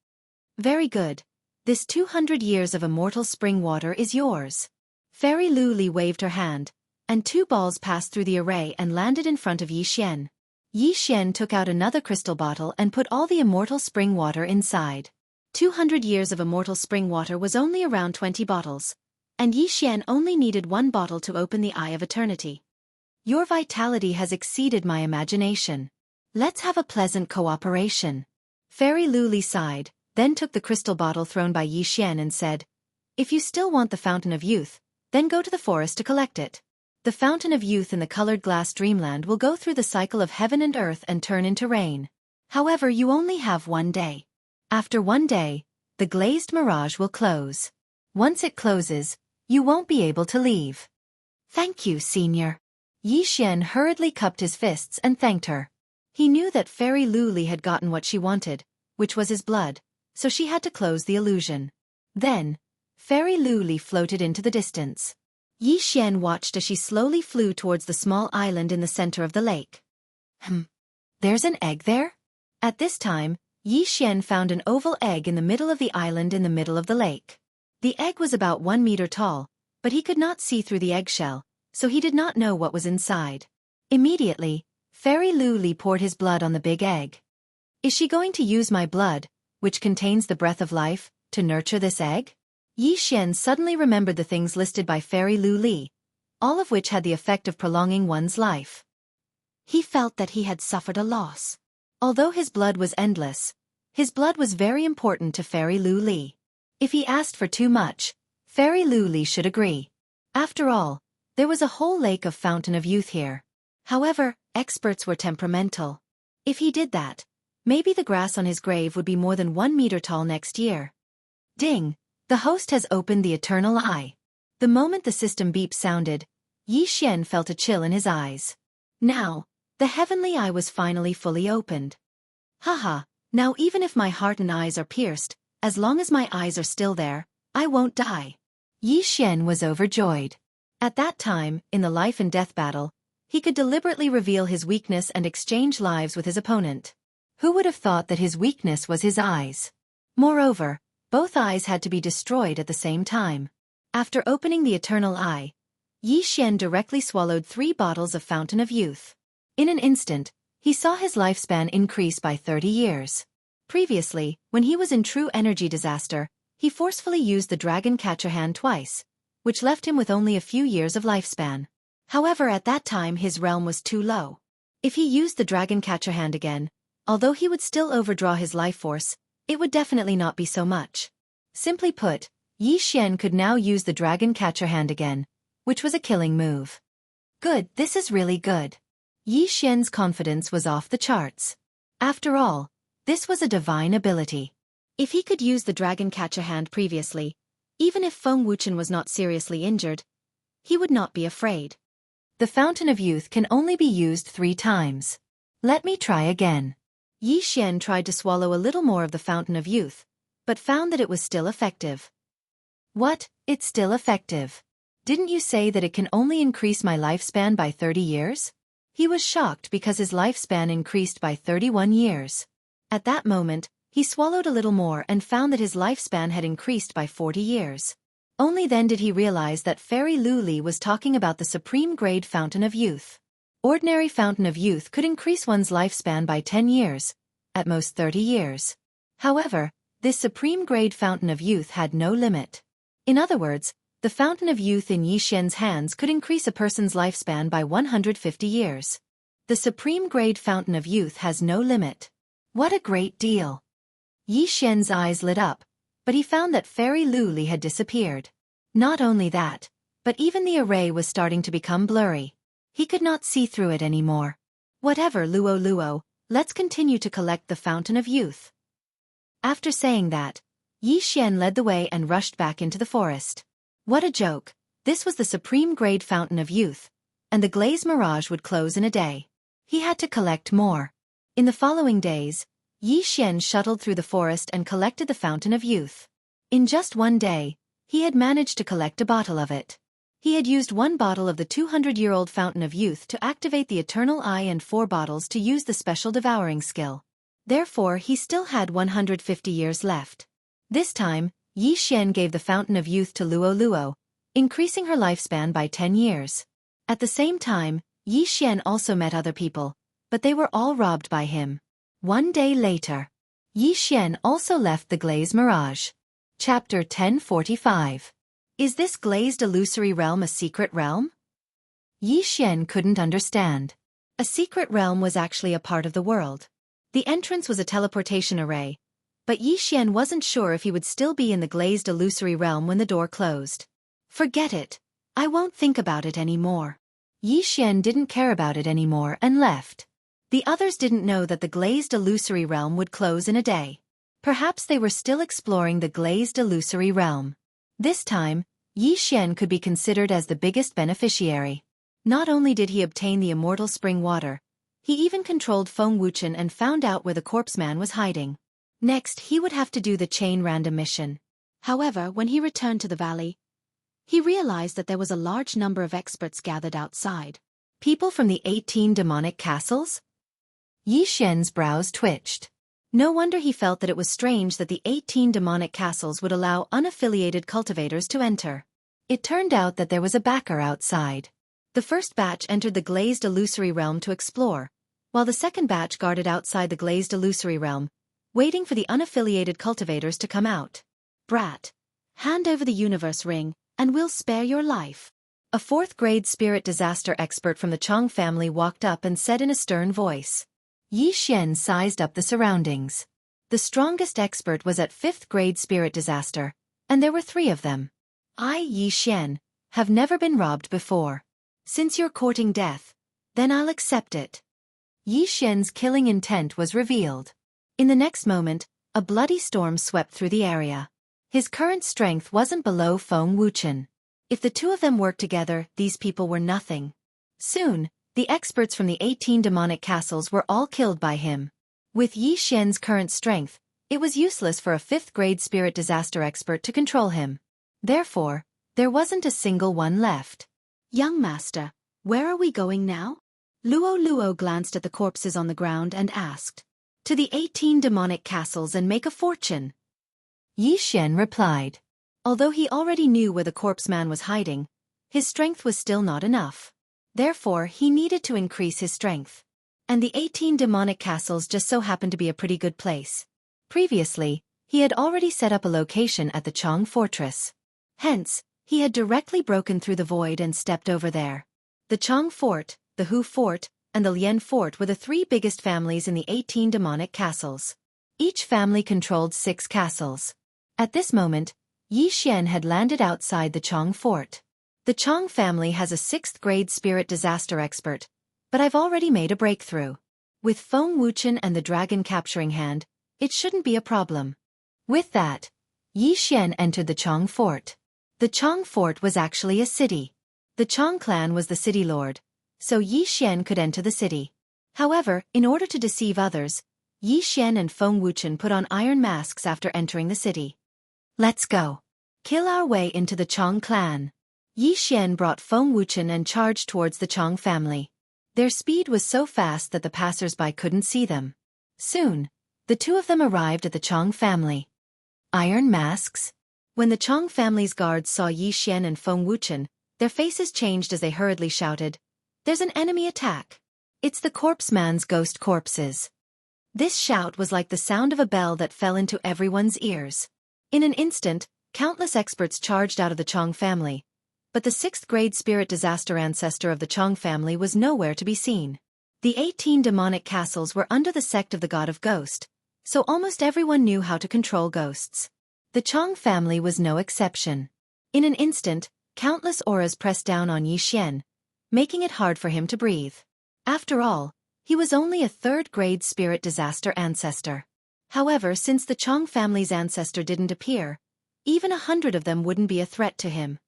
Very good. This 200 years of immortal spring water is yours. Fairy Luli waved her hand, and 2 balls passed through the array and landed in front of Yi Xian. Yi Xian took out another crystal bottle and put all the immortal spring water inside. 200 years of immortal spring water was only around 20 bottles, and Yi Xian only needed 1 bottle to open the Eye of Eternity. Your vitality has exceeded my imagination. Let's have a pleasant cooperation. Fairy Luli sighed, then took the crystal bottle thrown by Yi Xian and said, "If you still want the Fountain of Youth, then go to the forest to collect it. The Fountain of Youth in the colored glass dreamland will go through the cycle of heaven and earth and turn into rain. However, you only have 1 day. After 1 day, the glazed mirage will close. Once it closes, you won't be able to leave." "Thank you, Senior." Yi Xian hurriedly cupped his fists and thanked her. He knew that Fairy Luli had gotten what she wanted, which was his blood, so she had to close the illusion. Then, Fairy Luli floated into the distance. Yi Xian watched as she slowly flew towards the small island in the center of the lake. There's an egg there? At this time, Yi Xian found an oval egg in the middle of the island in the middle of the lake. The egg was about 1 meter tall, but he could not see through the eggshell, so he did not know what was inside. Immediately, Fairy Luli poured his blood on the big egg. Is she going to use my blood, which contains the breath of life, to nurture this egg? Yi Xian suddenly remembered the things listed by Fairy Luli, all of which had the effect of prolonging one's life. He felt that he had suffered a loss. Although his blood was endless, his blood was very important to Fairy Luli. If he asked for too much, Fairy Luli should agree. After all, there was a whole lake of Fountain of Youth here. However, experts were temperamental. If he did that, maybe the grass on his grave would be more than 1 meter tall next year. Ding! The host has opened the Eternal Eye. The moment the system beep sounded, Yi Xian felt a chill in his eyes. Now, the heavenly eye was finally fully opened. Haha, now even if my heart and eyes are pierced, as long as my eyes are still there, I won't die. Yi Xian was overjoyed. At that time, in the life and death battle, he could deliberately reveal his weakness and exchange lives with his opponent. Who would have thought that his weakness was his eyes? Moreover, both eyes had to be destroyed at the same time. After opening the Eternal Eye, Yi Xian directly swallowed 3 bottles of Fountain of Youth. In an instant, he saw his lifespan increase by 30 years. Previously, when he was in true energy disaster, he forcefully used the Dragon Catcher Hand twice, which left him with only a few years of lifespan. However, at that time his realm was too low. If he used the Dragon Catcher Hand again, although he would still overdraw his life force, it would definitely not be so much. Simply put, Yi Xian could now use the Dragon Catcher Hand again, which was a killing move. Good, this is really good. Yi Xian's confidence was off the charts. After all, this was a divine ability. If he could use the dragon catcher hand previously, even if Feng Wuchen was not seriously injured, he would not be afraid. The Fountain of Youth can only be used 3 times. Let me try again. Yi Xian tried to swallow a little more of the Fountain of Youth, but found that it was still effective. What? It's still effective? Didn't you say that it can only increase my lifespan by 30 years? He was shocked because his lifespan increased by 31 years. At that moment, he swallowed a little more and found that his lifespan had increased by 40 years. Only then did he realize that Fairy Lu Li was talking about the Supreme Grade Fountain of Youth. Ordinary Fountain of Youth could increase one's lifespan by 10 years, at most 30 years. However, this Supreme Grade Fountain of Youth had no limit. In other words, the Fountain of Youth in Yi Xian's hands could increase a person's lifespan by 150 years. The Supreme Grade Fountain of Youth has no limit. What a great deal! Yi Xian's eyes lit up, but he found that Fairy Lu Li had disappeared. Not only that, but even the array was starting to become blurry. He could not see through it anymore. Whatever, Luo, let's continue to collect the Fountain of Youth. After saying that, Yi Xian led the way and rushed back into the forest. What a joke! This was the Supreme Grade Fountain of Youth, and the Glaze Mirage would close in a day. He had to collect more. In the following days, Yi Xian shuttled through the forest and collected the Fountain of Youth. In just one day, he had managed to collect a bottle of it. He had used 1 bottle of the 200-year-old Fountain of Youth to activate the Eternal Eye and 4 bottles to use the special devouring skill. Therefore, he still had 150 years left. This time, Yi Xian gave the Fountain of Youth to Luo, increasing her lifespan by 10 years. At the same time, Yi Xian also met other people, but they were all robbed by him. One day later, Yi Xian also left the Glaze Mirage. Chapter 1045. Is this glazed illusory realm a secret realm? Yi Xian couldn't understand. A secret realm was actually a part of the world. The entrance was a teleportation array, but Yi Xian wasn't sure if he would still be in the glazed illusory realm when the door closed. Forget it. I won't think about it anymore. Yi Xian didn't care about it anymore and left. The others didn't know that the glazed illusory realm would close in a day. Perhaps they were still exploring the glazed illusory realm. This time, Yi Xian could be considered as the biggest beneficiary. Not only did he obtain the immortal spring water, he even controlled Feng Wuchen and found out where the corpseman was hiding. Next, he would have to do the chain random mission. However, when he returned to the valley, he realized that there was a large number of experts gathered outside. People from the 18 demonic castles? Yi Xian's brows twitched. No wonder he felt that it was strange that the 18 demonic castles would allow unaffiliated cultivators to enter. It turned out that there was a backer outside. The first batch entered the glazed illusory realm to explore, while the second batch guarded outside the glazed illusory realm, waiting for the unaffiliated cultivators to come out. Brat, hand over the universe ring, and we'll spare your life. A 4th-grade spirit disaster expert from the Chong family walked up and said in a stern voice. Yi Xian sized up the surroundings. The strongest expert was at 5th-grade spirit disaster, and there were 3 of them. I, Yi Xian, have never been robbed before. Since you're courting death, then I'll accept it. Yi Xian's killing intent was revealed. In the next moment, a bloody storm swept through the area. His current strength wasn't below Feng Wuchen. If the 2 of them worked together, these people were nothing. Soon, the experts from the 18 demonic castles were all killed by him. With Yi Xian's current strength, it was useless for a 5th-grade spirit disaster expert to control him. Therefore, there wasn't a single one left. Young master, where are we going now? Luo glanced at the corpses on the ground and asked. To the 18 demonic castles and make a fortune. Yi Xian replied. Although he already knew where the corpseman was hiding, his strength was still not enough. Therefore, he needed to increase his strength. And the 18 demonic castles just so happened to be a pretty good place. Previously, he had already set up a location at the Chong Fortress. Hence, he had directly broken through the void and stepped over there. The Chong Fort, the Hu Fort, and the Lian Fort were the 3 biggest families in the 18 demonic castles. Each family controlled 6 castles. At this moment, Yi Xian had landed outside the Chong Fort. The Chong family has a 6th-grade spirit disaster expert, but I've already made a breakthrough. With Feng Wuchen and the dragon capturing hand, it shouldn't be a problem. With that, Yi Xian entered the Chong fort. The Chong fort was actually a city. The Chong clan was the city lord, so Yi Xian could enter the city. However, in order to deceive others, Yi Xian and Feng Wuchen put on iron masks after entering the city. Let's go. Kill our way into the Chong clan. Yi Xian brought Feng Wuchen and charged towards the Chong family. Their speed was so fast that the passers-by couldn't see them. Soon, the two of them arrived at the Chong family. Iron masks? When the Chong family's guards saw Yi Xian and Feng Wuchen, their faces changed as they hurriedly shouted, "There's an enemy attack! It's the corpseman's ghost corpses." This shout was like the sound of a bell that fell into everyone's ears. In an instant, countless experts charged out of the Chong family, but the 6th grade spirit disaster ancestor of the Chong family was nowhere to be seen. The 18 demonic castles were under the sect of the god of ghost, so almost everyone knew how to control ghosts. The Chong family was no exception. In an instant, countless auras pressed down on Yi Xian, making it hard for him to breathe. After all, he was only a 3rd grade spirit disaster ancestor. However, since the Chong family's ancestor didn't appear, even 100 of them wouldn't be a threat to him.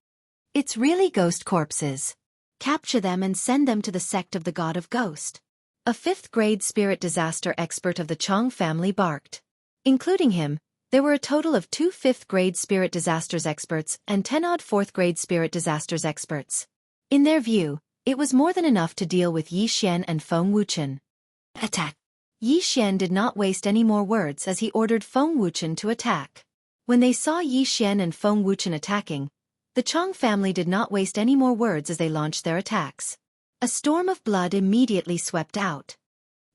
It's really ghost corpses. Capture them and send them to the sect of the god of ghost. A 5th grade spirit disaster expert of the Chong family barked. Including him, there were a total of 2 5th grade spirit disasters experts and 10-odd 4th grade spirit disasters experts. In their view, it was more than enough to deal with Yi Xian and Feng Wuchen. Attack! Yi Xian did not waste any more words as he ordered Feng Wuchen to attack. When they saw Yi Xian and Feng Wuchen attacking, the Chong family did not waste any more words as they launched their attacks. A storm of blood immediately swept out.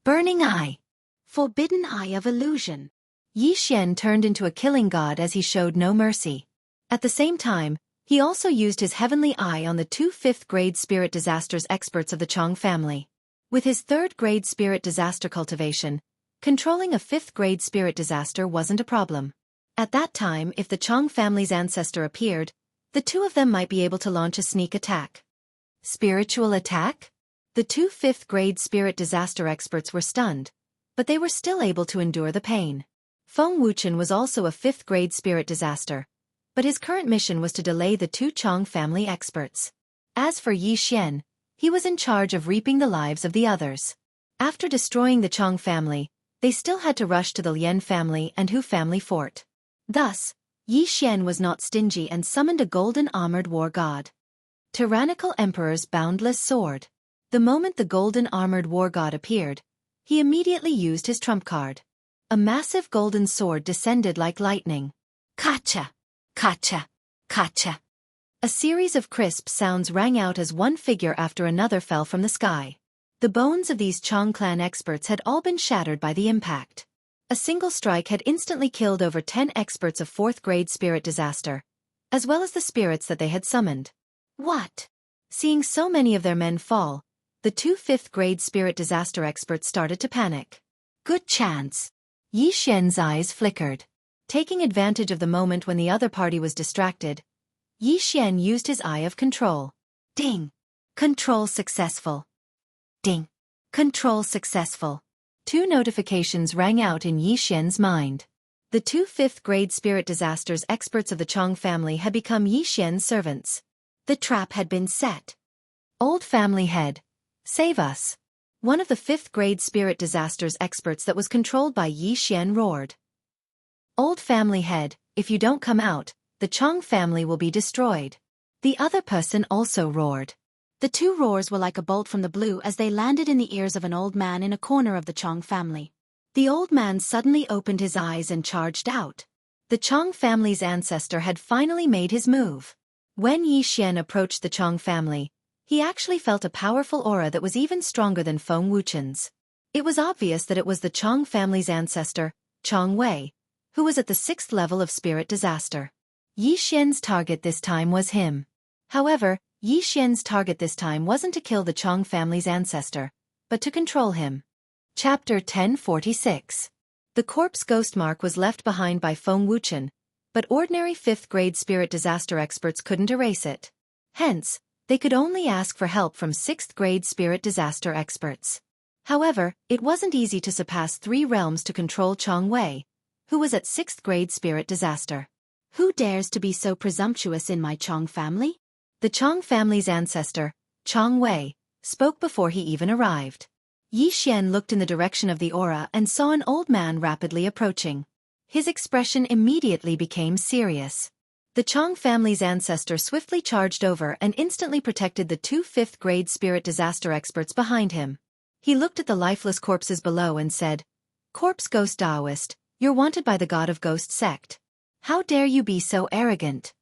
Burning Eye! Forbidden Eye of Illusion! Yi Xian turned into a killing god as he showed no mercy. At the same time, he also used his heavenly eye on the 2 5th grade spirit disasters experts of the Chong family. With his 3rd grade spirit disaster cultivation, controlling a 5th grade spirit disaster wasn't a problem. At that time, if the Chong family's ancestor appeared, the two of them might be able to launch a sneak attack. Spiritual attack? The 2 5th grade spirit disaster experts were stunned, but they were still able to endure the pain. Feng Wuchen was also a 5th grade spirit disaster, but his current mission was to delay the 2 Chong family experts. As for Yi Xian, he was in charge of reaping the lives of the others. After destroying the Chong family, they still had to rush to the Lian family and Hu family fort. Thus, Yi Xian was not stingy and summoned a golden armored war god. Tyrannical Emperor's boundless sword. The moment the golden armored war god appeared, he immediately used his trump card. A massive golden sword descended like lightning. Kacha! Kacha! Kacha! A series of crisp sounds rang out as one figure after another fell from the sky. The bones of these Chong clan experts had all been shattered by the impact. A single strike had instantly killed over 10 experts of 4th grade spirit disaster, as well as the spirits that they had summoned. What? Seeing so many of their men fall, the 2 5th grade spirit disaster experts started to panic. Good chance. Yi Xian's eyes flickered. Taking advantage of the moment when the other party was distracted, Yi Xian used his eye of control. Ding! Control successful. Ding! Control successful. 2 notifications rang out in Yi Xian's mind. The 2 5th grade spirit disasters experts of the Chong family had become Yi Xian's servants. The trap had been set. Old family head, save us. One of the 5th grade spirit disasters experts that was controlled by Yi Xian roared. Old family head, if you don't come out, the Chong family will be destroyed. The other person also roared. The 2 roars were like a bolt from the blue as they landed in the ears of an old man in a corner of the Chong family. The old man suddenly opened his eyes and charged out. The Chong family's ancestor had finally made his move. When Yi Xian approached the Chong family, he actually felt a powerful aura that was even stronger than Feng Wuchen's. It was obvious that it was the Chong family's ancestor, Chong Wei, who was at the 6th level of spirit disaster. Yi Xian's target this time was him. However, Yi Xian's target this time wasn't to kill the Chong family's ancestor, but to control him. Chapter 1046. The corpse ghost mark was left behind by Feng Wuchen, but ordinary 5th grade spirit disaster experts couldn't erase it. Hence, They could only ask for help from 6th grade spirit disaster experts. However, it wasn't easy to surpass 3 realms to control Chong Wei, who was at 6th grade spirit disaster. Who dares to be so presumptuous in my Chong family? The Chong family's ancestor, Chong Wei, spoke before he even arrived. Yi Xian looked in the direction of the aura and saw an old man rapidly approaching. His expression immediately became serious. The Chong family's ancestor swiftly charged over and instantly protected the 2 5th grade spirit disaster experts behind him. He looked at the lifeless corpses below and said, "Corpse Ghost Taoist, you're wanted by the God of Ghost sect. How dare you be so arrogant?"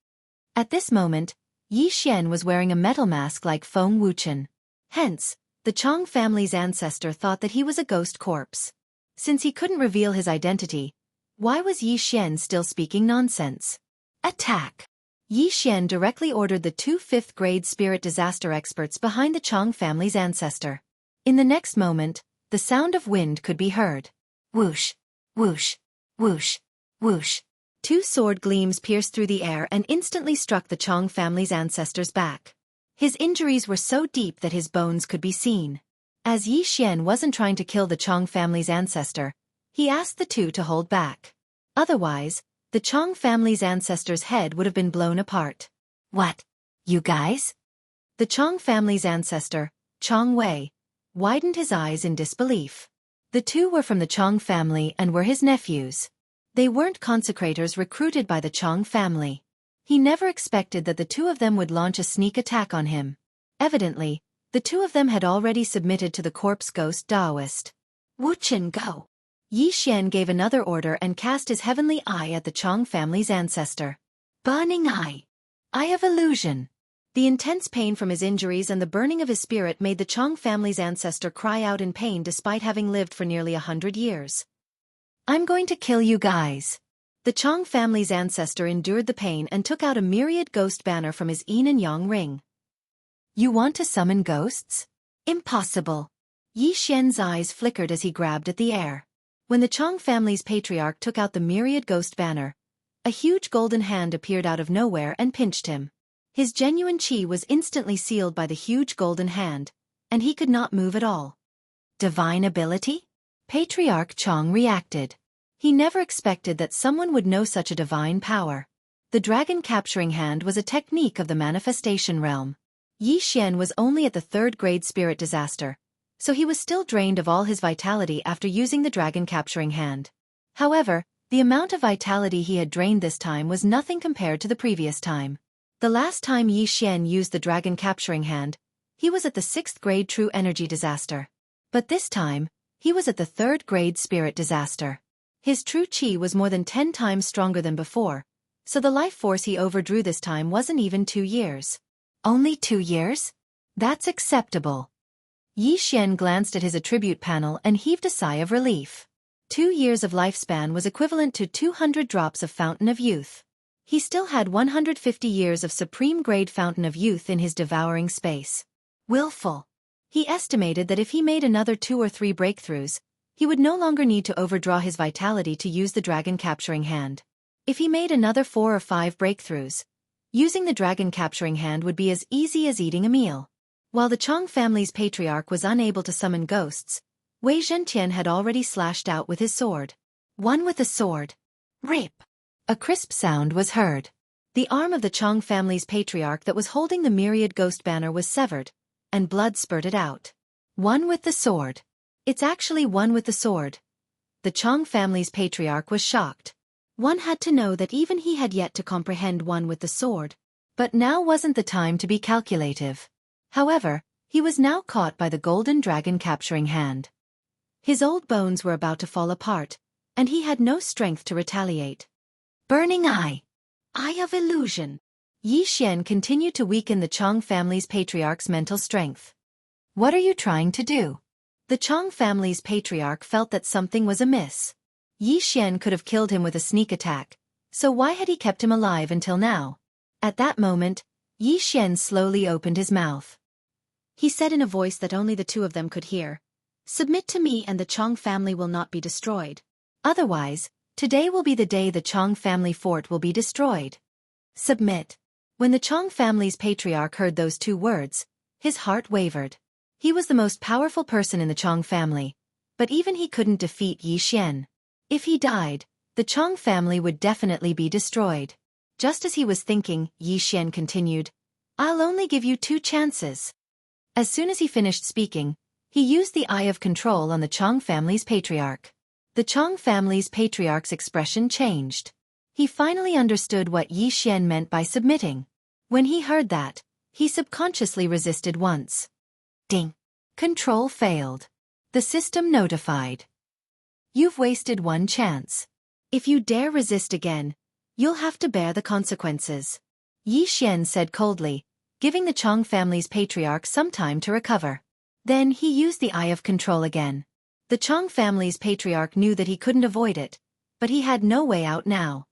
At this moment, Yi Xian was wearing a metal mask like Feng Wuchen. Hence, the Chong family's ancestor thought that he was a ghost corpse. Since he couldn't reveal his identity, why was Yi Xian still speaking nonsense? Attack! Yi Xian directly ordered the 2 5th grade spirit disaster experts behind the Chong family's ancestor. In the next moment, the sound of wind could be heard. Whoosh, whoosh, whoosh, whoosh. 2 sword gleams pierced through the air and instantly struck the Chong family's ancestor's back. His injuries were so deep that his bones could be seen. As Yi Xian wasn't trying to kill the Chong family's ancestor, he asked the 2 to hold back. Otherwise, the Chong family's ancestor's head would have been blown apart. What? You guys? The Chong family's ancestor, Chong Wei, widened his eyes in disbelief. The 2 were from the Chong family and were his nephews. They weren't consecrators recruited by the Chong family. He never expected that the 2 of them would launch a sneak attack on him. Evidently, the 2 of them had already submitted to the corpse ghost Taoist. Wuchen go! Yi Xian gave another order and cast his heavenly eye at the Chong family's ancestor. Burning eye! Eye of illusion! The intense pain from his injuries and the burning of his spirit made the Chong family's ancestor cry out in pain despite having lived for nearly 100 years. I'm going to kill you guys. The Chong family's ancestor endured the pain and took out a myriad ghost banner from his yin and yang ring. You want to summon ghosts? Impossible. Yi Xian's eyes flickered as he grabbed at the air. When the Chong family's patriarch took out the myriad ghost banner, a huge golden hand appeared out of nowhere and pinched him. His genuine chi was instantly sealed by the huge golden hand, and he could not move at all. Divine ability? Patriarch Chong reacted. He never expected that someone would know such a divine power. The dragon capturing hand was a technique of the manifestation realm. Yi Xian was only at the 3rd grade spirit disaster, so he was still drained of all his vitality after using the dragon capturing hand. However, the amount of vitality he had drained this time was nothing compared to the previous time. The last time Yi Xian used the dragon capturing hand, he was at the 6th grade true energy disaster. But this time, he was at the 3rd grade spirit disaster. His true chi was more than 10 times stronger than before, so the life force he overdrew this time wasn't even 2 years. Only 2 years? That's acceptable. Yi Xian glanced at his attribute panel and heaved a sigh of relief. 2 years of lifespan was equivalent to 200 drops of Fountain of Youth. He still had 150 years of supreme grade Fountain of Youth in his devouring space. Willful. He estimated that if he made another 2 or 3 breakthroughs, he would no longer need to overdraw his vitality to use the dragon capturing hand. If he made another 4 or 5 breakthroughs, using the dragon capturing hand would be as easy as eating a meal. While the Chong family's patriarch was unable to summon ghosts, Wei Zhentian had already slashed out with his sword. One with the sword. Rip! A crisp sound was heard. The arm of the Chong family's patriarch that was holding the myriad ghost banner was severed, and blood spurted out. One with the sword. It's actually one with the sword. The Chong family's patriarch was shocked. One had to know that even he had yet to comprehend one with the sword. But now wasn't the time to be calculative. However, he was now caught by the golden dragon capturing hand. His old bones were about to fall apart, and he had no strength to retaliate. Burning eye. Eye of illusion. Yi Xian continued to weaken the Chong family's patriarch's mental strength. What are you trying to do? The Chong family's patriarch felt that something was amiss. Yi Xian could have killed him with a sneak attack, so why had he kept him alive until now? At that moment, Yi Xian slowly opened his mouth. He said in a voice that only the 2 of them could hear, "Submit to me and the Chong family will not be destroyed. Otherwise, today will be the day the Chong family fort will be destroyed." Submit. When the Chong family's patriarch heard those two words, his heart wavered. He was the most powerful person in the Chong family, but even he couldn't defeat Yi Xian. If he died, the Chong family would definitely be destroyed. Just as he was thinking, Yi Xian continued, "I'll only give you 2 chances." As soon as he finished speaking, he used the Eye of Control on the Chong family's patriarch. The Chong family's patriarch's expression changed. He finally understood what Yi Xian meant by submitting. When he heard that, he subconsciously resisted once. Ding! Control failed. The system notified. You've wasted 1 chance. If you dare resist again, you'll have to bear the consequences. Yi Xian said coldly, giving the Chong family's patriarch some time to recover. Then he used the Eye of Control again. The Chong family's patriarch knew that he couldn't avoid it, but he had no way out now.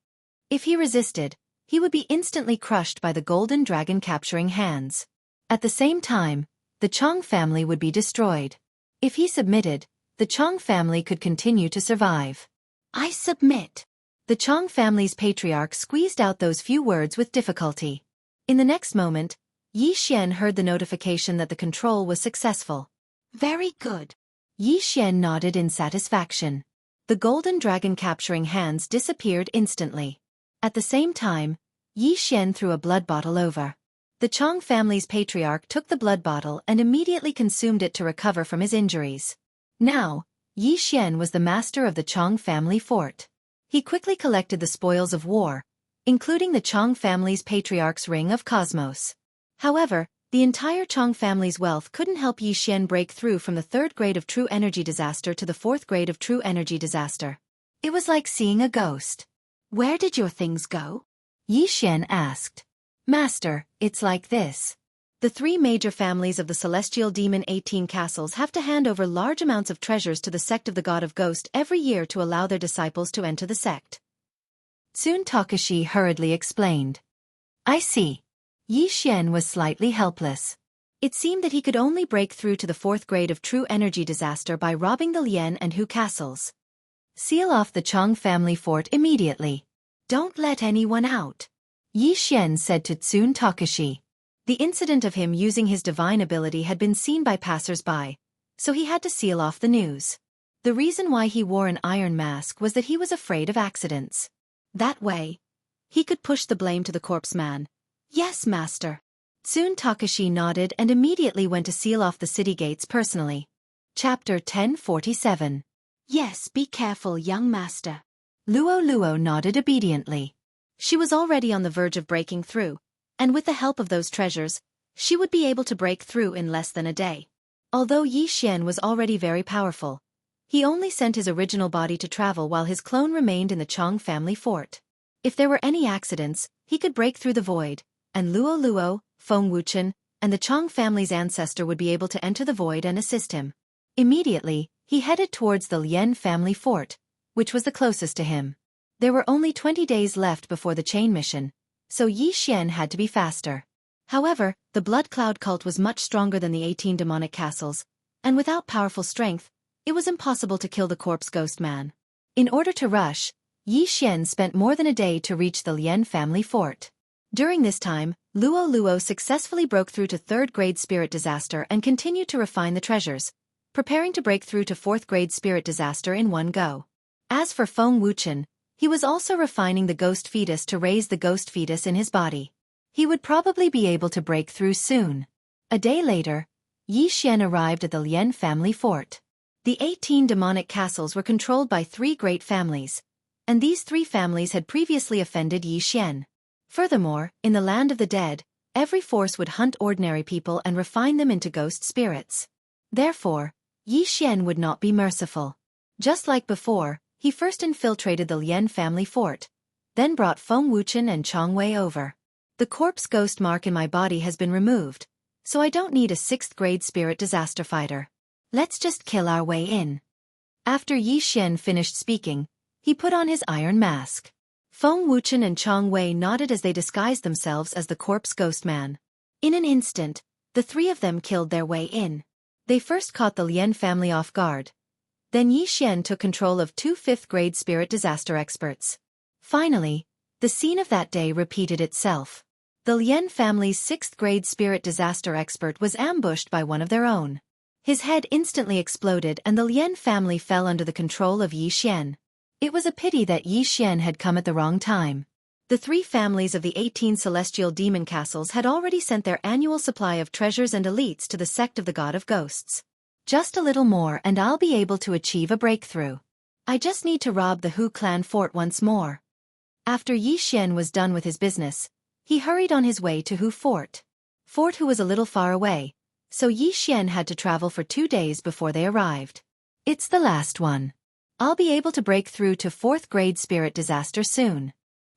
If he resisted, he would be instantly crushed by the golden dragon capturing hands. At the same time, the Chong family would be destroyed. If he submitted, the Chong family could continue to survive. "I submit." The Chong family's patriarch squeezed out those few words with difficulty. In the next moment, Yi Xian heard the notification that the control was successful. "Very good." Yi Xian nodded in satisfaction. The golden dragon capturing hands disappeared instantly. At the same time, Yi Xian threw a blood bottle over. The Chong family's patriarch took the blood bottle and immediately consumed it to recover from his injuries. Now, Yi Xian was the master of the Chong family fort. He quickly collected the spoils of war, including the Chong family's patriarch's ring of cosmos. However, the entire Chong family's wealth couldn't help Yi Xian break through from the 3rd grade of true energy disaster to the 4th grade of true energy disaster. It was like seeing a ghost. "Where did your things go?" Yi Xian asked. "Master, it's like this. The 3 major families of the celestial demon 18 castles have to hand over large amounts of treasures to the sect of the God of Ghost every year to allow their disciples to enter the sect." Soon Takashi hurriedly explained. "I see." Yi Xian was slightly helpless. It seemed that he could only break through to the 4th grade of true energy disaster by robbing the Lian and Hu castles. "Seal off the Chong family fort immediately. Don't let anyone out," Yi Xian said to Tsun Takashi. The incident of him using his divine ability had been seen by passers-by, so he had to seal off the news. The reason why he wore an iron mask was that he was afraid of accidents. That way, he could push the blame to the corpse man. "Yes, master." Tsun Takashi nodded and immediately went to seal off the city gates personally. Chapter 1047. "Yes, be careful, young master." Luo nodded obediently. She was already on the verge of breaking through, and with the help of those treasures, she would be able to break through in less than a day. Although Yi Xian was already very powerful, he only sent his original body to travel while his clone remained in the Chong family fort. If there were any accidents, he could break through the void, and Luo, Feng Wuchen, and the Chong family's ancestor would be able to enter the void and assist him. Immediately, he headed towards the Lian family fort, which was the closest to him. There were only 20 days left before the chain mission, so Yi Xian had to be faster. However, the Blood Cloud cult was much stronger than the 18 demonic castles, and without powerful strength, it was impossible to kill the corpse ghost man. In order to rush, Yi Xian spent more than a day to reach the Lian family fort. During this time, Luo successfully broke through to 3rd grade spirit disaster and continued to refine the treasures, preparing to break through to 4th grade spirit disaster in one go. As for Feng Wuchen, he was also refining the ghost fetus to raise the ghost fetus in his body. He would probably be able to break through soon. A day later, Yi Xian arrived at the Lian family fort. The 18 demonic castles were controlled by 3 great families, and these 3 families had previously offended Yi Xian. Furthermore, in the land of the dead, every force would hunt ordinary people and refine them into ghost spirits. Therefore, Yi Xian would not be merciful. Just like before, he first infiltrated the Lian family fort, then brought Feng Wuchen and Chong Wei over. "The corpse ghost mark in my body has been removed, so I don't need a 6th grade spirit disaster fighter. Let's just kill our way in." After Yi Xian finished speaking, he put on his iron mask. Feng Wuchen and Chong Wei nodded as they disguised themselves as the corpse ghost man. In an instant, the 3 of them killed their way in. They first caught the Lian family off guard. Then Yi Xian took control of 2 5th grade spirit disaster experts. Finally, the scene of that day repeated itself. The Lien family's 6th grade spirit disaster expert was ambushed by one of their own. His head instantly exploded and the Lien family fell under the control of Yi Xian. It was a pity that Yi Xian had come at the wrong time. The 3 families of the 18 celestial demon castles had already sent their annual supply of treasures and elites to the sect of the God of Ghosts. Just a little more and I'll be able to achieve a breakthrough. I just need to rob the Hu clan fort once more. After Yi Xian was done with his business, he hurried on his way to Hu Fort. Fort Hu was a little far away, so Yi Xian had to travel for 2 days before they arrived. It's the last one. I'll be able to break through to 4th grade spirit disaster soon.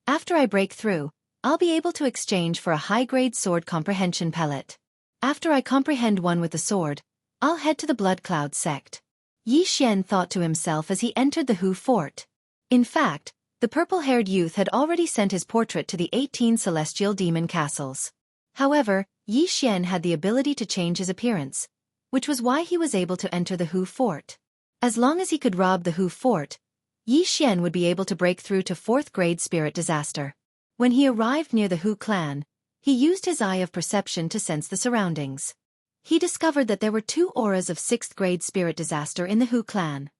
After I break through, I'll be able to exchange for a high-grade sword comprehension pellet. After I comprehend one with the sword, I'll head to the Blood Cloud sect. Yi Xian thought to himself as he entered the Hu Fort. In fact, the purple-haired youth had already sent his portrait to the 18 celestial demon castles. However, Yi Xian had the ability to change his appearance, which was why he was able to enter the Hu Fort. As long as he could rob the Hu Fort, Yi Xian would be able to break through to 4th grade spirit disaster. When he arrived near the Hu clan, he used his eye of perception to sense the surroundings. He discovered that there were 2 auras of 6th grade spirit disaster in the Hu clan.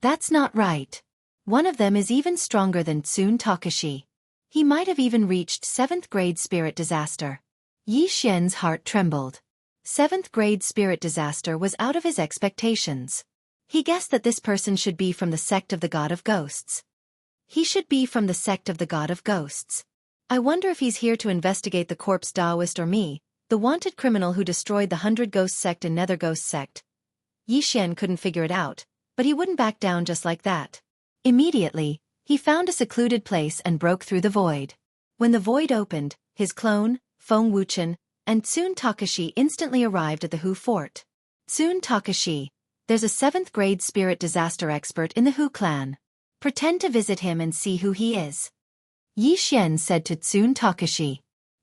That's not right. One of them is even stronger than Tsun Takashi. He might have even reached 7th grade spirit disaster. Yi Xian's heart trembled. 7th grade spirit disaster was out of his expectations. He guessed that this person should be from the sect of the God of Ghosts. He should be from the sect of the God of Ghosts. I wonder if he's here to investigate the corpse Taoist or me, the wanted criminal who destroyed the 100 Ghost sect and Nether Ghost sect. Yi Xian couldn't figure it out, but he wouldn't back down just like that. Immediately, he found a secluded place and broke through the void. When the void opened, his clone, Feng Wuchen, and Tsun Takashi instantly arrived at the Hu Fort. Tsun Takashi, there's a 7th grade spirit disaster expert in the Hu clan. Pretend to visit him and see who he is. Yi Xian said to Tsun Takashi.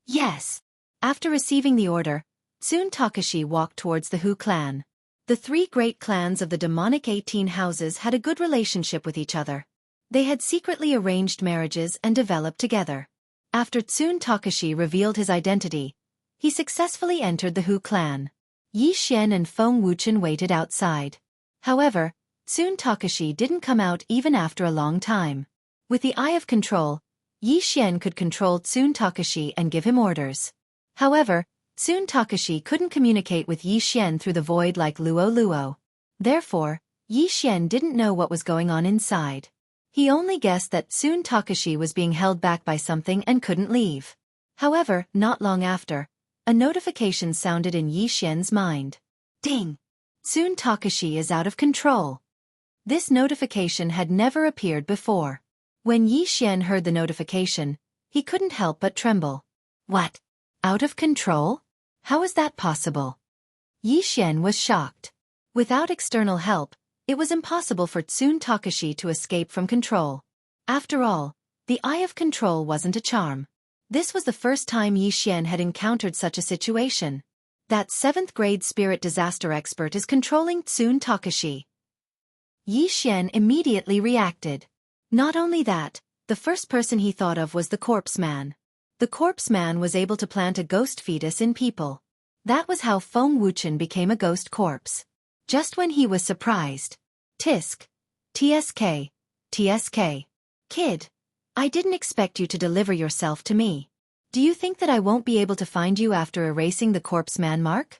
Yes. After receiving the order, Tsun Takashi walked towards the Hu clan. The 3 great clans of the demonic 18 houses had a good relationship with each other. They had secretly arranged marriages and developed together. After Tsun Takashi revealed his identity, he successfully entered the Hu clan. Yi Xian and Feng Wuchen waited outside. However, Tsun Takashi didn't come out even after a long time. With the eye of control, Yi Xian could control Tsun Takashi and give him orders. However, Tsun Takashi couldn't communicate with Yi Xian through the void like Luo Luo. Therefore, Yi Xian didn't know what was going on inside. He only guessed that Tsun Takashi was being held back by something and couldn't leave. However, not long after, a notification sounded in Yi Xian's mind. Ding! Tsun Takashi is out of control. This notification had never appeared before. When Yi Xian heard the notification, he couldn't help but tremble. What? Out of control? How is that possible? Yi Xian was shocked. Without external help, it was impossible for Tsun Takashi to escape from control. After all, the eye of control wasn't a charm. This was the first time Yi Xian had encountered such a situation. That 7th grade spirit disaster expert is controlling Tsun Takashi. Yi Xian immediately reacted. Not only that, the first person he thought of was the corpse man. The corpse man was able to plant a ghost fetus in people. That was how Feng Wuchen became a ghost corpse. Just when he was surprised. Tisk. TSK. TSK. Kid. I didn't expect you to deliver yourself to me. Do you think that I won't be able to find you after erasing the corpse man mark?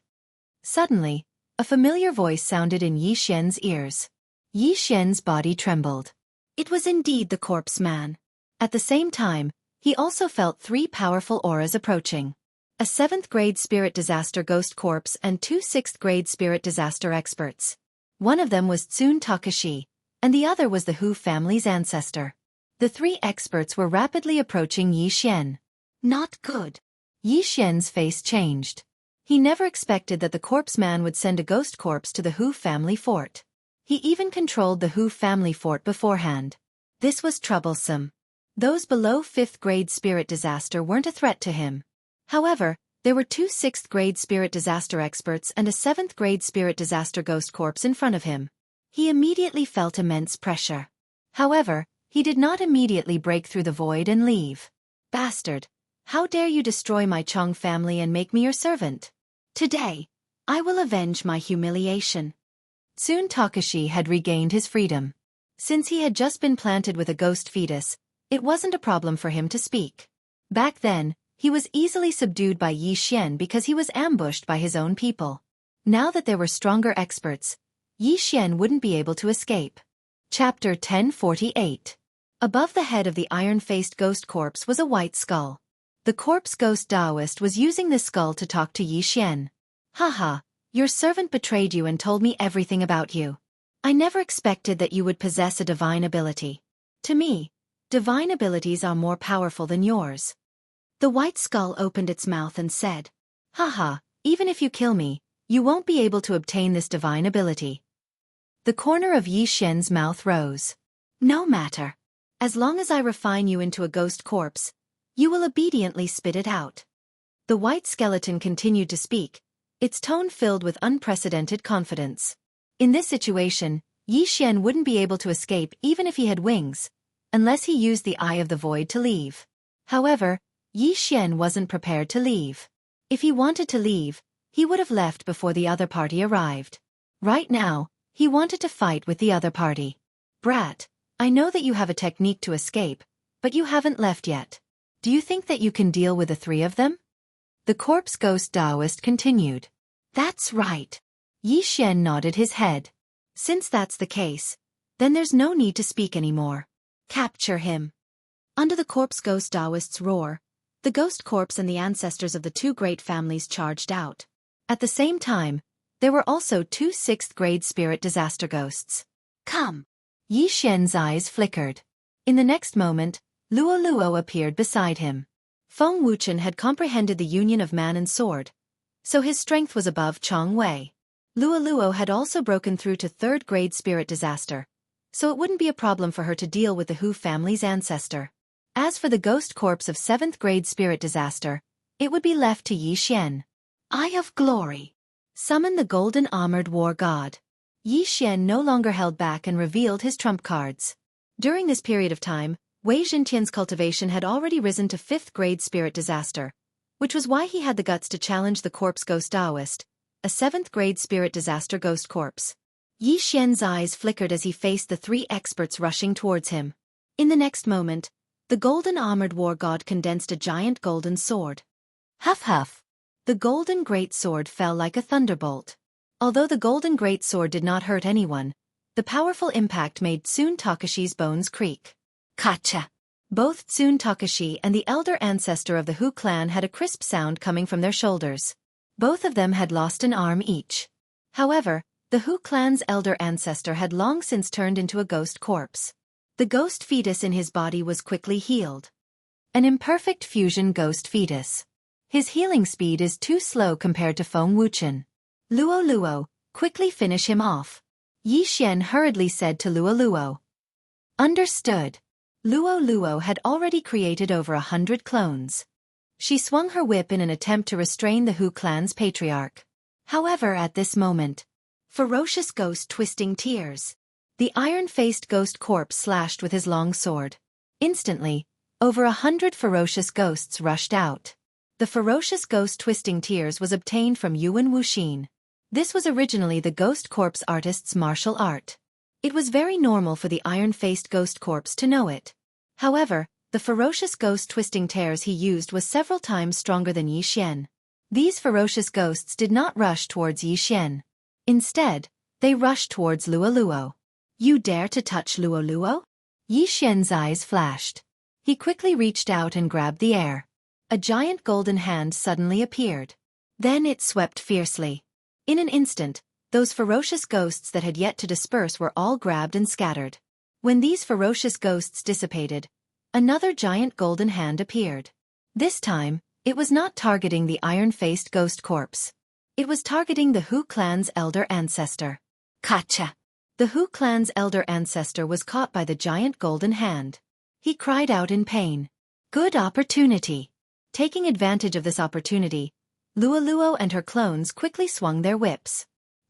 Suddenly, a familiar voice sounded in Yi Xian's ears. Yi Xian's body trembled. It was indeed the corpse man. At the same time, he also felt 3 powerful auras approaching. A 7th grade spirit disaster ghost corpse and 2 6th grade spirit disaster experts. One of them was Tsun Takashi, and the other was the Hu family's ancestor. The 3 experts were rapidly approaching Yi Xian. Not good. Yi Xian's face changed. He never expected that the corpse man would send a ghost corpse to the Hu family fort. He even controlled the Hu family fort beforehand. This was troublesome. Those below 5th grade spirit disaster weren't a threat to him. However, there were 2 6th grade spirit disaster experts and a 7th grade spirit disaster ghost corpse in front of him. He immediately felt immense pressure. However, he did not immediately break through the void and leave. Bastard! How dare you destroy my Chong family and make me your servant? Today, I will avenge my humiliation. Soon Takashi had regained his freedom. Since he had just been planted with a ghost fetus, it wasn't a problem for him to speak. Back then, he was easily subdued by Yi Xian because he was ambushed by his own people. Now that there were stronger experts, Yi Xian wouldn't be able to escape. Chapter 1048. Above the head of the iron-faced ghost corpse was a white skull. The corpse ghost Taoist was using this skull to talk to Yi Xian. Haha, your servant betrayed you and told me everything about you. I never expected that you would possess a divine ability. To me, divine abilities are more powerful than yours. The white skull opened its mouth and said, Haha, even if you kill me, you won't be able to obtain this divine ability. The corner of Yi Xian's mouth rose. No matter. As long as I refine you into a ghost corpse, you will obediently spit it out. The white skeleton continued to speak, its tone filled with unprecedented confidence. In this situation, Yi Xian wouldn't be able to escape even if he had wings, unless he used the Eye of the Void to leave. However, Yi Xian wasn't prepared to leave. If he wanted to leave, he would have left before the other party arrived. Right now, he wanted to fight with the other party. Brat, I know that you have a technique to escape, but you haven't left yet. Do you think that you can deal with the three of them? The corpse ghost Taoist continued. That's right. Yi Xian nodded his head. Since that's the case, then there's no need to speak anymore. Capture him. Under the corpse ghost Taoist's roar, the ghost corpse and the ancestors of the two great families charged out. At the same time, there were also two 6th-grade spirit disaster ghosts. Come! Yi Xian's eyes flickered. In the next moment, Luo Luo appeared beside him. Feng Wuchen had comprehended the union of man and sword, so his strength was above Chong Wei. Luo Luo had also broken through to 3rd-grade spirit disaster, so it wouldn't be a problem for her to deal with the Hu family's ancestor. As for the ghost corpse of 7th-grade spirit disaster, it would be left to Yi Xian. Eye of Glory. Summon the golden armored war god. Yi Xian no longer held back and revealed his trump cards. During this period of time, Wei Xintian's cultivation had already risen to 5th-grade spirit disaster, which was why he had the guts to challenge the corpse ghost Taoist, a 7th-grade spirit disaster ghost corpse. Yi Xian's eyes flickered as he faced the 3 experts rushing towards him. In the next moment, the golden armored war god condensed a giant golden sword. Huff huff! The golden great sword fell like a thunderbolt. Although the golden great sword did not hurt anyone, the powerful impact made Tsun Takashi's bones creak. Kacha! Both Tsun Takashi and the elder ancestor of the Hu clan had a crisp sound coming from their shoulders. Both of them had lost an arm each. However, the Hu clan's elder ancestor had long since turned into a ghost corpse. The ghost fetus in his body was quickly healed. An imperfect fusion ghost fetus. His healing speed is too slow compared to Feng Wuchen. Luo Luo, quickly finish him off. Yi Xian hurriedly said to Luo Luo. Understood. Luo Luo had already created over 100 clones. She swung her whip in an attempt to restrain the Hu clan's patriarch. However, at this moment, ferocious ghost twisting tears. The iron-faced ghost corpse slashed with his long sword. Instantly, over 100 ferocious ghosts rushed out. The ferocious ghost twisting tears was obtained from Yuan Wuxin. This was originally the ghost corpse artist's martial art. It was very normal for the iron-faced ghost corpse to know it. However, the ferocious ghost twisting tears he used was several times stronger than Yi Xian. These ferocious ghosts did not rush towards Yi Xian. Instead, they rushed towards Luo Luo. You dare to touch Luo Luo? Yi Xian's eyes flashed. He quickly reached out and grabbed the air. A giant golden hand suddenly appeared. Then it swept fiercely. In an instant, those ferocious ghosts that had yet to disperse were all grabbed and scattered. When these ferocious ghosts dissipated, another giant golden hand appeared. This time, it was not targeting the iron-faced ghost corpse. It was targeting the Hu clan's elder ancestor. Kacha! The Hu clan's elder ancestor was caught by the giant golden hand. He cried out in pain. Good opportunity! Taking advantage of this opportunity, Luo Luo and her clones quickly swung their whips.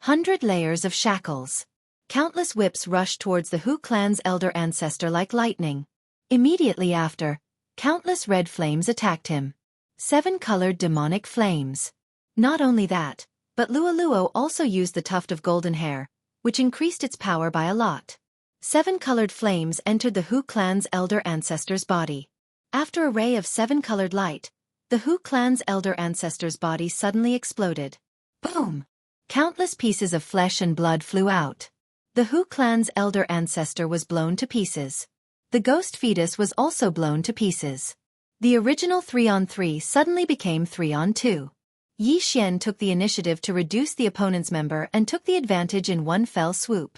100 layers of shackles. Countless whips rushed towards the Hu clan's elder ancestor like lightning. Immediately after, countless red flames attacked him. 7-colored demonic flames. Not only that, but Luo also used the tuft of golden hair, which increased its power by a lot. 7-colored flames entered the Hu clan's elder ancestor's body. After a ray of 7-colored light, the Hu clan's elder ancestor's body suddenly exploded. Boom! Countless pieces of flesh and blood flew out. The Hu clan's elder ancestor was blown to pieces. The ghost fetus was also blown to pieces. The original 3-on-3 suddenly became 3-on-2. Yi Xian took the initiative to reduce the opponent's member and took the advantage in one fell swoop.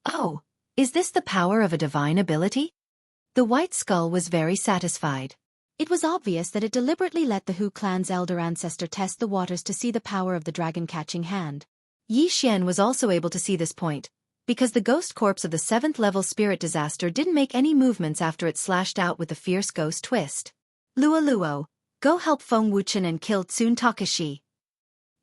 Oh, is this the power of a divine ability? The White Skull was very satisfied. It was obvious that it deliberately let the Hu clan's elder ancestor test the waters to see the power of the dragon-catching hand. Yi Xian was also able to see this point, because the ghost corpse of the 7th-level spirit disaster didn't make any movements after it slashed out with the fierce ghost twist. Luo, go help Feng Wuchen and kill Tsun Takashi.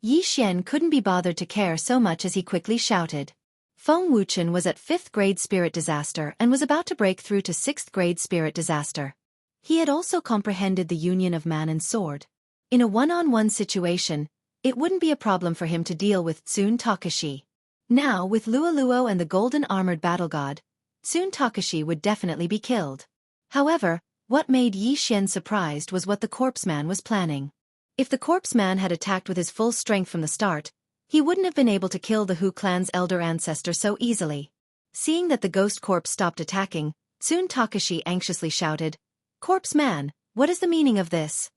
Yi Xian couldn't be bothered to care so much as he quickly shouted. Feng Wuchen was at 5th grade spirit disaster and was about to break through to 6th grade spirit disaster. He had also comprehended the union of man and sword. In a one-on-one situation, it wouldn't be a problem for him to deal with Tsun Takashi. Now, with Luo and the golden armored battle god, Tsun Takashi would definitely be killed. However, what made Yi Xian surprised was what the corpseman was planning. If the corpseman had attacked with his full strength from the start, he wouldn't have been able to kill the Hu clan's elder ancestor so easily. Seeing that the ghost corpse stopped attacking, Tsun Takashi anxiously shouted, "Corpseman, what is the meaning of this?"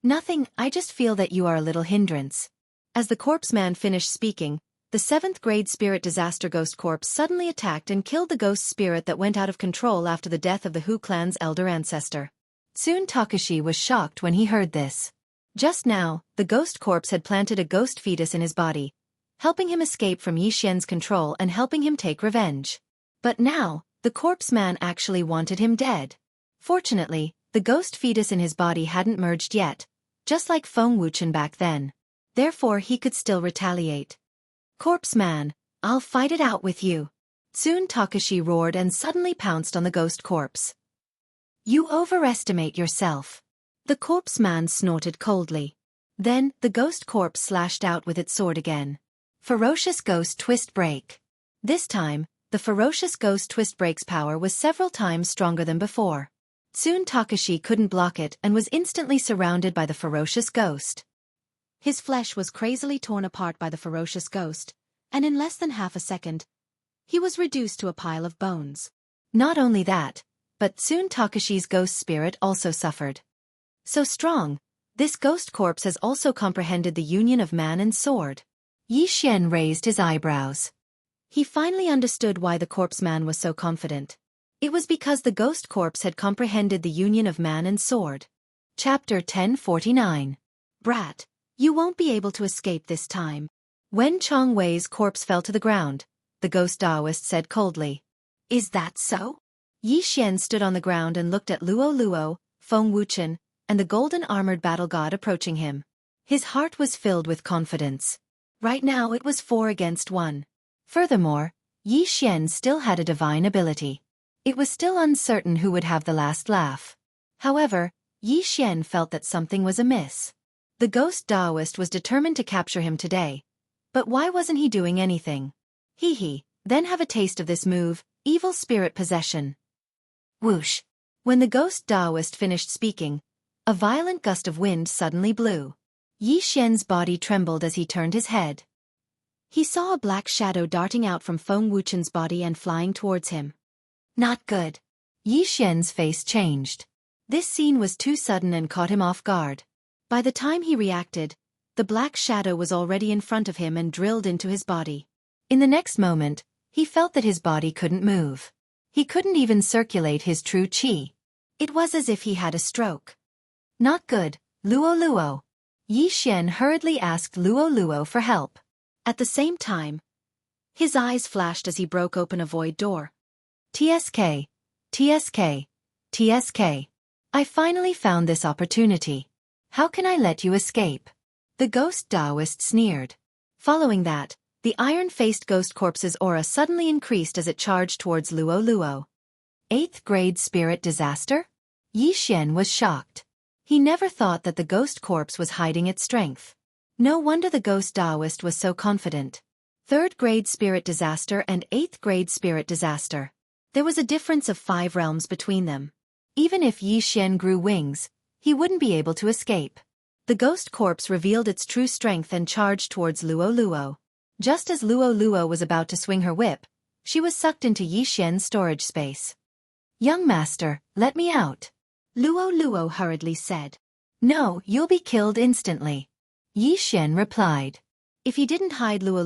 "Nothing, I just feel that you are a little hindrance." As the corpseman finished speaking, the 7th grade spirit disaster ghost corpse suddenly attacked and killed the ghost spirit that went out of control after the death of the Hu clan's elder ancestor. Tsun Takashi was shocked when he heard this. Just now, the ghost corpse had planted a ghost fetus in his body, helping him escape from Yi Xian's control and helping him take revenge. But now, the corpseman actually wanted him dead. Fortunately, the ghost fetus in his body hadn't merged yet, just like Feng Wuchen back then. Therefore he could still retaliate. "Corpseman, I'll fight it out with you." Tsun Takashi roared and suddenly pounced on the ghost corpse. "You overestimate yourself." The corpseman snorted coldly. Then, the ghost corpse slashed out with its sword again. Ferocious Ghost Twist Break. This time, the Ferocious Ghost Twist Break's power was several times stronger than before. Tsun Takashi couldn't block it and was instantly surrounded by the ferocious ghost. His flesh was crazily torn apart by the ferocious ghost, and in less than half a second, he was reduced to a pile of bones. Not only that, but Tsun Takashi's ghost spirit also suffered. So strong, this ghost corpse has also comprehended the union of man and sword. Yi Xian raised his eyebrows. He finally understood why the corpseman was so confident. It was because the ghost corpse had comprehended the union of man and sword. Chapter 1049. "Brat, you won't be able to escape this time." When Chong Wei's corpse fell to the ground, the ghost Taoist said coldly. "Is that so?" Yi Xian stood on the ground and looked at Luo, Feng Wuchen, and the golden armored battle god approaching him. His heart was filled with confidence. Right now it was 4 against 1. Furthermore, Yi Xian still had a divine ability. It was still uncertain who would have the last laugh. However, Yi Xian felt that something was amiss. The ghost Taoist was determined to capture him today. But why wasn't he doing anything? Then have a taste of this move, Evil Spirit Possession. Whoosh! When the ghost Taoist finished speaking, a violent gust of wind suddenly blew. Yi Xian's body trembled as he turned his head. He saw a black shadow darting out from Feng Wuchen's body and flying towards him. Not good. Yi Xian's face changed. This scene was too sudden and caught him off guard. By the time he reacted, the black shadow was already in front of him and drilled into his body. In the next moment, he felt that his body couldn't move. He couldn't even circulate his true qi. It was as if he had a stroke. Not good, Luo. Yi Xian hurriedly asked Luo for help. At the same time, his eyes flashed as he broke open a void door. TSK. I finally found this opportunity. How can I let you escape? The ghost Taoist sneered. Following that, the iron-faced ghost corpse's aura suddenly increased as it charged towards Luo. 8th grade spirit disaster? Yi Xian was shocked. He never thought that the ghost corpse was hiding its strength. No wonder the ghost Taoist was so confident. 3rd grade spirit disaster and 8th grade spirit disaster. There was a difference of 5 realms between them. Even if Yi Xian grew wings, he wouldn't be able to escape. The ghost corpse revealed its true strength and charged towards Luo Luo. Just as Luo Luo was about to swing her whip, she was sucked into Yi Xian's storage space. "Young master, let me out," Luo Luo hurriedly said. "No, you'll be killed instantly," Yi Xian replied. If he didn't hide Luo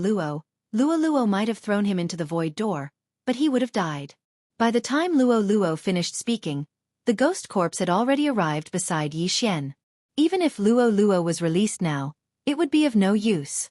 Luo might have thrown him into the void door, but he would have died. By the time Luo Luo finished speaking, the ghost corpse had already arrived beside Yi Xian. Even if Luo Luo was released now, it would be of no use.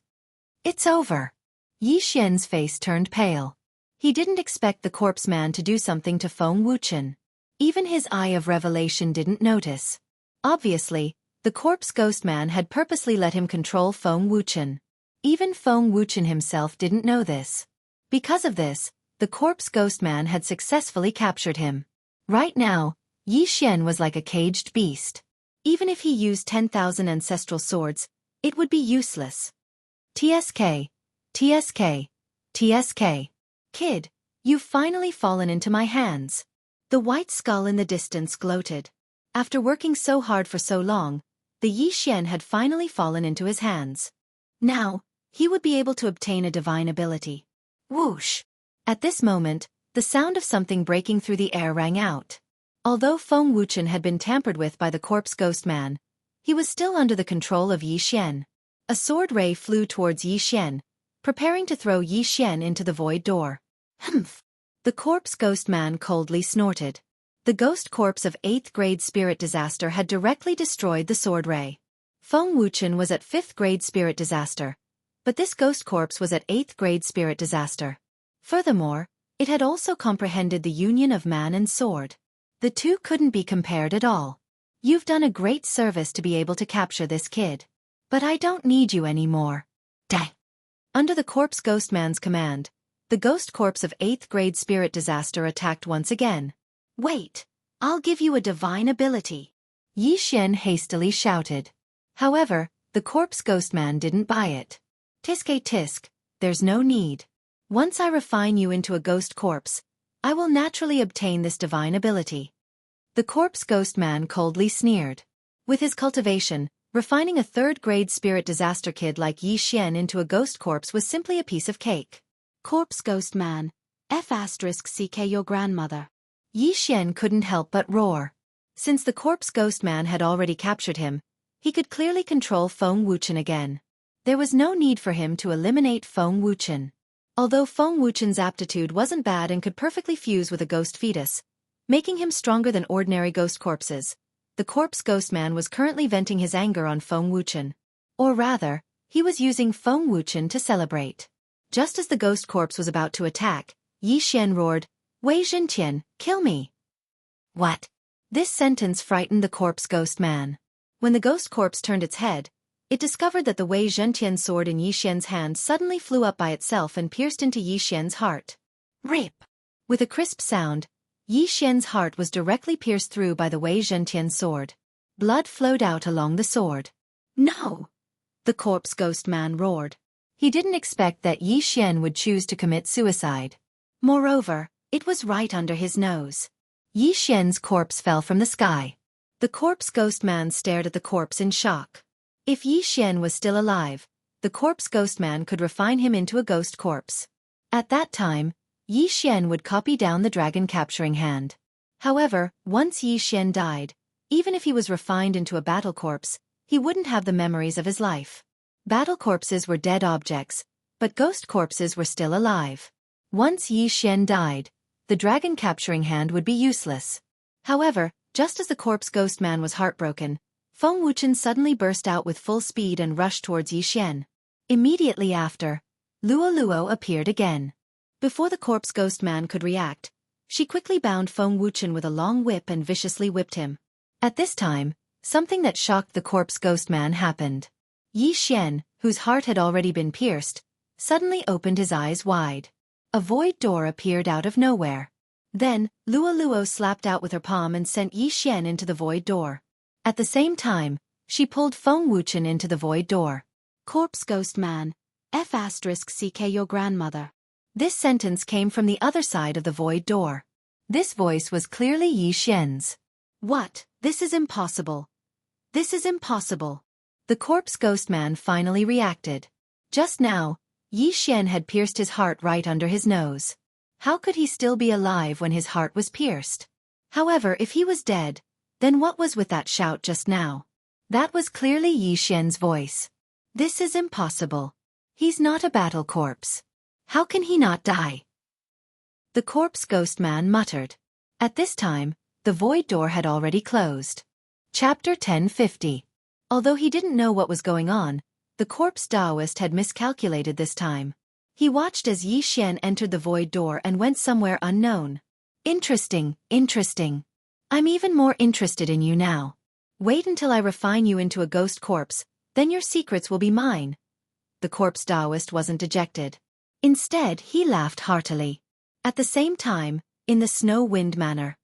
"It's over." Yi Xian's face turned pale. He didn't expect the corpse man to do something to Feng Wuchen. Even his eye of revelation didn't notice. Obviously, the corpse ghost man had purposely let him control Feng Wuchen. Even Feng Wuchen himself didn't know this. Because of this, the corpse ghost man had successfully captured him. Right now, Yi Xian was like a caged beast. Even if he used 10,000 ancestral swords, it would be useless. "TSK, TSK, TSK. Kid, you've finally fallen into my hands." The white skull in the distance gloated. After working so hard for so long, the Yi Xian had finally fallen into his hands. Now, he would be able to obtain a divine ability. Whoosh! At this moment, the sound of something breaking through the air rang out. Although Feng Wuchen had been tampered with by the corpse ghost man, he was still under the control of Yi Xian. A sword ray flew towards Yi Xian, preparing to throw Yi Xian into the void door. Humph! The corpse ghost man coldly snorted. The ghost corpse of 8th grade spirit disaster had directly destroyed the sword ray. Feng Wuchen was at 5th grade spirit disaster, but this ghost corpse was at 8th grade spirit disaster. Furthermore, it had also comprehended the union of man and sword. The two couldn't be compared at all. "You've done a great service to be able to capture this kid. But I don't need you anymore." Dang! Under the corpse ghost man's command, the ghost corpse of 8th grade spirit disaster attacked once again. "Wait, I'll give you a divine ability," Yi Xian hastily shouted. However, the corpse ghost man didn't buy it. "Tisk tisk, there's no need. Once I refine you into a ghost corpse, I will naturally obtain this divine ability." The corpse ghost man coldly sneered. With his cultivation, refining a 3rd grade spirit disaster kid like Yi Xian into a ghost corpse was simply a piece of cake. "Corpse ghost man, F***ck your grandmother." Yi Xian couldn't help but roar. Since the corpse ghost man had already captured him, he could clearly control Feng Wuchen again. There was no need for him to eliminate Feng Wuchen. Although Feng Wuchen's aptitude wasn't bad and could perfectly fuse with a ghost fetus, making him stronger than ordinary ghost corpses, the corpse ghost man was currently venting his anger on Feng Wuchen. Or rather, he was using Feng Wuchen to celebrate. Just as the ghost corpse was about to attack, Yi Xian roared, "Wei Zhentian, kill me!" What? This sentence frightened the corpse ghost man. When the ghost corpse turned its head, it discovered that the Wei Zhentian sword in Yi Xian's hand suddenly flew up by itself and pierced into Yi Xian's heart. Rip! With a crisp sound, Yi Xian's heart was directly pierced through by the Wei Zhentian sword. Blood flowed out along the sword. "No!" the corpse ghost man roared. He didn't expect that Yi Xian would choose to commit suicide. Moreover, it was right under his nose. Yi Xian's corpse fell from the sky. The corpse ghost man stared at the corpse in shock. If Yi Xian was still alive, the corpse ghost man could refine him into a ghost corpse. At that time, Yi Xian would copy down the dragon capturing hand. However, once Yi Xian died, even if he was refined into a battle corpse, he wouldn't have the memories of his life. Battle corpses were dead objects, but ghost corpses were still alive. Once Yi Xian died, the dragon capturing hand would be useless. However, just as the corpse ghost man was heartbroken, Feng Wuchen suddenly burst out with full speed and rushed towards Yi Xian. Immediately after, Luo Luo appeared again. Before the corpse ghost man could react, she quickly bound Feng Wuchen with a long whip and viciously whipped him. At this time, something that shocked the corpse ghost man happened. Yi Xian, whose heart had already been pierced, suddenly opened his eyes wide. A void door appeared out of nowhere. Then, Luo Luo slapped out with her palm and sent Yi Xian into the void door. At the same time, she pulled Feng Wuchen into the void door. Corpse ghost man, F***ck your grandmother. This sentence came from the other side of the void door. This voice was clearly Yi Xian's. What? This is impossible. This is impossible. The corpse ghost man finally reacted. Just now, Yi Xian had pierced his heart right under his nose. How could he still be alive when his heart was pierced? However, if he was dead, then what was with that shout just now? That was clearly Yi Xian's voice. This is impossible. He's not a battle corpse. How can he not die? The corpse ghost man muttered. At this time, the void door had already closed. Chapter 1050. Although he didn't know what was going on, the corpse Taoist had miscalculated this time. He watched as Yi Xian entered the void door and went somewhere unknown. Interesting, interesting. I'm even more interested in you now. Wait until I refine you into a ghost corpse, then your secrets will be mine. The corpse Taoist wasn't dejected. Instead, he laughed heartily. At the same time, in the snow-wind manner.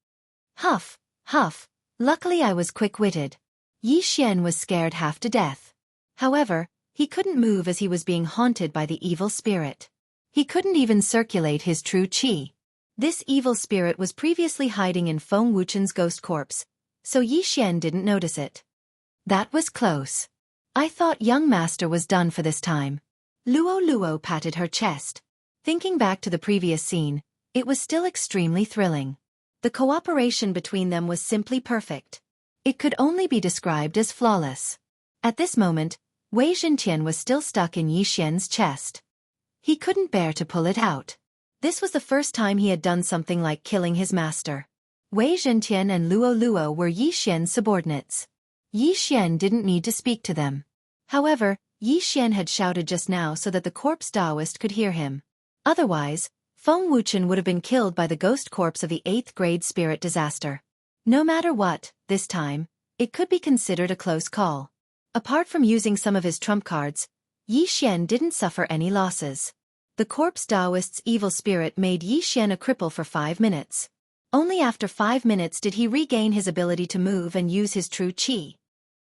Huff, huff, luckily I was quick-witted. Yi Xian was scared half to death. However, he couldn't move as he was being haunted by the evil spirit. He couldn't even circulate his true qi. This evil spirit was previously hiding in Feng Wuchen's ghost corpse, so Yi Xian didn't notice it. That was close. I thought young master was done for this time. Luo patted her chest. Thinking back to the previous scene, it was still extremely thrilling. The cooperation between them was simply perfect. It could only be described as flawless. At this moment, Wei Zhentian was still stuck in Yi Xian's chest. He couldn't bear to pull it out. This was the first time he had done something like killing his master. Wei Zhentian and Luo were Yi Xian's subordinates. Yi Xian didn't need to speak to them. However, Yi Xian had shouted just now so that the corpse Taoist could hear him. Otherwise, Feng Wuchen would have been killed by the ghost corpse of the 8th grade spirit disaster. No matter what, this time, it could be considered a close call. Apart from using some of his trump cards, Yi Xian didn't suffer any losses. The corpse Taoist's evil spirit made Yi Xian a cripple for 5 minutes. Only after 5 minutes did he regain his ability to move and use his true qi.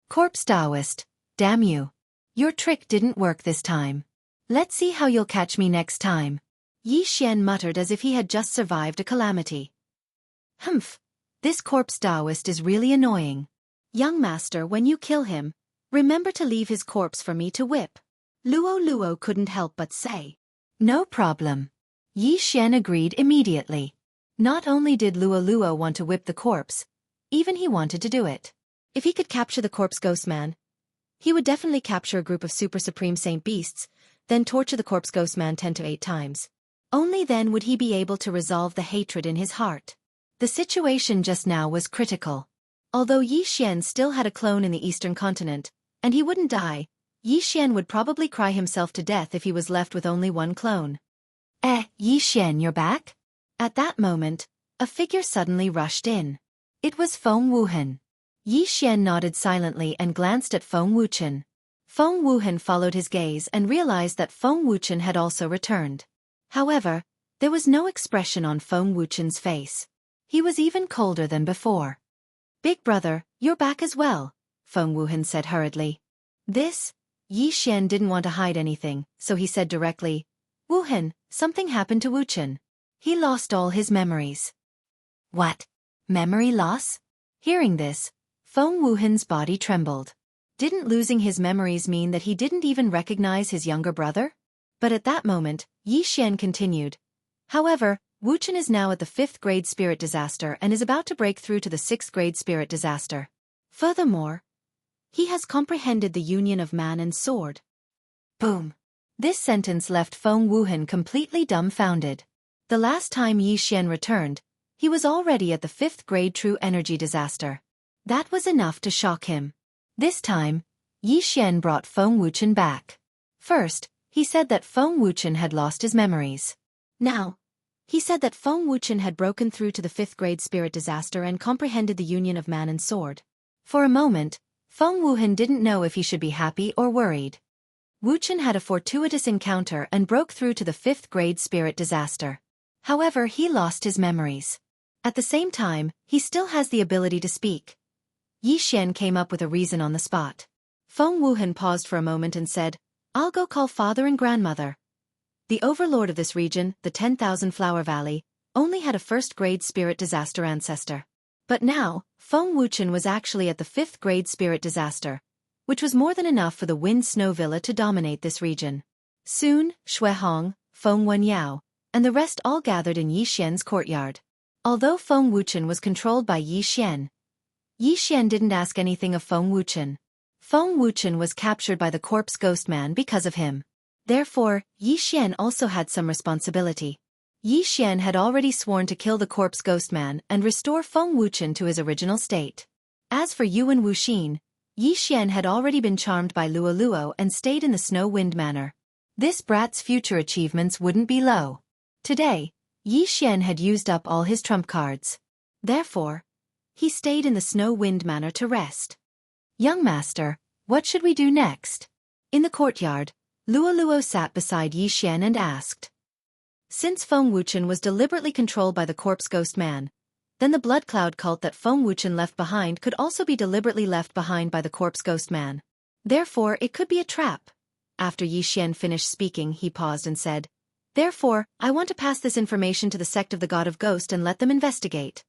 Corpse Taoist, damn you. Your trick didn't work this time. Let's see how you'll catch me next time. Yi Xian muttered as if he had just survived a calamity. Humph. This corpse Taoist is really annoying. Young master, when you kill him, remember to leave his corpse for me to whip. Luo couldn't help but say. No problem. Yi Xian agreed immediately. Not only did Luo want to whip the corpse, even he wanted to do it. If he could capture the corpse ghost man, he would definitely capture a group of super supreme saint beasts, then torture the corpse ghost man 10 to 8 times. Only then would he be able to resolve the hatred in his heart. The situation just now was critical. Although Yi Xian still had a clone in the eastern continent, and he wouldn't die, Yi Xian would probably cry himself to death if he was left with only one clone. Yi Xian, you're back? At that moment, a figure suddenly rushed in. It was Feng Wuchen. Yi Xian nodded silently and glanced at Feng Wuchen. Feng Wuchen followed his gaze and realized that Feng Wuchen had also returned. However, there was no expression on Feng Wuchen's face. He was even colder than before. Big brother, you're back as well, Feng Wuchen said hurriedly. Yi Xian didn't want to hide anything, so he said directly, Wuchen, something happened to Wuchen. He lost all his memories. What? Memory loss? Hearing this, Feng Wuchen's body trembled. Didn't losing his memories mean that he didn't even recognize his younger brother? But at that moment, Yi Xian continued. However, Wuchen is now at the 5th grade spirit disaster and is about to break through to the 6th grade spirit disaster. Furthermore, he has comprehended the union of man and sword. Boom. This sentence left Feng Wuchen completely dumbfounded. The last time Yi Xian returned, he was already at the 5th grade true energy disaster. That was enough to shock him. This time, Yi Xian brought Feng Wuchen back. First, he said that Feng Wuchen had lost his memories. Now, he said that Feng Wuchen had broken through to the 5th grade spirit disaster and comprehended the union of man and sword. For a moment, Feng Wuchen didn't know if he should be happy or worried. Wuchen had a fortuitous encounter and broke through to the 5th grade spirit disaster. However, he lost his memories. At the same time, he still has the ability to speak. Yi Xian came up with a reason on the spot. Feng Wuhan paused for a moment and said, "I'll go call father and grandmother." The overlord of this region, the 10,000 Flower Valley, only had a first-grade spirit disaster ancestor. But now, Feng Wuchen was actually at the 5th-grade spirit disaster, which was more than enough for the Wind Snow Villa to dominate this region. Soon, Shui Hong, Feng Wenyao, and the rest all gathered in Yi Xian's courtyard. Although Feng Wuchen was controlled by Yi Xian didn't ask anything of Feng Wuchen. Feng Wuchen was captured by the corpse ghost man because of him. Therefore, Yi Xian also had some responsibility. Yi Xian had already sworn to kill the corpse ghost man and restore Feng Wuchen to his original state. As for Yuan Wuxin, Yi Xian had already been charmed by Luo Luo and stayed in the Snow Wind Manor. This brat's future achievements wouldn't be low. Today, Yi Xian had used up all his trump cards. Therefore, he stayed in the Snow Wind Manor to rest. "Young master, what should we do next?" In the courtyard, Luo Luo sat beside Yi Xian and asked. Since Feng Wuchen was deliberately controlled by the corpse ghost man, then the blood cloud cult that Feng Wuchen left behind could also be deliberately left behind by the corpse ghost man. Therefore, it could be a trap. After Yi Xian finished speaking, he paused and said, "Therefore, I want to pass this information to the sect of the God of Ghost and let them investigate."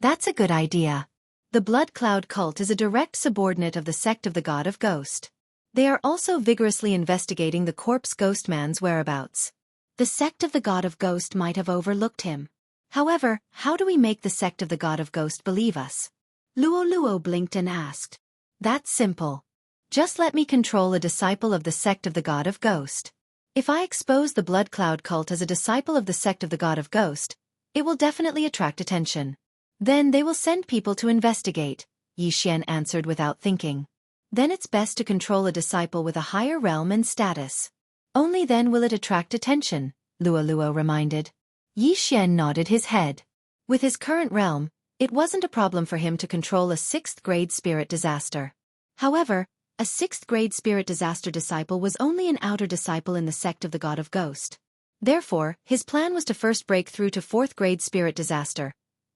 That's a good idea. The blood cloud cult is a direct subordinate of the sect of the God of Ghost. They are also vigorously investigating the corpse ghost man's whereabouts. The sect of the God of Ghost might have overlooked him. However, how do we make the sect of the God of Ghost believe us? Luo Luo blinked and asked. That's simple. Just let me control a disciple of the sect of the God of Ghost. If I expose the blood cloud cult as a disciple of the sect of the God of Ghost, it will definitely attract attention. Then they will send people to investigate, Yi Xian answered without thinking. Then it's best to control a disciple with a higher realm and status. Only then will it attract attention, Luo Luo reminded. Yi Xian nodded his head. With his current realm, it wasn't a problem for him to control a 6th-grade spirit disaster. However, a 6th-grade spirit disaster disciple was only an outer disciple in the sect of the God of Ghost. Therefore, his plan was to first break through to 4th-grade spirit disaster,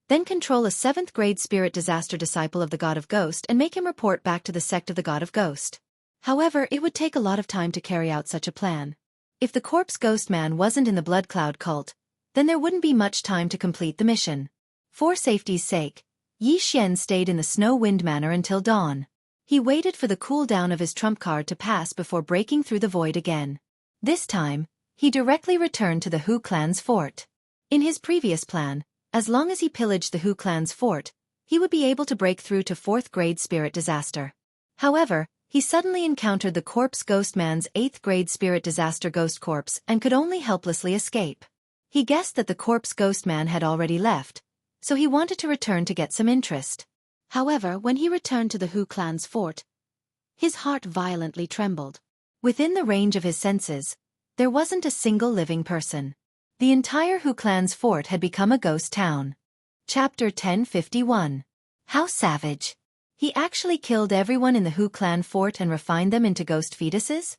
then control a 7th-grade spirit disaster disciple of the God of Ghost and make him report back to the sect of the God of Ghost. However, it would take a lot of time to carry out such a plan. If the corpse ghost man wasn't in the blood cloud cult, then there wouldn't be much time to complete the mission. For safety's sake, Yi Xian stayed in the Snow Wind Manor until dawn. He waited for the cooldown of his trump card to pass before breaking through the void again. This time, he directly returned to the Hu clan's fort. In his previous plan, as long as he pillaged the Hu clan's fort, he would be able to break through to 4th-grade spirit disaster. However, he suddenly encountered the corpse ghost man's 8th-grade spirit disaster ghost corpse and could only helplessly escape. He guessed that the corpse ghost man had already left, so he wanted to return to get some interest. However, when he returned to the Hu clan's fort, his heart violently trembled. Within the range of his senses, there wasn't a single living person. The entire Hu clan's fort had become a ghost town. Chapter 1051. How savage! He actually killed everyone in the Hu clan fort and refined them into ghost fetuses?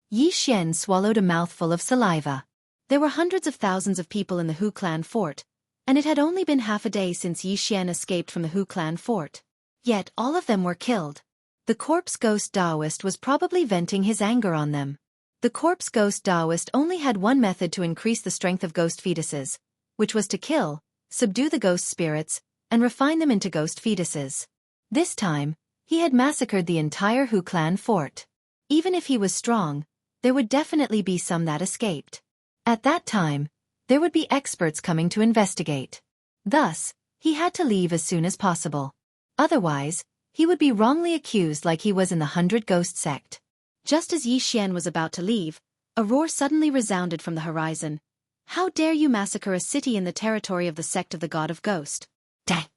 Yi Xian swallowed a mouthful of saliva. There were hundreds of thousands of people in the Hu clan fort, and it had only been half a day since Yi Xian escaped from the Hu clan fort. Yet all of them were killed. The corpse ghost Taoist was probably venting his anger on them. The corpse ghost Taoist only had one method to increase the strength of ghost fetuses, which was to kill, subdue the ghost spirits, and refine them into ghost fetuses. This time, he had massacred the entire Hu clan fort. Even if he was strong, there would definitely be some that escaped. At that time, there would be experts coming to investigate. Thus, he had to leave as soon as possible. Otherwise, he would be wrongly accused like he was in the 100 Ghost sect. Just as Yi Xian was about to leave, a roar suddenly resounded from the horizon. How dare you massacre a city in the territory of the sect of the God of Ghost? Dang!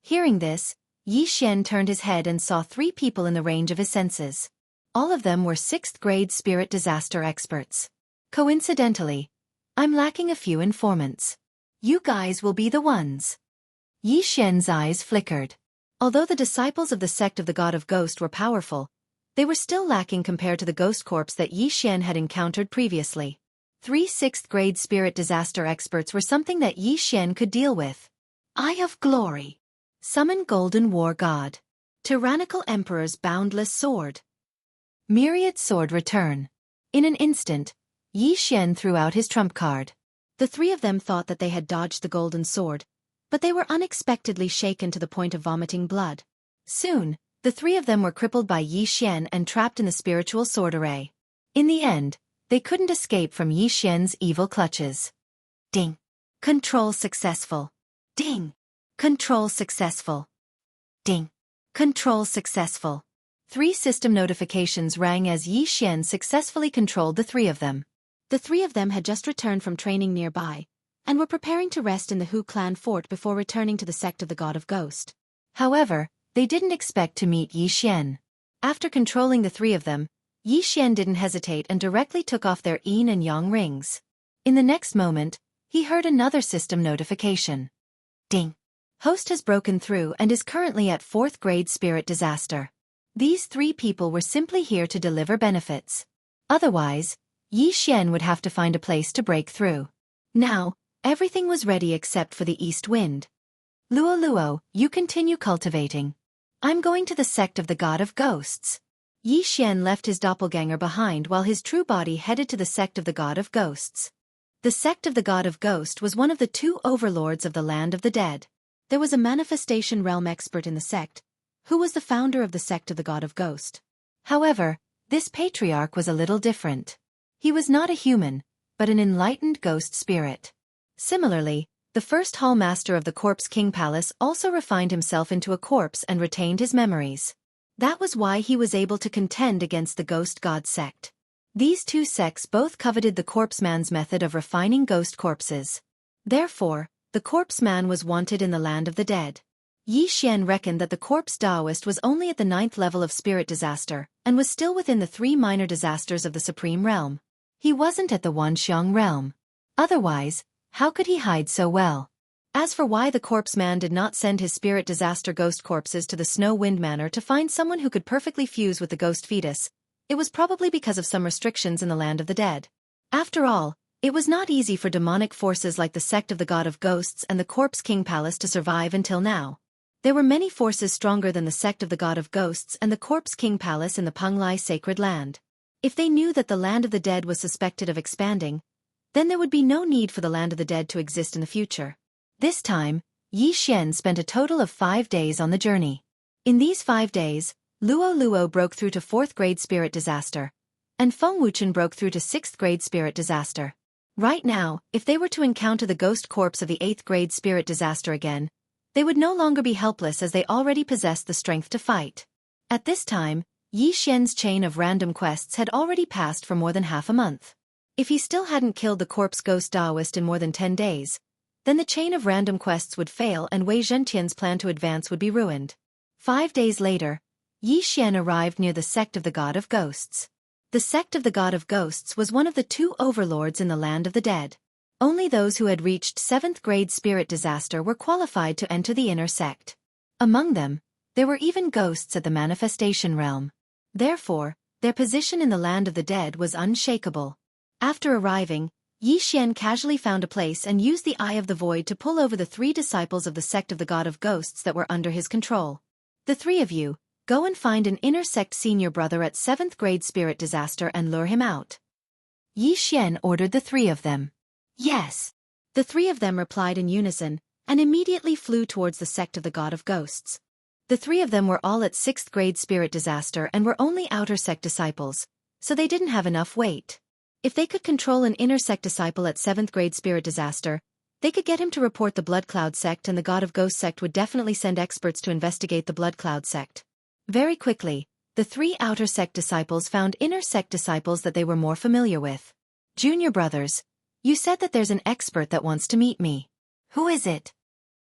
Hearing this, Yi Xian turned his head and saw 3 people in the range of his senses. All of them were 6th-grade spirit disaster experts. Coincidentally, I'm lacking a few informants. You guys will be the ones. Yi Xian's eyes flickered. Although the disciples of the sect of the God of Ghost were powerful, they were still lacking compared to the ghost corpse that Yi Xian had encountered previously. 3 6th-grade spirit disaster experts were something that Yi Xian could deal with. Eye of Glory. Summon Golden War God. Tyrannical Emperor's Boundless Sword. Myriad Sword Return. In an instant, Yi Xian threw out his trump card. The three of them thought that they had dodged the golden sword, but they were unexpectedly shaken to the point of vomiting blood. Soon, the three of them were crippled by Yi Xian and trapped in the spiritual sword array. In the end, they couldn't escape from Yi Xian's evil clutches. Ding. Control successful. Ding. Control successful. Ding. Control successful. 3 system notifications rang as Yi Xian successfully controlled the three of them. The three of them had just returned from training nearby, and were preparing to rest in the Hu clan fort before returning to the sect of the God of Ghost. However, they didn't expect to meet Yi Xian. After controlling the three of them, Yi Xian didn't hesitate and directly took off their yin and yang rings. In the next moment, he heard another system notification. Ding. Host has broken through and is currently at 4th grade spirit disaster. These 3 people were simply here to deliver benefits. Otherwise, Yi Xian would have to find a place to break through. Now, everything was ready except for the east wind. Luo Luo, you continue cultivating. I'm going to the sect of the God of Ghosts. Yi Xian left his doppelganger behind while his true body headed to the sect of the God of Ghosts. The sect of the God of Ghost was one of the 2 overlords of the land of the dead. There was a manifestation realm expert in the sect, who was the founder of the sect of the God of Ghost. However, this patriarch was a little different. He was not a human, but an enlightened ghost spirit. Similarly, the first hall master of the Corpse King Palace also refined himself into a corpse and retained his memories. That was why he was able to contend against the Ghost God sect. These 2 sects both coveted the corpse man's method of refining ghost corpses. Therefore, the corpse man was wanted in the land of the dead. Yi Xian reckoned that the corpse Taoist was only at the 9th level of spirit disaster, and was still within the 3 minor disasters of the supreme realm. He wasn't at the Wanxiang realm. Otherwise, how could he hide so well? As for why the corpse man did not send his spirit disaster ghost corpses to the Snow Wind Manor to find someone who could perfectly fuse with the ghost fetus, it was probably because of some restrictions in the land of the dead. After all, it was not easy for demonic forces like the sect of the God of Ghosts and the Corpse King Palace to survive until now. There were many forces stronger than the sect of the God of Ghosts and the Corpse King Palace in the Penglai sacred land. If they knew that the land of the dead was suspected of expanding, then there would be no need for the land of the dead to exist in the future. This time, Yi Xian spent a total of 5 days on the journey. In these 5 days, Luo Luo broke through to 4th grade spirit disaster, and Feng Wuchen broke through to 6th grade spirit disaster. Right now, if they were to encounter the ghost corpse of the 8th grade spirit disaster again, they would no longer be helpless as they already possessed the strength to fight. At this time, Yi Xian's chain of random quests had already passed for more than half a month. If he still hadn't killed the corpse ghost Taoist in more than 10 days, then the chain of random quests would fail and Wei Zhentian's plan to advance would be ruined. 5 days later, Yi Xian arrived near the sect of the God of Ghosts. The sect of the God of Ghosts was one of the 2 overlords in the land of the dead. Only those who had reached 7th grade spirit disaster were qualified to enter the inner sect. Among them, there were even ghosts at the manifestation realm. Therefore, their position in the land of the dead was unshakable. After arriving, Yi Xian casually found a place and used the Eye of the Void to pull over the 3 disciples of the sect of the God of Ghosts that were under his control. The 3 of you, go and find an inner sect senior brother at 7th grade spirit disaster and lure him out. Yi Xian ordered the 3 of them. Yes. The 3 of them replied in unison, and immediately flew towards the sect of the God of Ghosts. The 3 of them were all at 6th grade spirit disaster and were only outer sect disciples, so they didn't have enough weight. If they could control an inner sect disciple at 7th grade spirit disaster, they could get him to report the Blood Cloud sect, and the God of Ghost sect would definitely send experts to investigate the Blood Cloud sect. Very quickly, the 3 outer sect disciples found inner sect disciples that they were more familiar with. Junior brothers, you said that there's an expert that wants to meet me. Who is it?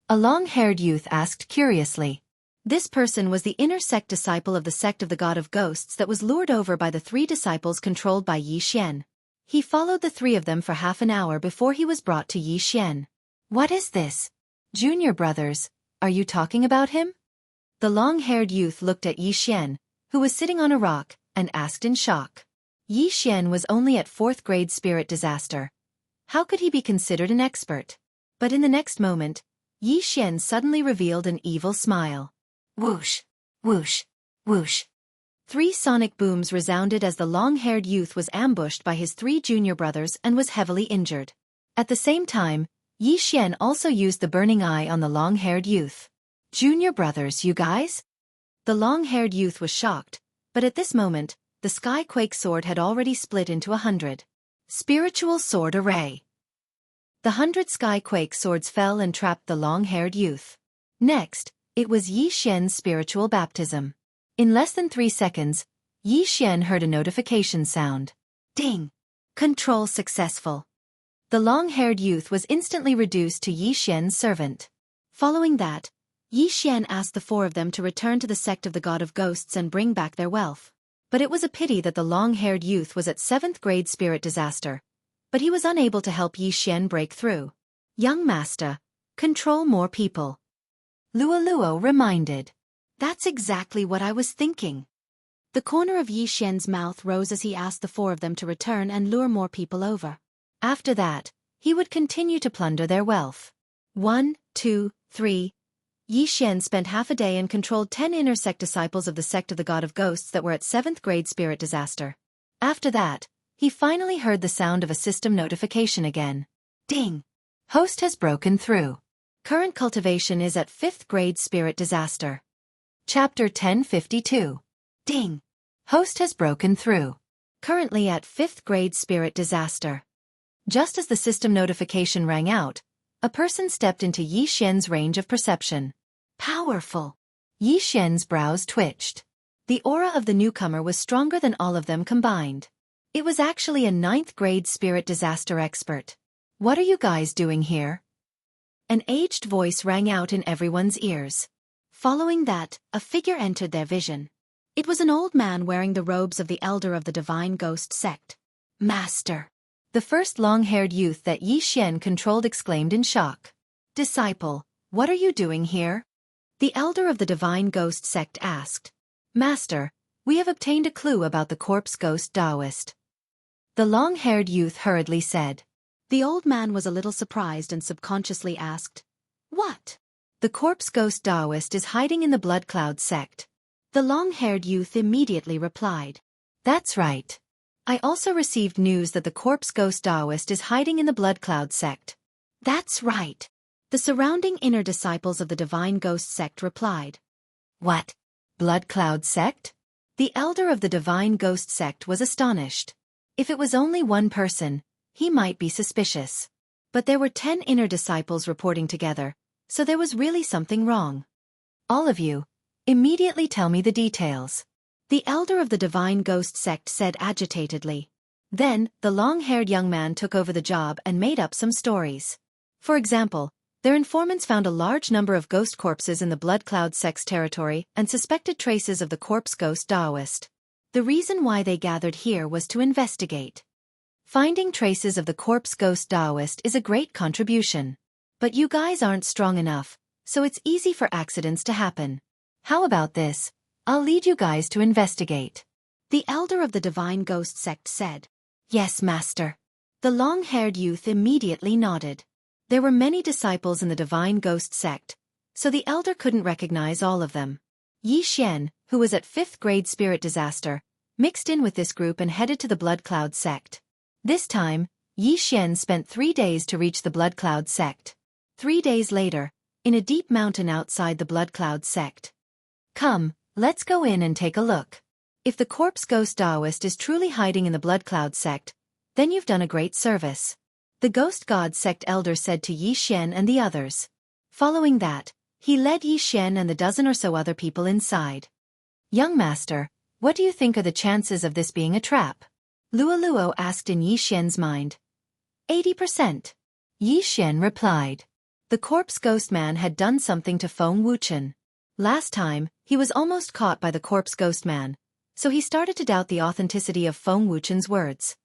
A long-haired youth asked curiously. This person was the inner sect disciple of the sect of the God of Ghosts that was lured over by the 3 disciples controlled by Yi Xian. He followed the 3 of them for half an hour before he was brought to Yi Xian. What is this? Junior brothers, are you talking about him? The long-haired youth looked at Yi Xian, who was sitting on a rock, and asked in shock. Yi Xian was only at 4th grade spirit disaster. How could he be considered an expert? But in the next moment, Yi Xian suddenly revealed an evil smile. Whoosh! Whoosh! Whoosh! 3 sonic booms resounded as the long-haired youth was ambushed by his 3 junior brothers and was heavily injured. At the same time, Yi Xian also used the burning eye on the long-haired youth. Junior brothers, you guys? The long-haired youth was shocked, but at this moment, the Skyquake sword had already split into 100. Spiritual sword array. The 100 Skyquake swords fell and trapped the long-haired youth. Next, it was Yi Xian's spiritual baptism. In less than 3 seconds, Yi Xian heard a notification sound. Ding! Control successful. The long-haired youth was instantly reduced to Yi Xian's servant. Following that, Yi Xian asked the 4 of them to return to the sect of the God of Ghosts and bring back their wealth. But it was a pity that the long-haired youth was at 7th grade spirit disaster. But he was unable to help Yi Xian break through. Young master, control more people. Luo reminded. That's exactly what I was thinking. The corner of Yi Xian's mouth rose as he asked the 4 of them to return and lure more people over. After that, he would continue to plunder their wealth. 1, 2, 3. Yi Xian spent half a day and controlled 10 inner sect disciples of the sect of the God of Ghosts that were at 7th grade spirit disaster. After that, he finally heard the sound of a system notification again. Ding! Host has broken through. Current cultivation is at 5th grade spirit disaster. Chapter 1052. Ding! Host has broken through. Currently at 5th grade spirit disaster. Just as the system notification rang out, a person stepped into Yi Xian's range of perception. Powerful. Yi Xian's brows twitched. The aura of the newcomer was stronger than all of them combined. It was actually a 9th grade spirit disaster expert. What are you guys doing here? An aged voice rang out in everyone's ears. Following that, a figure entered their vision. It was an old man wearing the robes of the elder of the divine ghost sect. Master. The first long-haired youth that Yi Xian controlled exclaimed in shock. Disciple, what are you doing here? The elder of the divine ghost sect asked. Master, we have obtained a clue about the corpse ghost Taoist. The long-haired youth hurriedly said. The old man was a little surprised and subconsciously asked. What? The corpse ghost Taoist is hiding in the Blood Cloud sect. The long-haired youth immediately replied. That's right. I also received news that the corpse ghost Taoist is hiding in the Blood Cloud sect. That's right. The surrounding inner disciples of the divine ghost sect replied. What? Blood Cloud sect? The elder of the divine ghost sect was astonished. If it was only one person, he might be suspicious. But there were 10 inner disciples reporting together, so there was really something wrong. All of you, immediately tell me the details. The elder of the divine ghost sect said agitatedly. Then, the long-haired young man took over the job and made up some stories. For example, their informants found a large number of ghost corpses in the Blood Cloud sect's territory and suspected traces of the corpse ghost Taoist. The reason why they gathered here was to investigate. Finding traces of the corpse ghost Taoist is a great contribution. But you guys aren't strong enough, so it's easy for accidents to happen. How about this? I'll lead you guys to investigate. The elder of the divine ghost sect said. Yes, master. The long-haired youth immediately nodded. There were many disciples in the divine ghost sect, so the elder couldn't recognize all of them. Yi Xian, who was at 5th grade spirit disaster, mixed in with this group and headed to the Blood Cloud sect. This time, Yi Xian spent 3 days to reach the Blood Cloud sect. 3 days later, in a deep mountain outside the Blood Cloud sect. Come, let's go in and take a look. If the corpse ghost Taoist is truly hiding in the Blood Cloud sect, then you've done a great service. The ghost god sect elder said to Yi Xian and the others. Following that, he led Yi Xian and the dozen or so other people inside. Young master, what do you think are the chances of this being a trap? Luo asked in Yi Xian's mind. 80%. Yi Xian replied. The corpse ghost man had done something to Feng Wuchen. Last time, he was almost caught by the corpse ghost man, so he started to doubt the authenticity of Feng Wuchen's words.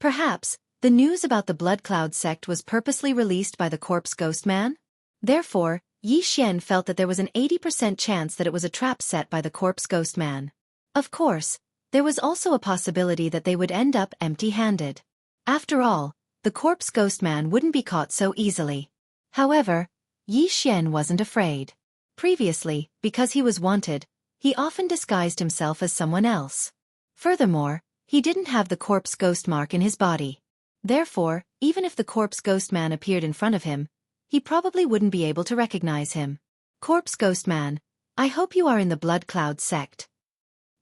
Perhaps, the news about the Blood Cloud sect was purposely released by the corpse ghost man? Therefore, Yi Xian felt that there was an 80% chance that it was a trap set by the corpse ghost man. Of course, there was also a possibility that they would end up empty-handed. After all, the corpse ghost man wouldn't be caught so easily. However, Yi Xian wasn't afraid. Previously, because he was wanted, He often disguised himself as someone else. Furthermore, he didn't have the corpse ghost mark in his body. Therefore, even if the corpse ghost man appeared in front of him, he probably wouldn't be able to recognize him. Corpse ghost man, I hope you are in the Blood Cloud sect.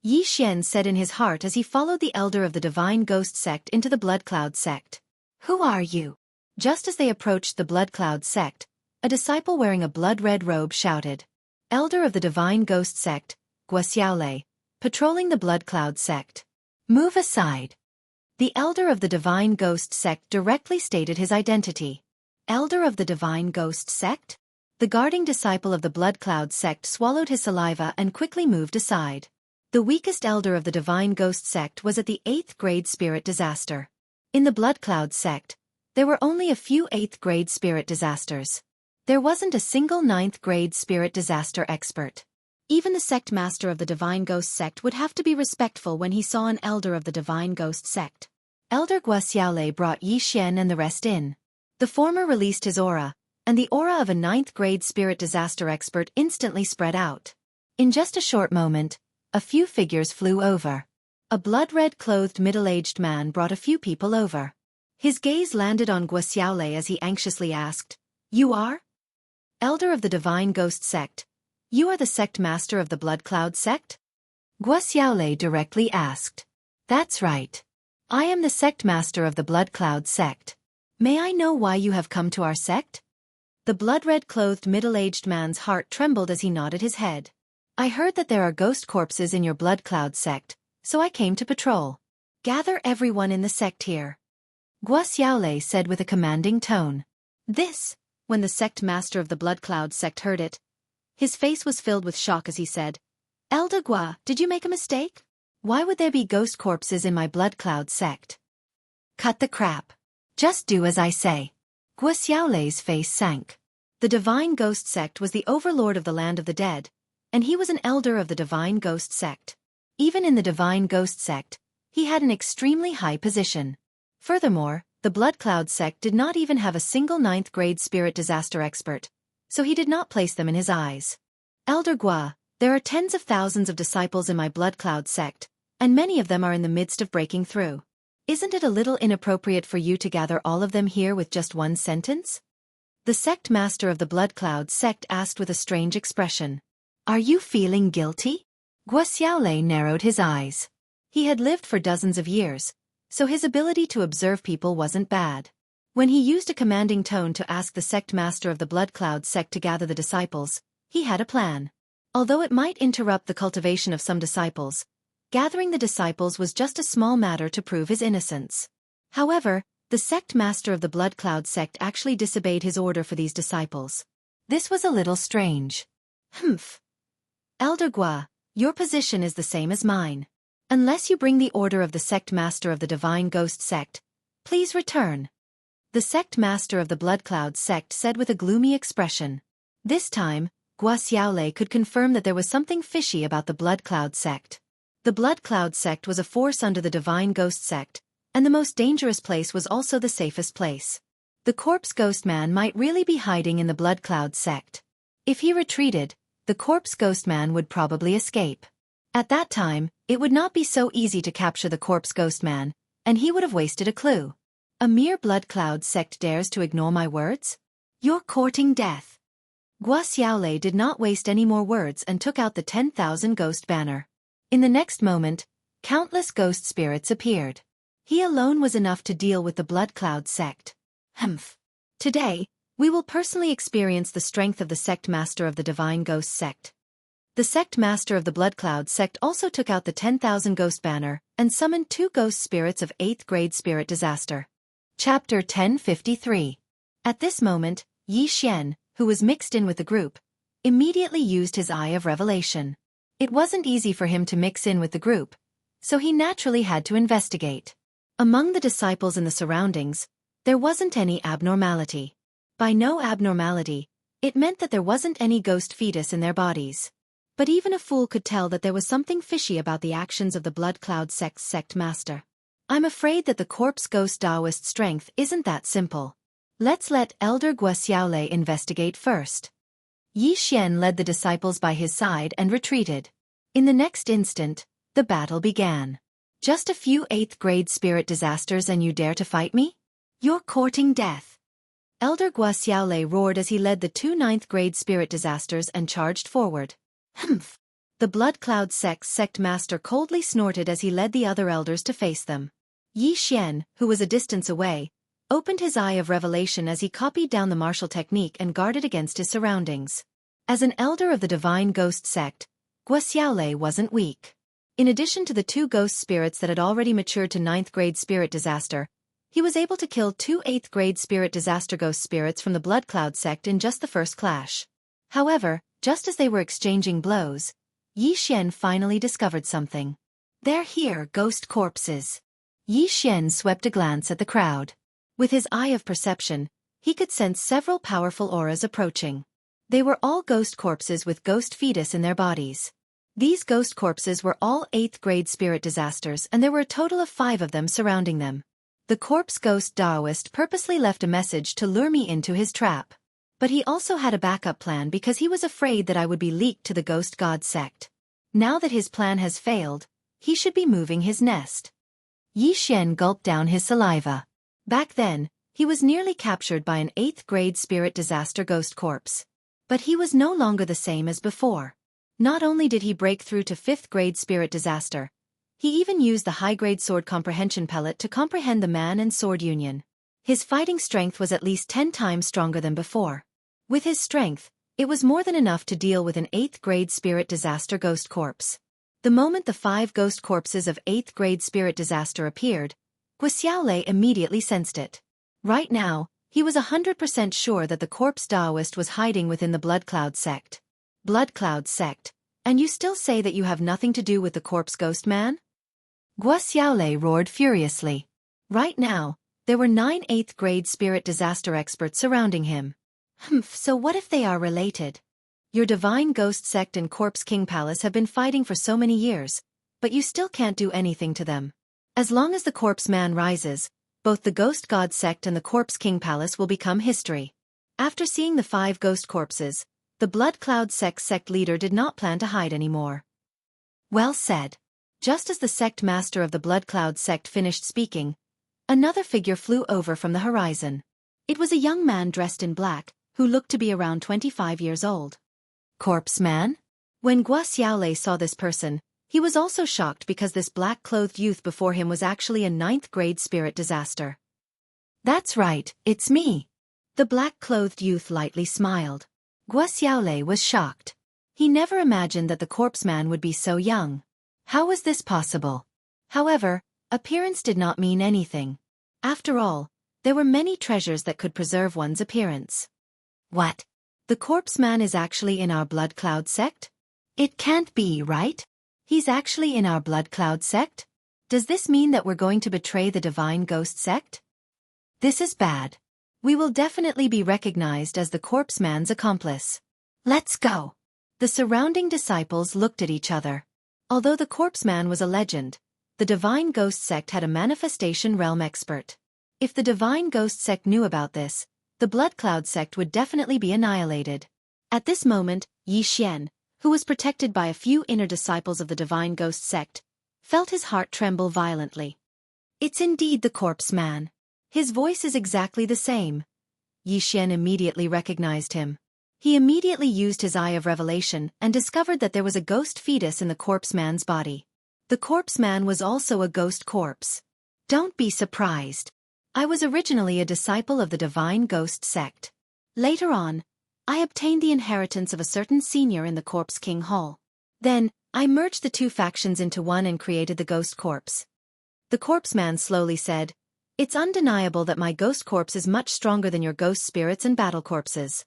Yi Xian said in his heart as he followed the elder of the Divine Ghost sect into the Blood Cloud sect. Who are you? Just as they approached the Blood Cloud sect, a disciple wearing a blood-red robe shouted. Elder of the Divine Ghost sect, Guxiaolei, patrolling the Blood Cloud sect. Move aside. The elder of the Divine Ghost sect directly stated his identity. Elder of the Divine Ghost sect? The guarding disciple of the Blood Cloud sect swallowed his saliva and quickly moved aside. The weakest elder of the Divine Ghost sect was at the 8th grade spirit disaster. In the Blood Cloud sect, there were only a few 8th grade spirit disasters. There wasn't a single 9th grade spirit disaster expert. Even the sect master of the Divine Ghost sect would have to be respectful when he saw an elder of the Divine Ghost sect. Elder Guxiaolei brought Yi Xian and the rest in. The former released his aura, and the aura of a 9th grade spirit disaster expert instantly spread out. In just a short moment, a few figures flew over. A blood-red clothed middle-aged man brought a few people over. His gaze landed on Guxiaolei as he anxiously asked, You are? Elder of the Divine Ghost sect. You are the sect master of the Blood Cloud sect? Guxiaolei directly asked. That's right. I am the sect master of the Blood Cloud sect. May I know why you have come to our sect? The blood-red clothed middle-aged man's heart trembled as he nodded his head. I heard that there are ghost corpses in your Blood Cloud sect, so I came to patrol. Gather everyone in the sect here. Guxiaolei said with a commanding tone. When the sect master of the Blood Cloud sect heard it, his face was filled with shock as he said, Elder Gua, did you make a mistake? Why would there be ghost corpses in my Blood Cloud sect? Cut the crap. Just do as I say. Guxiaolei's face sank. The Divine Ghost sect was the overlord of the land of the dead, and he was an elder of the Divine Ghost sect. Even in the Divine Ghost sect, he had an extremely high position. Furthermore, the Blood Cloud sect did not even have a single 9th grade spirit disaster expert, so he did not place them in his eyes. Elder Gua, there are tens of thousands of disciples in my Blood Cloud sect, and many of them are in the midst of breaking through. Isn't it a little inappropriate for you to gather all of them here with just one sentence? The sect master of the Blood Cloud sect asked with a strange expression. Are you feeling guilty? Guxiaolei narrowed his eyes. He had lived for dozens of years, so his ability to observe people wasn't bad. When he used a commanding tone to ask the sect master of the Blood Cloud sect to gather the disciples, he had a plan. Although it might interrupt the cultivation of some disciples, gathering the disciples was just a small matter to prove his innocence. However, the sect master of the Blood Cloud sect actually disobeyed his order for these disciples. This was a little strange. Elder Gua, your position is the same as mine. Unless you bring the order of the sect master of the Divine Ghost sect, please return. The sect master of the Blood Cloud sect said with a gloomy expression. This time, Guxiaolei could confirm that there was something fishy about the Blood Cloud sect. The Blood Cloud sect was a force under the Divine Ghost sect, and the most dangerous place was also the safest place. The corpse ghost man might really be hiding in the Blood Cloud sect. If he retreated, the corpse ghost man would probably escape. At that time, it would not be so easy to capture the corpse ghost man, and he would have wasted a clue. A mere Blood Cloud sect dares to ignore my words? You're courting death. Guxiaolei did not waste any more words and took out the 10,000 ghost banner. In the next moment, countless ghost spirits appeared. He alone was enough to deal with the Blood Cloud sect. Today, we will personally experience the strength of the sect master of the Divine Ghost sect. The sect master of the Blood Cloud sect also took out the 10,000 ghost banner and summoned 2 ghost spirits of 8th grade spirit disaster. Chapter 1053. At this moment, Yi Xian, who was mixed in with the group, immediately used his eye of revelation. It wasn't easy for him to mix in with the group, so he naturally had to investigate. Among the disciples in the surroundings, there wasn't any abnormality. By no abnormality, it meant that there wasn't any ghost fetus in their bodies. But even a fool could tell that there was something fishy about the actions of the Blood Cloud sect's sect master. I'm afraid that the corpse ghost Taoist strength isn't that simple. Let's let Elder Guxiaolei investigate first. Yi Xian led the disciples by his side and retreated. In the next instant, the battle began. Just a few 8th grade spirit disasters and you dare to fight me? You're courting death. Elder Guo roared as he led the 2 9th grade spirit disasters and charged forward. Humph! The Blood Cloud sect master coldly snorted as he led the other elders to face them. Yi Xian, who was a distance away, opened his eye of revelation as he copied down the martial technique and guarded against his surroundings. As an elder of the Divine Ghost sect, Guo wasn't weak. In addition to the 2 ghost spirits that had already matured to 9th grade spirit disaster, he was able to kill 2 8th grade spirit disaster ghost spirits from the Blood Cloud sect in just the first clash. However, just as they were exchanging blows, Yi Xian finally discovered something. They're here, ghost corpses. Yi Xian swept a glance at the crowd. With his eye of perception, he could sense several powerful auras approaching. They were all ghost corpses with ghost fetus in their bodies. These ghost corpses were all 8th grade spirit disasters and there were a total of 5 of them surrounding them. The corpse ghost Taoist purposely left a message to lure me into his trap. But he also had a backup plan because he was afraid that I would be leaked to the Ghost God sect. Now that his plan has failed, he should be moving his nest. Yi Xian gulped down his saliva. Back then, he was nearly captured by an 8th grade spirit disaster ghost corpse. But he was no longer the same as before. Not only did he break through to 5th grade spirit disaster, he even used the high-grade sword comprehension pellet to comprehend the man and sword union. His fighting strength was at least 10 times stronger than before. With his strength, it was more than enough to deal with an 8th grade spirit disaster ghost corpse. The moment the 5 ghost corpses of 8th grade spirit disaster appeared, Guo immediately sensed it. Right now, he was 100% sure that the corpse Taoist was hiding within the Blood Cloud sect. Blood Cloud sect, and you still say that you have nothing to do with the corpse ghost man? Guo roared furiously. Right now, there were 9 8th grade spirit disaster experts surrounding him. Humph, so what if they are related? Your Divine Ghost sect and Corpse King Palace have been fighting for so many years, but you still can't do anything to them. As long as the corpse man rises, both the Ghost God sect and the Corpse King Palace will become history. After seeing the 5 ghost corpses, the Blood Cloud sect leader did not plan to hide anymore. Well said. Just as the sect master of the Blood Cloud sect finished speaking, another figure flew over from the horizon. It was a young man dressed in black, who looked to be around 25 years old. Corpse man? When Guo saw this person, he was also shocked because this black-clothed youth before him was actually a 9th grade spirit disaster. That's right, it's me. The black-clothed youth lightly smiled. Guo was shocked. He never imagined that the corpse man would be so young. How was this possible? However, appearance did not mean anything. After all, there were many treasures that could preserve one's appearance. What? The corpse man is actually in our Blood Cloud sect? It can't be, right? He's actually in our Blood Cloud sect? Does this mean that we're going to betray the Divine Ghost sect? This is bad. We will definitely be recognized as the corpse man's accomplice. Let's go. The surrounding disciples looked at each other. Although the corpse man was a legend, the Divine Ghost sect had a manifestation realm expert. If the Divine Ghost sect knew about this, the Blood Cloud sect would definitely be annihilated. At this moment, Yi Xian, who was protected by a few inner disciples of the Divine Ghost sect, felt his heart tremble violently. It's indeed the corpse man. His voice is exactly the same. Yi Xian immediately recognized him. He immediately used his eye of revelation and discovered that there was a ghost fetus in the corpse man's body. The corpse man was also a ghost corpse. Don't be surprised. I was originally a disciple of the Divine Ghost sect. Later on, I obtained the inheritance of a certain senior in the Corpse King Hall. Then, I merged the 2 factions into one and created the Ghost Corpse. The corpse man slowly said, It's undeniable that my ghost corpse is much stronger than your ghost spirits and battle corpses.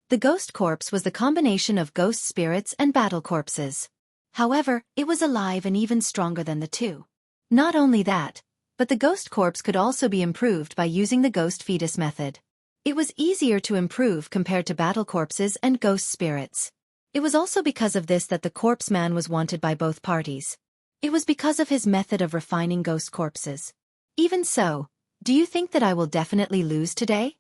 The ghost corpse was the combination of ghost spirits and battle corpses. However, it was alive and even stronger than the 2. Not only that, but the ghost corpse could also be improved by using the ghost fetus method. It was easier to improve compared to battle corpses and ghost spirits. It was also because of this that the corpse man was wanted by both parties. It was because of his method of refining ghost corpses. Even so, do you think that I will definitely lose today?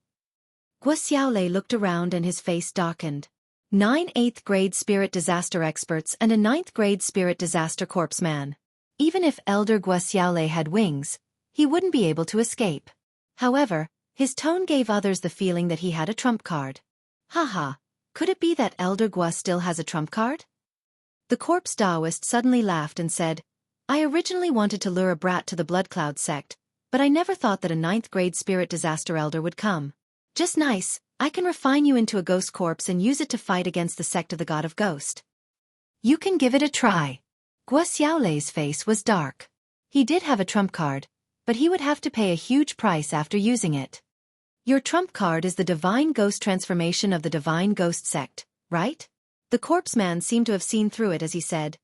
Guo looked around and his face darkened. 9 8th grade spirit disaster experts and a 9th grade spirit disaster corpseman. Even if Elder Guo had wings, he wouldn't be able to escape. However, his tone gave others the feeling that he had a trump card. Haha, could it be that Elder Guo still has a trump card? The corpse Taoist suddenly laughed and said, I originally wanted to lure a brat to the Blood Cloud sect, but I never thought that a 9th grade spirit disaster elder would come. Just nice, I can refine you into a ghost corpse and use it to fight against the sect of the God of Ghost. You can give it a try. Guo Xiaolei's face was dark. He did have a trump card, but he would have to pay a huge price after using it. Your trump card is the Divine Ghost transformation of the Divine Ghost sect, right? The corpseman seemed to have seen through it as he said,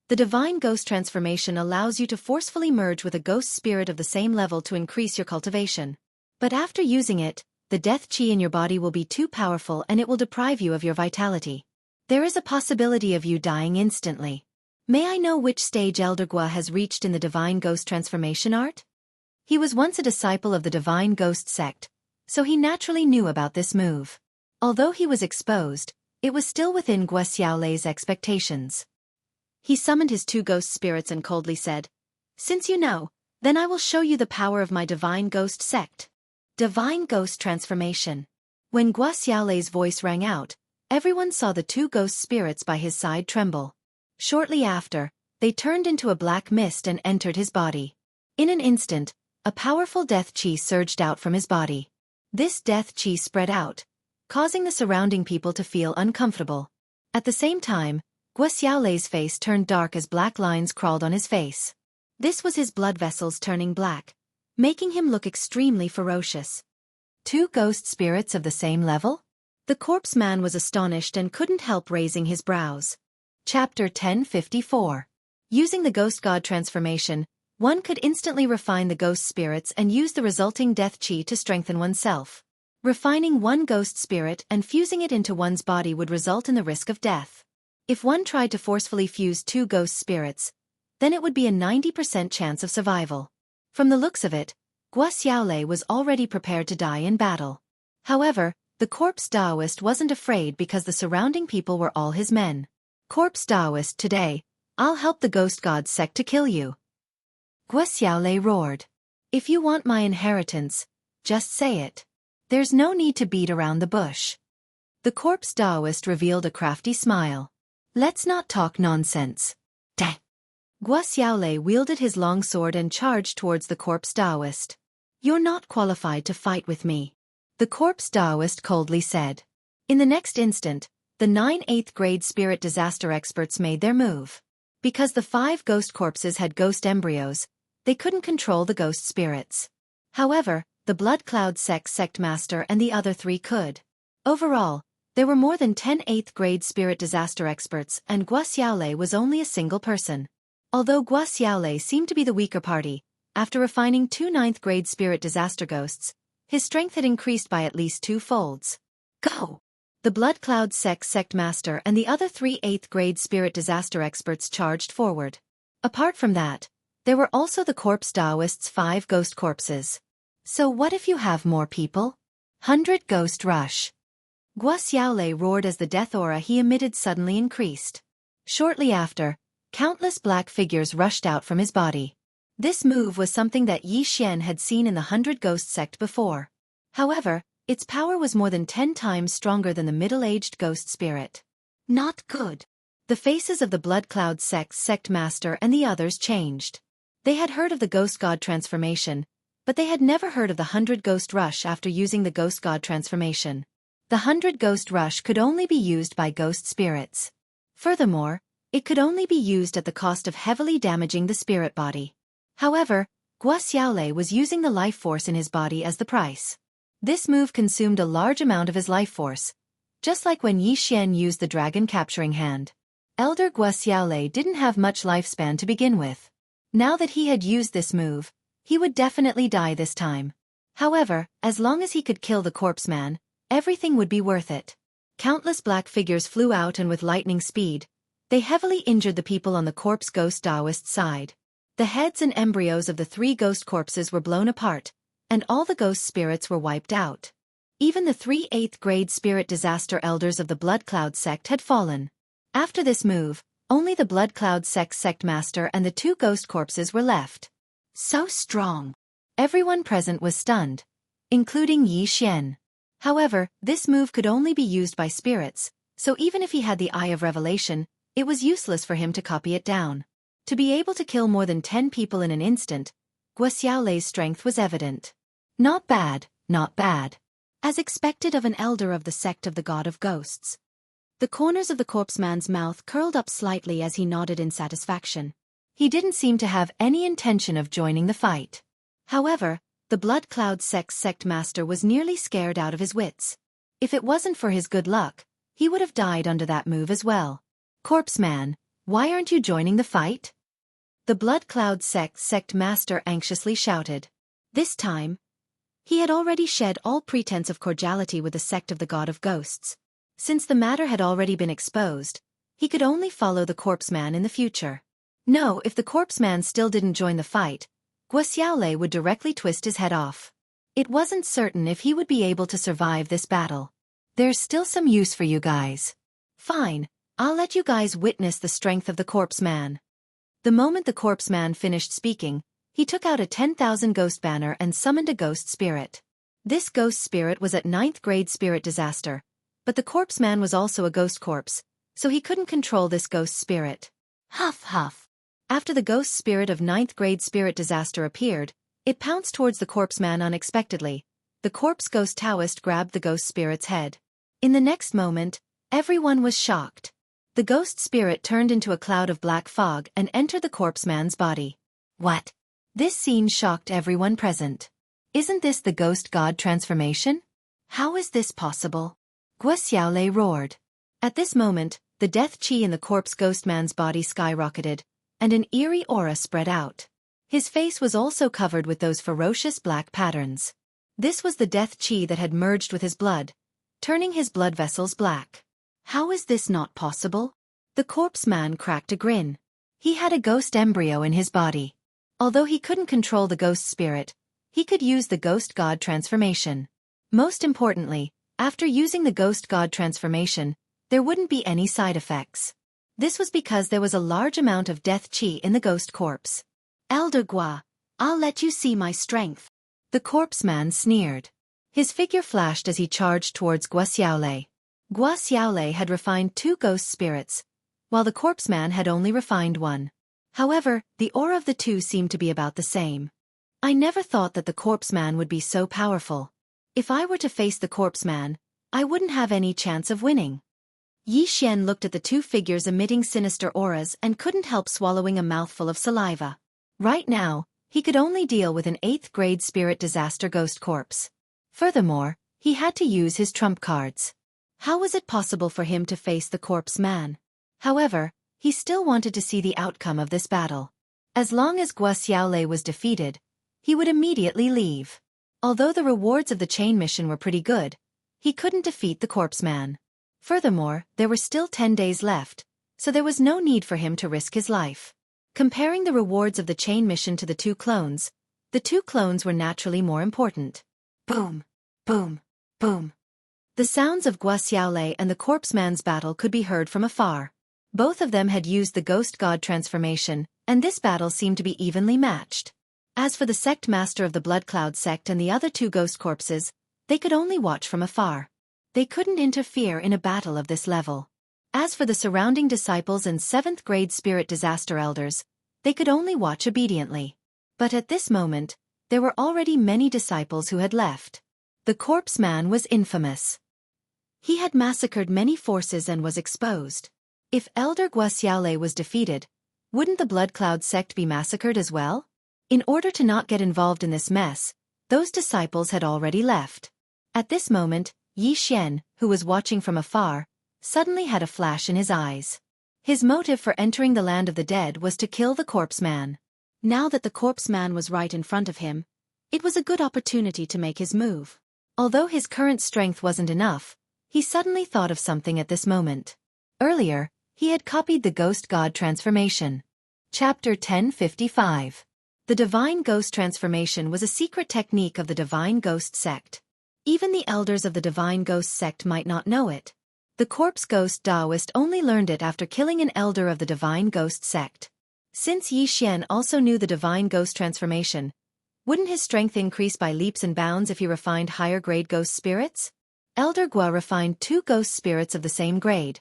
the Divine Ghost transformation allows you to forcefully merge with a ghost spirit of the same level to increase your cultivation. But after using it, the death chi in your body will be too powerful and it will deprive you of your vitality. There is a possibility of you dying instantly. May I know which stage Elder Guo has reached in the Divine Ghost transformation art? He was once a disciple of the Divine Ghost sect, so he naturally knew about this move. Although he was exposed, it was still within Guo Xiaolei's expectations. He summoned his 2 ghost spirits and coldly said, Since you know, then I will show you the power of my Divine Ghost sect. Divine Ghost transformation. When Guo Xiaolei's voice rang out, everyone saw the 2 ghost spirits by his side tremble. Shortly after, they turned into a black mist and entered his body. In an instant, a powerful death chi surged out from his body. This death chi spread out, causing the surrounding people to feel uncomfortable. At the same time, Guo Xiaolei's face turned dark as black lines crawled on his face. This was his blood vessels turning black, making him look extremely ferocious. 2 ghost spirits of the same level? The corpseman was astonished and couldn't help raising his brows. Chapter 1054. Using the ghost god transformation, one could instantly refine the ghost spirits and use the resulting death chi to strengthen oneself. Refining one ghost spirit and fusing it into one's body would result in the risk of death. If one tried to forcefully fuse 2 ghost spirits, then it would be a 90% chance of survival. From the looks of it, Guo Xiaolei was already prepared to die in battle. However, the corpse Taoist wasn't afraid because the surrounding people were all his men. Corpse Taoist, today, I'll help the ghost god sect to kill you. Guo Xiaolei roared. If you want my inheritance, just say it. There's no need to beat around the bush. The corpse Taoist revealed a crafty smile. Let's not talk nonsense. Dang. Guo Xiaolei wielded his long sword and charged towards the corpse Taoist. You're not qualified to fight with me, the corpse Taoist coldly said. In the next instant, the 9 8th grade spirit disaster experts made their move. Because the 5 ghost corpses had ghost embryos, they couldn't control the ghost spirits. However, the Blood Cloud sect master and the other 3 could. Overall, there were more than 10 8th grade spirit disaster experts and Guo Xiaolei was only a single person. Although Guo Xiaolei seemed to be the weaker party, after refining 2 9th grade spirit disaster ghosts, his strength had increased by at least 2 folds. Go! The Blood Cloud sect master and the other 3 8th grade spirit disaster experts charged forward. Apart from that, there were also the corpse Taoist's 5 ghost corpses. So what if you have more people? 100 ghost rush. Guo Xiaolei roared as the death aura he emitted suddenly increased. Shortly after, countless black figures rushed out from his body. This move was something that Yi Xian had seen in the 100 Ghost sect before. However, its power was more than 10 times stronger than the middle-aged ghost spirit. Not good. The faces of the Blood Cloud sect master and the others changed. They had heard of the ghost god transformation, but they had never heard of the 100 Ghost rush after using the ghost god transformation. The 100 Ghost rush could only be used by ghost spirits. Furthermore, it could only be used at the cost of heavily damaging the spirit body. However, Guo Xiaolei was using the life force in his body as the price. This move consumed a large amount of his life force, just like when Yi Xian used the dragon capturing hand. Elder Guo Xiaolei didn't have much lifespan to begin with. Now that he had used this move, he would definitely die this time. However, as long as he could kill the corpseman, everything would be worth it. Countless black figures flew out and with lightning speed, they heavily injured the people on the corpse ghost Taoist side. The heads and embryos of the 3 ghost corpses were blown apart, and all the ghost spirits were wiped out. Even the 3 8th grade spirit disaster elders of the Blood Cloud sect had fallen. After this move, only the Blood Cloud sect master and the 2 ghost corpses were left. So strong. Everyone present was stunned, including Yi Xian. However, this move could only be used by spirits, so even if he had the Eye of Revelation, it was useless for him to copy it down. To be able to kill more than 10 people in an instant, Guoxiaolei's strength was evident. Not bad, not bad. As expected of an elder of the sect of the God of Ghosts. The corners of the corpseman's mouth curled up slightly as he nodded in satisfaction. He didn't seem to have any intention of joining the fight. However, the Blood Cloud sect master was nearly scared out of his wits. If it wasn't for his good luck, he would have died under that move as well. Corpseman, why aren't you joining the fight? The Blood Cloud sect master anxiously shouted. This time, he had already shed all pretense of cordiality with the sect of the God of Ghosts. Since the matter had already been exposed, he could only follow the corpseman in the future. No, if the corpseman still didn't join the fight, Guoxiaolei would directly twist his head off. It wasn't certain if he would be able to survive this battle. There's still some use for you guys. Fine, I'll let you guys witness the strength of the corpseman. The moment the corpseman finished speaking, he took out a 10,000 ghost banner and summoned a ghost spirit. This ghost spirit was at 9th grade spirit disaster, but the corpseman was also a ghost corpse, so he couldn't control this ghost spirit. Huff huff. After the ghost spirit of 9th grade spirit disaster appeared, it pounced towards the corpseman unexpectedly. The corpse ghost Taoist grabbed the ghost spirit's head. In the next moment, everyone was shocked. The ghost spirit turned into a cloud of black fog and entered the corpseman's body. What? This scene shocked everyone present. Isn't this the ghost god transformation? How is this possible? Guoxiaolei roared. At this moment, the death chi in the corpse ghost man's body skyrocketed, and an eerie aura spread out. His face was also covered with those ferocious black patterns. This was the death chi that had merged with his blood, turning his blood vessels black. How is this not possible? The corpse man cracked a grin. He had a ghost embryo in his body. Although he couldn't control the ghost spirit, he could use the ghost god transformation. Most importantly, after using the ghost god transformation, there wouldn't be any side effects. This was because there was a large amount of death chi in the ghost corpse. Elder Gua, I'll let you see my strength. The corpse man sneered. His figure flashed as he charged towards Guoxiaolei. Guoxiaolei had refined 2 ghost spirits, while the corpse man had only refined 1. However, the aura of the 2 seemed to be about the same. I never thought that the corpse man would be so powerful. If I were to face the corpse man, I wouldn't have any chance of winning. Yi Xian looked at the 2 figures emitting sinister auras and couldn't help swallowing a mouthful of saliva. Right now, he could only deal with an 8th grade spirit disaster ghost corpse. Furthermore, he had to use his trump cards. How was it possible for him to face the corpse man? However, he still wanted to see the outcome of this battle. As long as Guoxiaolei was defeated, he would immediately leave. Although the rewards of the chain mission were pretty good, he couldn't defeat the corpse man. Furthermore, there were still 10 days left, so there was no need for him to risk his life. Comparing the rewards of the chain mission to the 2 clones, the 2 clones were naturally more important. Boom, boom, boom. The sounds of Guoxiaolei and the corpse man's battle could be heard from afar. Both of them had used the ghost god transformation, and this battle seemed to be evenly matched. As for the sect master of the Blood Cloud sect and the other 2 ghost corpses, they could only watch from afar. They couldn't interfere in a battle of this level. As for the surrounding disciples and 7th grade spirit disaster elders, they could only watch obediently. But at this moment, there were already many disciples who had left. The corpse man was infamous. He had massacred many forces and was exposed. If Elder Guoxiaolei was defeated, wouldn't the Blood Cloud sect be massacred as well? In order to not get involved in this mess, those disciples had already left. At this moment, Yi Xian, who was watching from afar, suddenly had a flash in his eyes. His motive for entering the land of the dead was to kill the corpse man. Now that the corpse man was right in front of him, it was a good opportunity to make his move. Although his current strength wasn't enough, he suddenly thought of something at this moment. Earlier, he had copied the ghost god transformation. Chapter 1055. The divine ghost transformation was a secret technique of the divine ghost sect. Even the elders of the Divine Ghost sect might not know it. The corpse ghost Taoist only learned it after killing an elder of the Divine Ghost sect. Since Yi Xian also knew the Divine Ghost transformation, wouldn't his strength increase by leaps and bounds if he refined higher-grade ghost spirits? Elder Gua refined 2 ghost spirits of the same grade,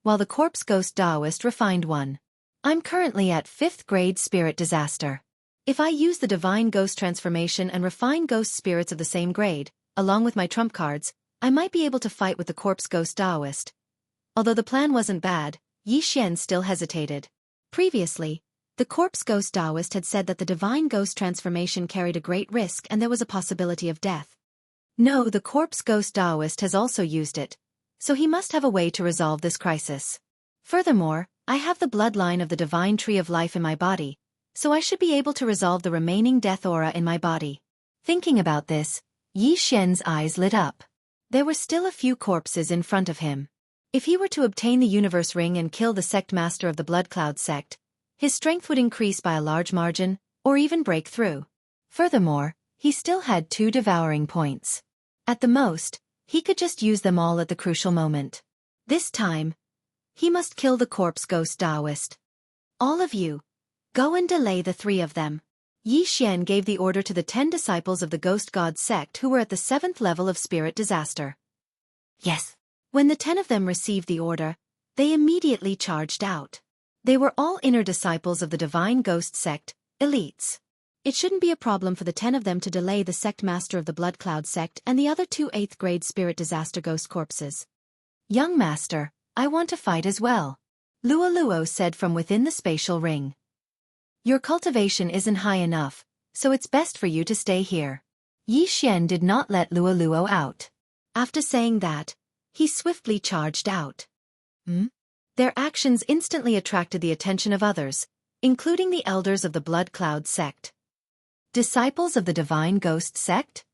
while the corpse ghost Taoist refined 1. I'm currently at 5th grade spirit disaster. If I use the Divine Ghost transformation and refine ghost spirits of the same grade, along with my trump cards, I might be able to fight with the corpse ghost Taoist. Although the plan wasn't bad, Yi Xian still hesitated. Previously, the corpse ghost Taoist had said that the Divine Ghost transformation carried a great risk and there was a possibility of death. No, the corpse ghost Taoist has also used it, so he must have a way to resolve this crisis. Furthermore, I have the bloodline of the Divine Tree of Life in my body, so I should be able to resolve the remaining death aura in my body. Thinking about this, Yi Xian's eyes lit up. There were still a few corpses in front of him. If he were to obtain the Universe Ring and kill the sect master of the Blood Cloud sect, his strength would increase by a large margin, or even break through. Furthermore, he still had 2 devouring points. At the most, he could just use them all at the crucial moment. This time, he must kill the corpse ghost Taoist. All of you, go and delay the 3 of them. Yi Xian gave the order to the 10 disciples of the Ghost God sect who were at the 7th level of spirit disaster. Yes. When the 10 of them received the order, they immediately charged out. They were all inner disciples of the Divine Ghost sect, elites. It shouldn't be a problem for the 10 of them to delay the sect master of the Blood Cloud sect and the other 2 8th grade spirit disaster ghost corpses. Young master, I want to fight as well, Luo said from within the spatial ring. Your cultivation isn't high enough, so it's best for you to stay here. Yi Xian did not let Luo out. After saying that, he swiftly charged out. Their actions instantly attracted the attention of others, including the elders of the Blood Cloud sect. Disciples of the Divine Ghost sect?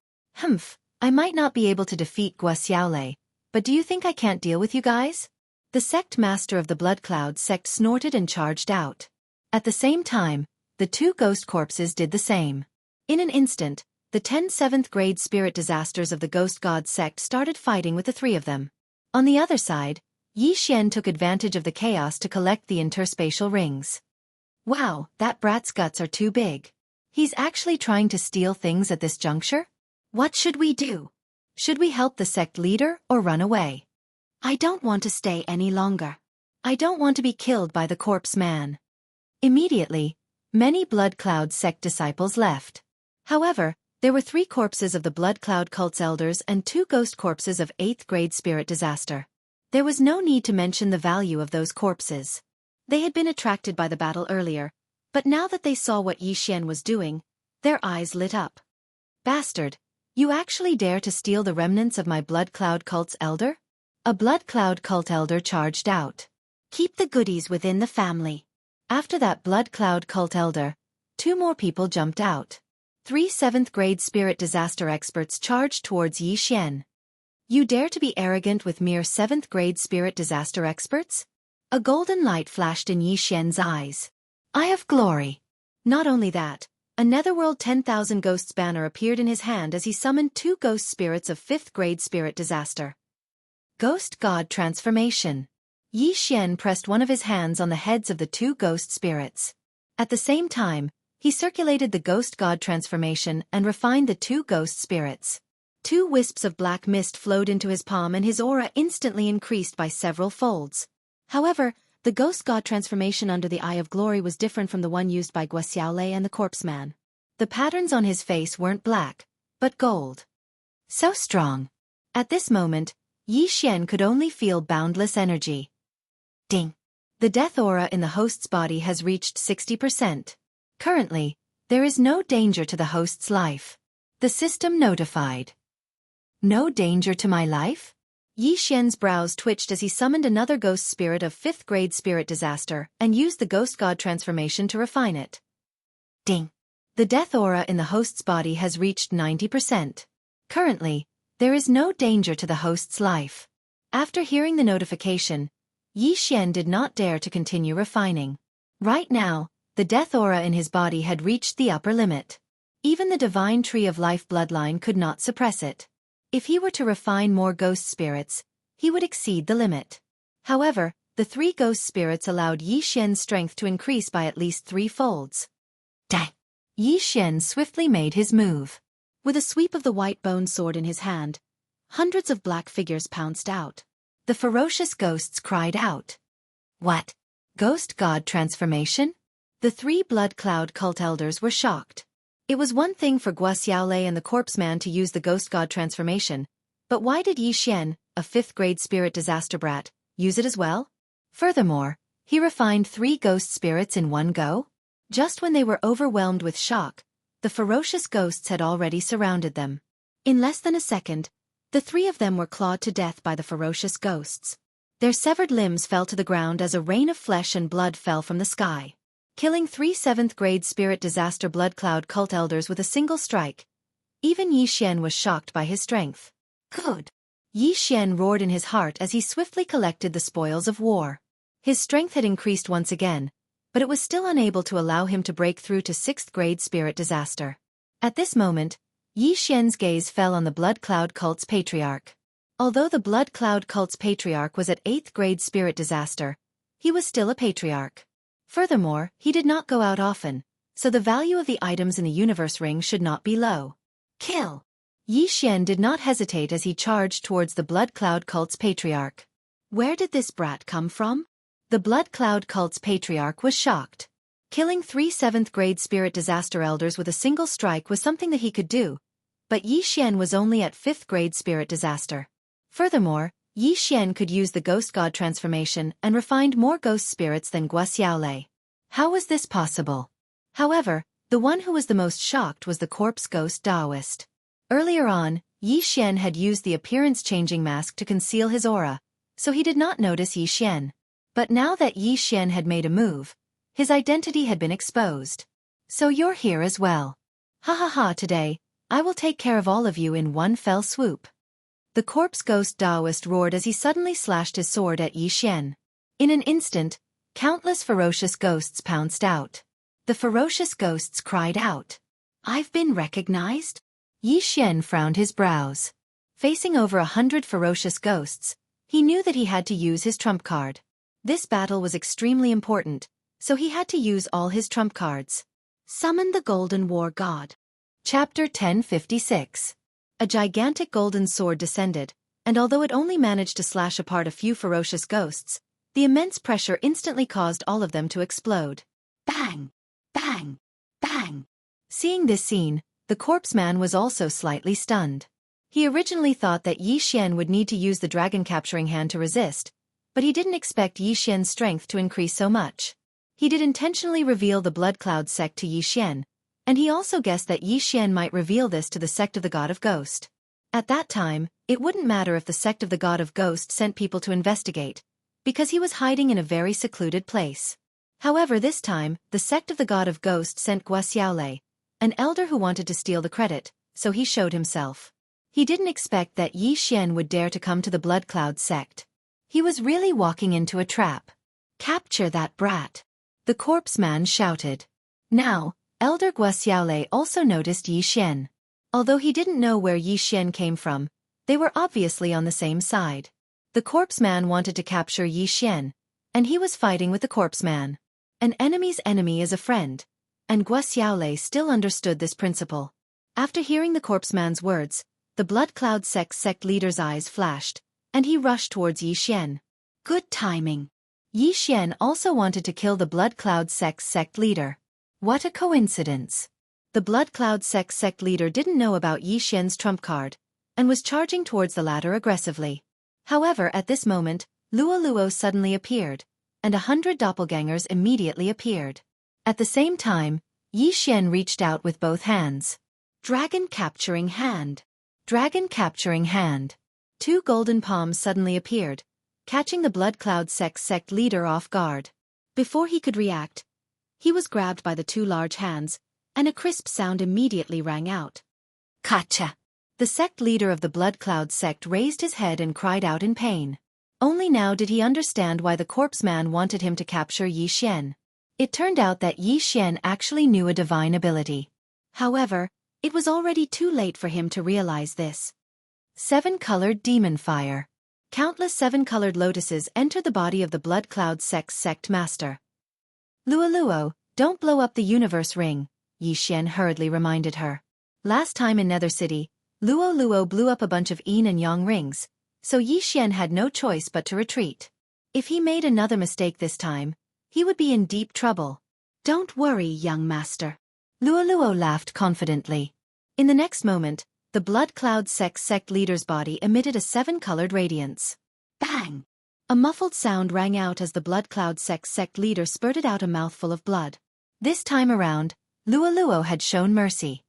I might not be able to defeat Gua Xiaolei, but do you think I can't deal with you guys? The sect master of the Blood Cloud sect snorted and charged out. At the same time, the 2 ghost corpses did the same. In an instant, the 10 7th grade spirit disasters of the Ghost God sect started fighting with the 3 of them. On the other side, Yi Xian took advantage of the chaos to collect the interspatial rings. Wow, that brat's guts are too big. He's actually trying to steal things at this juncture? What should we do? Should we help the sect leader or run away? I don't want to stay any longer. I don't want to be killed by the corpse man. Immediately, many Blood Cloud sect disciples left. However, there were 3 corpses of the Blood Cloud cult's elders and 2 ghost corpses of 8th grade spirit disaster. There was no need to mention the value of those corpses. They had been attracted by the battle earlier, but now that they saw what Yi Xian was doing, their eyes lit up. Bastard, you actually dare to steal the remnants of my Blood Cloud cult's elder? A Blood Cloud cult elder charged out. Keep the goodies within the family. After that Blood Cloud cult elder, 2 more people jumped out. 3 7th grade spirit disaster experts charged towards Yi Xian. You dare to be arrogant with mere 7th grade spirit disaster experts? A golden light flashed in Yi Xian's eyes. Eye of glory. Not only that, a Netherworld 10,000 Ghosts banner appeared in his hand as he summoned 2 ghost spirits of 5th grade spirit disaster. Ghost God transformation. Yi Xian pressed one of his hands on the heads of the 2 ghost spirits. At the same time, he circulated the Ghost God transformation and refined the 2 ghost spirits. 2 wisps of black mist flowed into his palm and his aura instantly increased by several folds. However, the Ghost God transformation under the Eye of Glory was different from the one used by Gua Xiaolei and the Corpse Man. The patterns on his face weren't black, but gold. So strong. At this moment, Yi Xian could only feel boundless energy. Ding. The death aura in the host's body has reached 60%. Currently, there is no danger to the host's life. The system notified. No danger to my life? Yi Xian's brows twitched as he summoned another ghost spirit of 5th grade spirit disaster and used the Ghost God transformation to refine it. Ding. The death aura in the host's body has reached 90%. Currently, there is no danger to the host's life. After hearing the notification, Yi Xian did not dare to continue refining. Right now, the death aura in his body had reached the upper limit. Even the Divine Tree of Life bloodline could not suppress it. If he were to refine more ghost spirits, he would exceed the limit. However, the 3 ghost spirits allowed Yi Xian's strength to increase by at least 3 folds. Dang! Yi Xian swiftly made his move. With a sweep of the white bone sword in his hand, hundreds of black figures pounced out. The ferocious ghosts cried out. What? Ghost god transformation? The 3 blood cloud cult elders were shocked. It was one thing for Guo and the corpse man to use the ghost god transformation, but why did Yi Xian, a 5th grade spirit disaster brat, use it as well? Furthermore, he refined 3 ghost spirits in one go? Just when they were overwhelmed with shock, the ferocious ghosts had already surrounded them. In less than a second, the 3 of them were clawed to death by the ferocious ghosts. Their severed limbs fell to the ground as a rain of flesh and blood fell from the sky, killing 3 7th grade spirit disaster blood cloud cult elders with a single strike. Even Yi Xian was shocked by his strength. Good! Yi Xian roared in his heart as he swiftly collected the spoils of war. His strength had increased once again, but it was still unable to allow him to break through to 6th grade spirit disaster. At this moment, Yi Xian's gaze fell on the blood cloud cult's patriarch. Although the blood cloud cult's patriarch was at 8th grade spirit disaster, he was still a patriarch. Furthermore, he did not go out often, so the value of the items in the universe ring should not be low. Kill! Yi Xian did not hesitate as he charged towards the blood cloud cult's patriarch. Where did this brat come from? The blood cloud cult's patriarch was shocked. Killing 3 7th grade spirit disaster elders with a single strike was something that he could do, but Yi Xian was only at 5th grade spirit disaster. Furthermore, Yi Xian could use the ghost god transformation and refined more ghost spirits than Guo Xiaolei. How was this possible? However, the one who was the most shocked was the corpse ghost Taoist. Earlier on, Yi Xian had used the appearance-changing mask to conceal his aura, so he did not notice Yi Xian. But now that Yi Xian had made a move, his identity had been exposed. So you're here as well. Ha ha ha, today, I will take care of all of you in one fell swoop. The corpse ghost Taoist roared as he suddenly slashed his sword at Yi Xian. In an instant, countless ferocious ghosts pounced out. The ferocious ghosts cried out. I've been recognized? Yi Xian frowned his brows. Facing over 100 ferocious ghosts, he knew that he had to use his trump card. This battle was extremely important, so he had to use all his trump cards. Summon the Golden War God. Chapter 1056. A gigantic golden sword descended, and although it only managed to slash apart a few ferocious ghosts, the immense pressure instantly caused all of them to explode. Bang! Bang! Bang! Seeing this scene, the corpse man was also slightly stunned. He originally thought that Yi Xian would need to use the dragon capturing hand to resist, but he didn't expect Yi Xian's strength to increase so much. He did intentionally reveal the blood cloud sect to Yi Xian, and he also guessed that Yi Xian might reveal this to the sect of the God of Ghost. At that time, it wouldn't matter if the sect of the God of Ghost sent people to investigate, because he was hiding in a very secluded place. However, this time, the sect of the God of Ghost sent Guo Xiaolei, an elder who wanted to steal the credit, so he showed himself. He didn't expect that Yi Xian would dare to come to the blood cloud sect. He was really walking into a trap. Capture that brat! The corpse man shouted. Now, Elder Guo Xiaolei also noticed Yi Xian. Although he didn't know where Yi Xian came from, they were obviously on the same side. The corpse man wanted to capture Yi Xian, and he was fighting with the corpse man. An enemy's enemy is a friend, and Guo Xiaolei still understood this principle. After hearing the corpse man's words, the blood cloud sect leader's eyes flashed, and he rushed towards Yi Xian. Good timing. Yi Xian also wanted to kill the blood cloud sect leader. What a coincidence. The blood cloud sect leader didn't know about Yi Xian's trump card, and was charging towards the latter aggressively. However, at this moment, Luo suddenly appeared, and 100 doppelgangers immediately appeared. At the same time, Yi Xian reached out with both hands. Dragon capturing hand. Dragon capturing hand. 2 golden palms suddenly appeared, catching the blood cloud sect leader off guard. Before he could react, he was grabbed by the 2 large hands, and a crisp sound immediately rang out. Gotcha! The sect leader of the blood cloud sect raised his head and cried out in pain. Only now did he understand why the corpse man wanted him to capture Yi Xian. It turned out that Yi Xian actually knew a divine ability. However, it was already too late for him to realize this. 7-colored demon fire. Countless 7-colored lotuses entered the body of the Blood Cloud sect master. Luo, don't blow up the universe ring, Yixian hurriedly reminded her. Last time in Nether City, Luo blew up a bunch of yin and yang rings, so Yixian had no choice but to retreat. If he made another mistake this time, he would be in deep trouble. Don't worry, young master. Luo laughed confidently. In the next moment, the Blood Cloud sect leader's body emitted a 7-colored radiance. Bang! A muffled sound rang out as the Blood Cloud sect leader spurted out a mouthful of blood. This time around, Luo had shown mercy.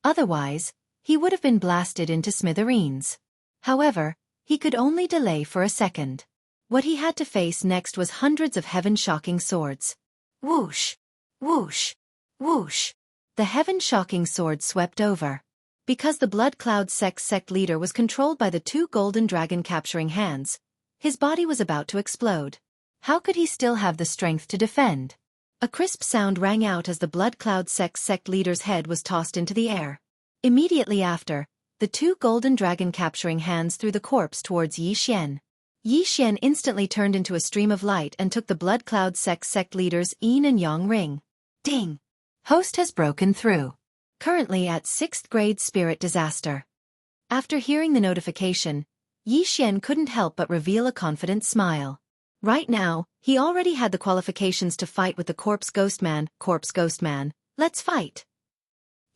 Otherwise, he would have been blasted into smithereens. However, he could only delay for a second. What he had to face next was hundreds of heaven-shocking swords. Whoosh! Whoosh! Whoosh! The heaven-shocking swords swept over. Because the Blood Cloud sect leader was controlled by the 2 golden dragon capturing hands, his body was about to explode. How could he still have the strength to defend? A crisp sound rang out as the Blood Cloud sect leader's head was tossed into the air. Immediately after, the 2 golden dragon capturing hands threw the corpse towards Yixian. Yixian instantly turned into a stream of light and took the Blood Cloud sect leader's yin and yang ring. Ding! Host has broken through. Currently at 6th grade spirit disaster. After hearing the notification, Yixian couldn't help but reveal a confident smile. Right now, he already had the qualifications to fight with the Corpse Ghostman. Let's fight!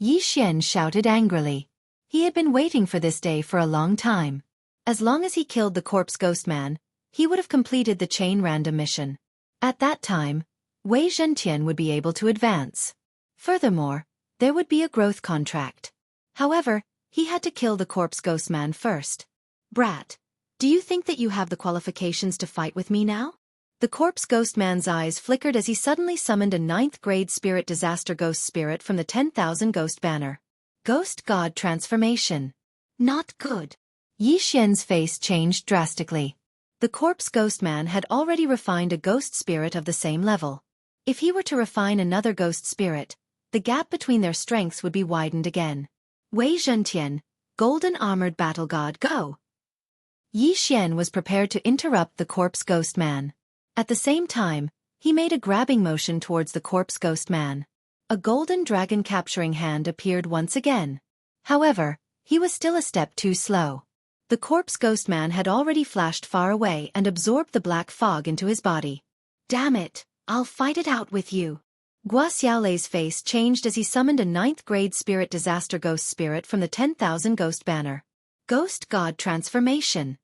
Yixian shouted angrily. He had been waiting for this day for a long time. As long as he killed the Corpse Ghostman, he would have completed the chain random mission. At that time, Wei Zhentian would be able to advance. Furthermore, there would be a growth contract. However, he had to kill the Corpse Ghostman first. Brat, do you think that you have the qualifications to fight with me now? The Corpse Ghostman's eyes flickered as he suddenly summoned a 9th grade spirit disaster ghost spirit from the 10,000 ghost banner. Ghost God transformation. Not good. Yixian's face changed drastically. The Corpse Ghostman had already refined a ghost spirit of the same level. If he were to refine another ghost spirit, the gap between their strengths would be widened again. Wei Zhentian, Golden Armored Battle God, go! Yixian was prepared to interrupt the Corpse Ghostman. At the same time, he made a grabbing motion towards the Corpse Ghostman. A golden dragon capturing hand appeared once again. However, he was still a step too slow. The Corpse Ghostman had already flashed far away and absorbed the black fog into his body. Damn it, I'll fight it out with you. Gua Xiaolei's face changed as he summoned a 9th grade spirit disaster ghost spirit from the 10,000 ghost banner. Ghost God transformation.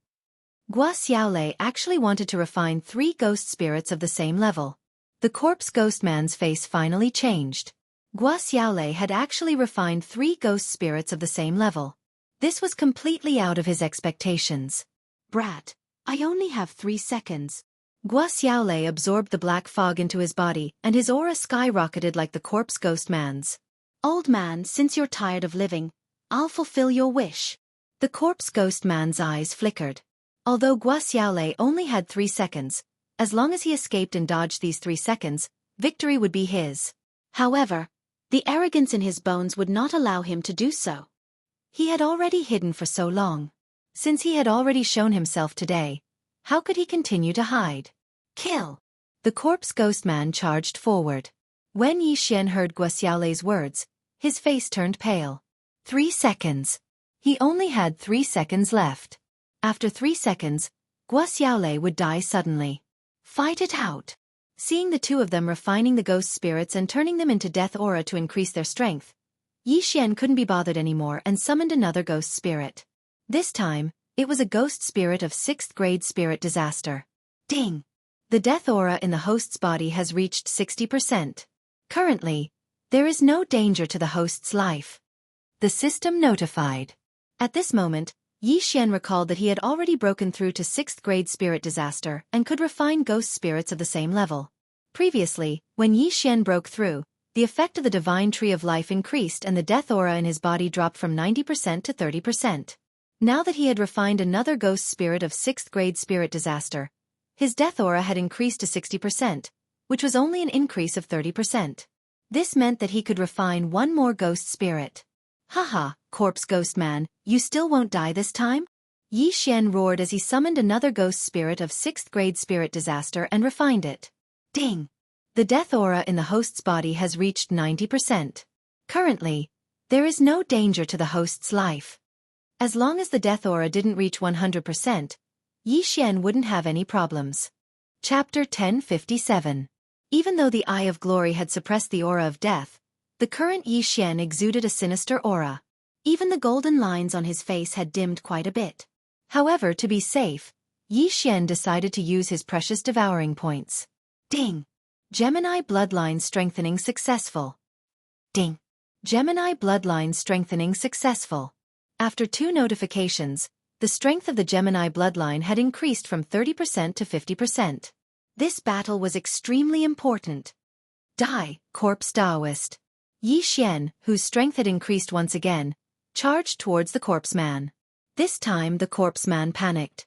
Gua Xiaolei actually wanted to refine 3 ghost spirits of the same level. The Corpse Ghostman's face finally changed. Gua Xiaolei had actually refined 3 ghost spirits of the same level. This was completely out of his expectations. Brat, I only have 3 seconds. Gua Xiaolei absorbed the black fog into his body, and his aura skyrocketed like the Corpse Ghostman's. Old man, since you're tired of living, I'll fulfill your wish. The Corpse Ghostman's eyes flickered. Although Gua Xiaolei only had 3 seconds, as long as he escaped and dodged these 3 seconds, victory would be his. However, the arrogance in his bones would not allow him to do so. He had already hidden for so long. Since he had already shown himself today, how could he continue to hide? Kill! The Corpse Ghostman charged forward. When Yixian heard Gua Xiaolei's words, his face turned pale. 3 seconds. He only had 3 seconds left. After 3 seconds, Gua Xiaolei would die suddenly. Fight it out. Seeing the 2 of them refining the ghost spirits and turning them into death aura to increase their strength, Yixian couldn't be bothered anymore and summoned another ghost spirit. This time, it was a ghost spirit of 6th grade spirit disaster. Ding! The death aura in the host's body has reached 60%. Currently, there is no danger to the host's life. The system notified. At this moment, Yixian recalled that he had already broken through to 6th grade spirit disaster and could refine ghost spirits of the same level. Previously, when Yixian broke through, the effect of the divine tree of life increased and the death aura in his body dropped from 90% to 30%. Now that he had refined another ghost spirit of 6th grade spirit disaster, his death aura had increased to 60%, which was only an increase of 30%. This meant that he could refine 1 more ghost spirit. Haha, Corpse Ghostman, you still won't die this time? Yi Xian roared as he summoned another ghost spirit of 6th grade spirit disaster and refined it. Ding! The death aura in the host's body has reached 90%. Currently, there is no danger to the host's life. As long as the death aura didn't reach 100%, Yi Xian wouldn't have any problems. Chapter 1057. Even though the Eye of Glory had suppressed the aura of death, the current Yi Xian exuded a sinister aura. Even the golden lines on his face had dimmed quite a bit. However, to be safe, Yi Xian decided to use his precious devouring points. Ding! Gemini bloodline strengthening successful. Ding! Gemini bloodline strengthening successful. After 2 notifications, the strength of the Gemini bloodline had increased from 30% to 50%. This battle was extremely important. Die, Corpse Taoist. Yi Xian, whose strength had increased once again, charged towards the corpse man. This time the corpse man panicked.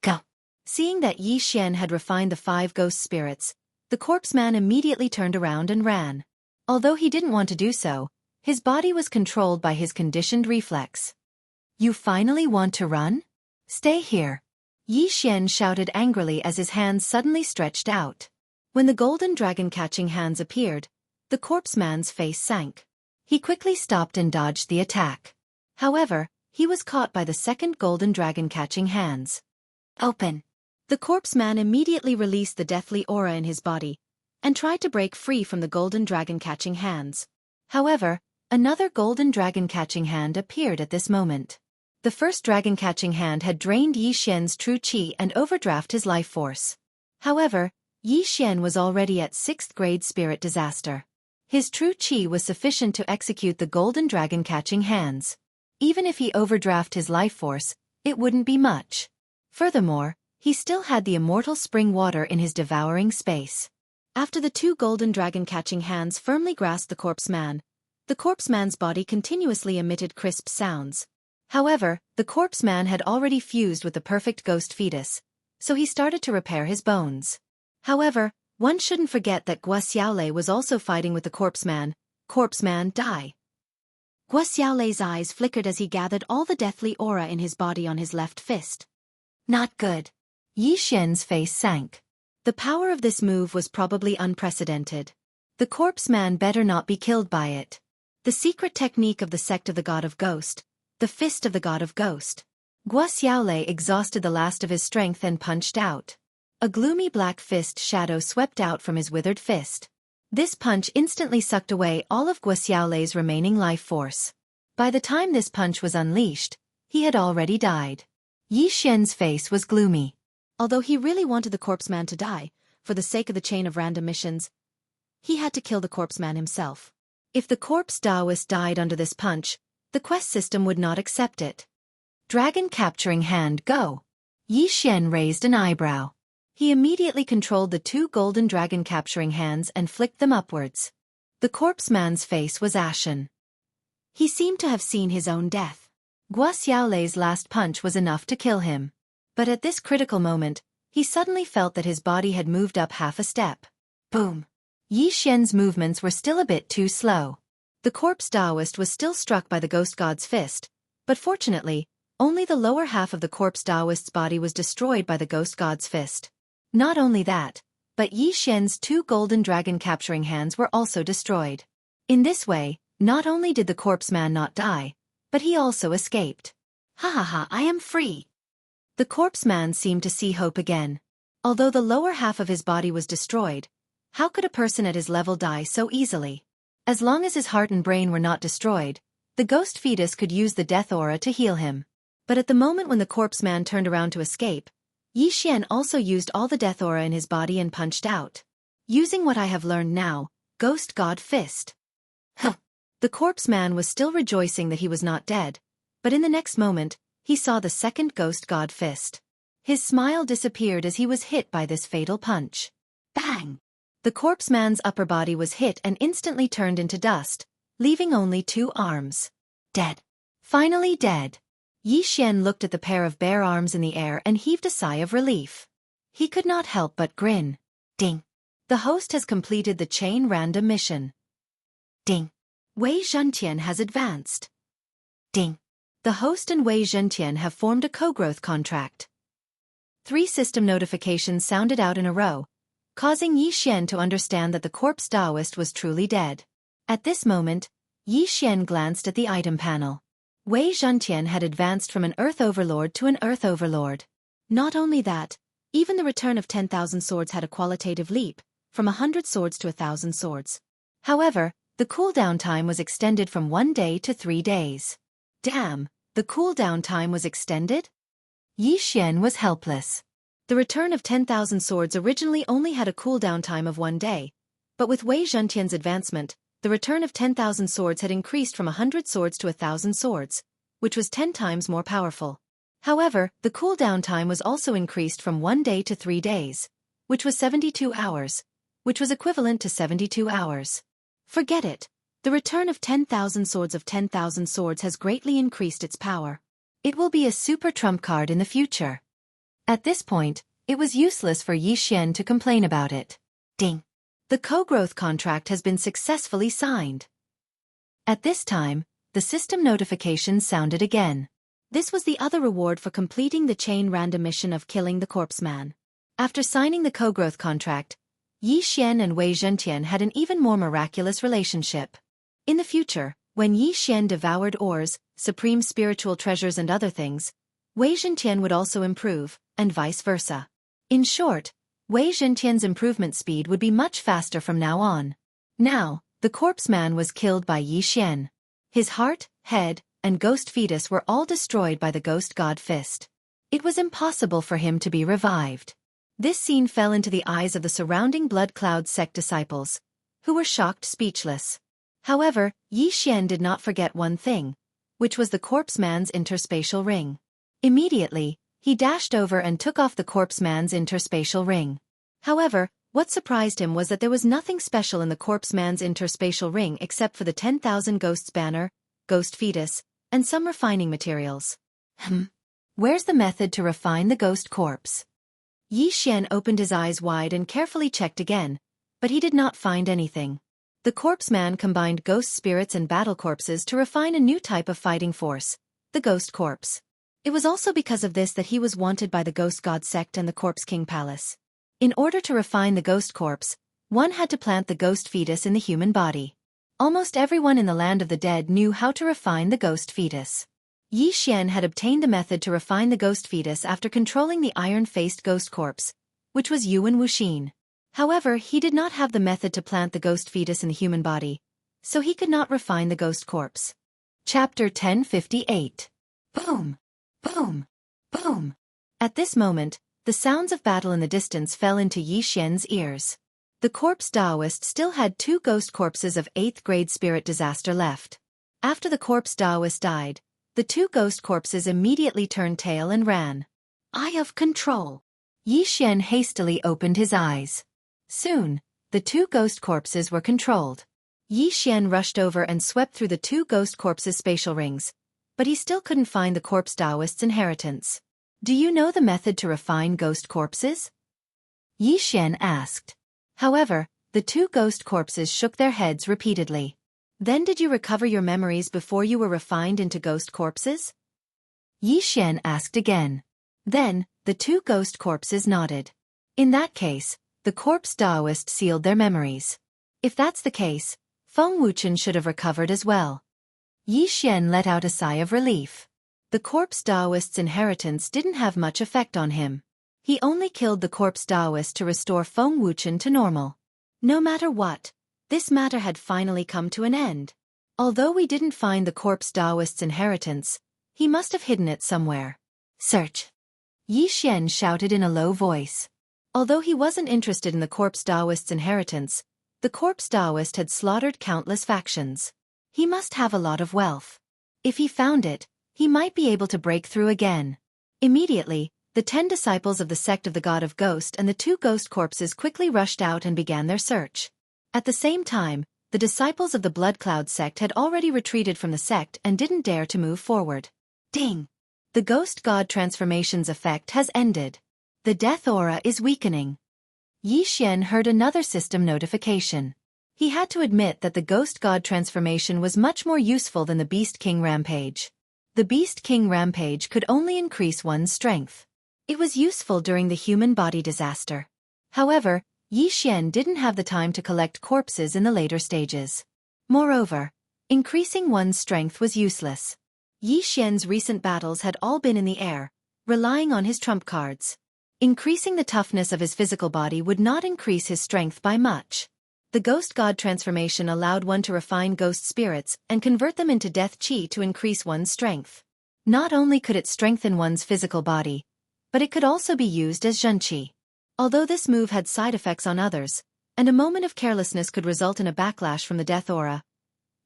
Go! Seeing that Yi Xian had refined the 5 ghost spirits, the corpse man immediately turned around and ran. Although he didn't want to do so, his body was controlled by his conditioned reflex. You finally want to run? Stay here. Yi Xian shouted angrily as his hands suddenly stretched out. When the golden dragon-catching hands appeared, the corpse man's face sank. He quickly stopped and dodged the attack. However, he was caught by the second golden dragon-catching hands. Open! The corpse man immediately released the deathly aura in his body and tried to break free from the golden dragon-catching hands. However, another golden dragon-catching hand appeared at this moment. The first dragon-catching hand had drained Yi Xian's true qi and overdraft his life force. However, Yi Xian was already at 6th grade spirit disaster. His true qi was sufficient to execute the golden dragon-catching hands. Even if he overdraft his life force, it wouldn't be much. Furthermore, he still had the immortal spring water in his devouring space. After the 2 golden dragon-catching hands firmly grasped the corpse man's body continuously emitted crisp sounds. However, the corpse man had already fused with the perfect ghost fetus, so he started to repair his bones. However, one shouldn't forget that Guo Xiaolei was also fighting with the corpse man. Corpse man, die! Guo Xiaolei's eyes flickered as he gathered all the deathly aura in his body on his left fist. Not good. Yi Xian's face sank. The power of this move was probably unprecedented. The corpse man better not be killed by it. The secret technique of the sect of the God of Ghost. The fist of the God of Ghost. Guo Xiaolei exhausted the last of his strength and punched out. A gloomy black fist shadow swept out from his withered fist. This punch instantly sucked away all of Guo Xiaolei's remaining life force. By the time this punch was unleashed, he had already died. Yi Xian's face was gloomy. Although he really wanted the corpse man to die, for the sake of the chain of random missions, he had to kill the corpse man himself. If the corpse Taoist died under this punch, the quest system would not accept it. Dragon capturing hand, go! Yi Xian raised an eyebrow. He immediately controlled the 2 golden dragon capturing hands and flicked them upwards. The corpse man's face was ashen. He seemed to have seen his own death. Guo Xiaolei's last punch was enough to kill him. But at this critical moment, he suddenly felt that his body had moved up half a step. Boom! Yi Xian's movements were still a bit too slow. The corpse Taoist was still struck by the ghost god's fist, but fortunately, only the lower half of the corpse Taoist's body was destroyed by the ghost god's fist. Not only that, but Yi Xian's 2 golden dragon capturing hands were also destroyed. In this way, not only did the corpse man not die, but he also escaped. Ha ha ha, I am free! The corpse man seemed to see hope again. Although the lower half of his body was destroyed, how could a person at his level die so easily? As long as his heart and brain were not destroyed, the ghost fetus could use the death aura to heal him. But at the moment when the corpse man turned around to escape, Yi Xian also used all the death aura in his body and punched out. Using what I have learned now, Ghost God Fist. Huh. The corpse man was still rejoicing that he was not dead, but in the next moment, he saw the second Ghost God Fist. His smile disappeared as he was hit by this fatal punch. Bang! The corpse man's upper body was hit and instantly turned into dust, leaving only 2 arms. Dead. Finally dead. Yi Xian looked at the pair of bare arms in the air and heaved a sigh of relief. He could not help but grin. Ding. The host has completed the chain random mission. Ding. Wei Zhentian has advanced. Ding. The host and Wei Zhentian have formed a co-growth contract. 3 system notifications sounded out in a row, causing Yi Xian to understand that the corpse Taoist was truly dead. At this moment, Yi Xian glanced at the item panel. Wei Zhentian had advanced from an Earth Overlord to an Earth Overlord. Not only that, even the return of 10,000 swords had a qualitative leap, from 100 swords to 1,000 swords. However, the cooldown time was extended from 1 day to 3 days. Damn, the cooldown time was extended? Yi Xian was helpless. The return of 10,000 swords originally only had a cooldown time of 1 day, but with Wei Zhentian's advancement, the return of 10,000 swords had increased from 100 swords to 1,000 swords, which was 10 times more powerful. However, the cooldown time was also increased from 1 day to 3 days, which was 72 hours, which was equivalent to 72 hours. Forget it. The return of 10,000 swords has greatly increased its power. It will be a super trump card in the future. At this point, it was useless for Yi Xian to complain about it. Ding! The co-growth contract has been successfully signed. At this time, the system notification sounded again. This was the other reward for completing the chain random mission of killing the corpse man. After signing the co-growth contract, Yi Xian and Wei Zhentian had an even more miraculous relationship. In the future, when Yi Xian devoured ores, supreme spiritual treasures and other things, Wei Zhentian would also improve, and vice versa. In short, Wei Zhentian's improvement speed would be much faster from now on. Now, the corpse man was killed by Yi Xian. His heart, head, and ghost fetus were all destroyed by the ghost god fist. It was impossible for him to be revived. This scene fell into the eyes of the surrounding Blood Cloud sect disciples, who were shocked speechless. However, Yi Xian did not forget one thing, which was the corpse man's interspatial ring. Immediately, he dashed over and took off the corpse man's interspatial ring. However, what surprised him was that there was nothing special in the corpse man's interspatial ring except for the 10,000 ghosts banner, ghost fetus, and some refining materials. Where's the method to refine the ghost corpse? Yi Xian opened his eyes wide and carefully checked again, but he did not find anything. The corpse man combined ghost spirits and battle corpses to refine a new type of fighting force, the ghost corpse. It was also because of this that he was wanted by the ghost god sect and the corpse king palace. In order to refine the ghost corpse, one had to plant the ghost fetus in the human body. Almost everyone in the land of the dead knew how to refine the ghost fetus. Yi Xian had obtained the method to refine the ghost fetus after controlling the iron-faced ghost corpse, which was Yuan Wuxin. However, he did not have the method to plant the ghost fetus in the human body, so he could not refine the ghost corpse. Chapter 1058. Boom! Boom! Boom! At this moment, the sounds of battle in the distance fell into Yi Xian's ears. The corpse Taoist still had 2 ghost corpses of 8th grade spirit disaster left. After the corpse Taoist died, the 2 ghost corpses immediately turned tail and ran. Eye of control. Yi Xian hastily opened his eyes. Soon, the 2 ghost corpses were controlled. Yi Xian rushed over and swept through the 2 ghost corpses' spatial rings, but he still couldn't find the corpse Taoist's inheritance. Do you know the method to refine ghost corpses? Yi Xian asked. However, the 2 ghost corpses shook their heads repeatedly. Then did you recover your memories before you were refined into ghost corpses? Yi Xian asked again. Then, the 2 ghost corpses nodded. In that case, the corpse Taoist sealed their memories. If that's the case, Feng Wuchen should have recovered as well. Yi Xian let out a sigh of relief. The corpse Taoist's inheritance didn't have much effect on him. He only killed the corpse Taoist to restore Feng Wuchen to normal. No matter what, this matter had finally come to an end. Although we didn't find the corpse Taoist's inheritance, he must have hidden it somewhere. Search! Yi Xian shouted in a low voice. Although he wasn't interested in the corpse Taoist's inheritance, the corpse Taoist had slaughtered countless factions. He must have a lot of wealth. If he found it, he might be able to break through again. Immediately, the 10 disciples of the sect of the God of Ghost and the 2 ghost corpses quickly rushed out and began their search. At the same time, the disciples of the Blood Cloud sect had already retreated from the sect and didn't dare to move forward. Ding! The ghost god transformation's effect has ended. The death aura is weakening. Yi Xian heard another system notification. He had to admit that the ghost god transformation was much more useful than the Beast King rampage. The Beast King rampage could only increase one's strength. It was useful during the human body disaster. However, Xian didn't have the time to collect corpses in the later stages. Moreover, increasing one's strength was useless. Xian's recent battles had all been in the air, relying on his trump cards. Increasing the toughness of his physical body would not increase his strength by much. The ghost god transformation allowed one to refine ghost spirits and convert them into death chi to increase one's strength. Not only could it strengthen one's physical body, but it could also be used as zhenqi. Although this move had side effects on others, and a moment of carelessness could result in a backlash from the death aura,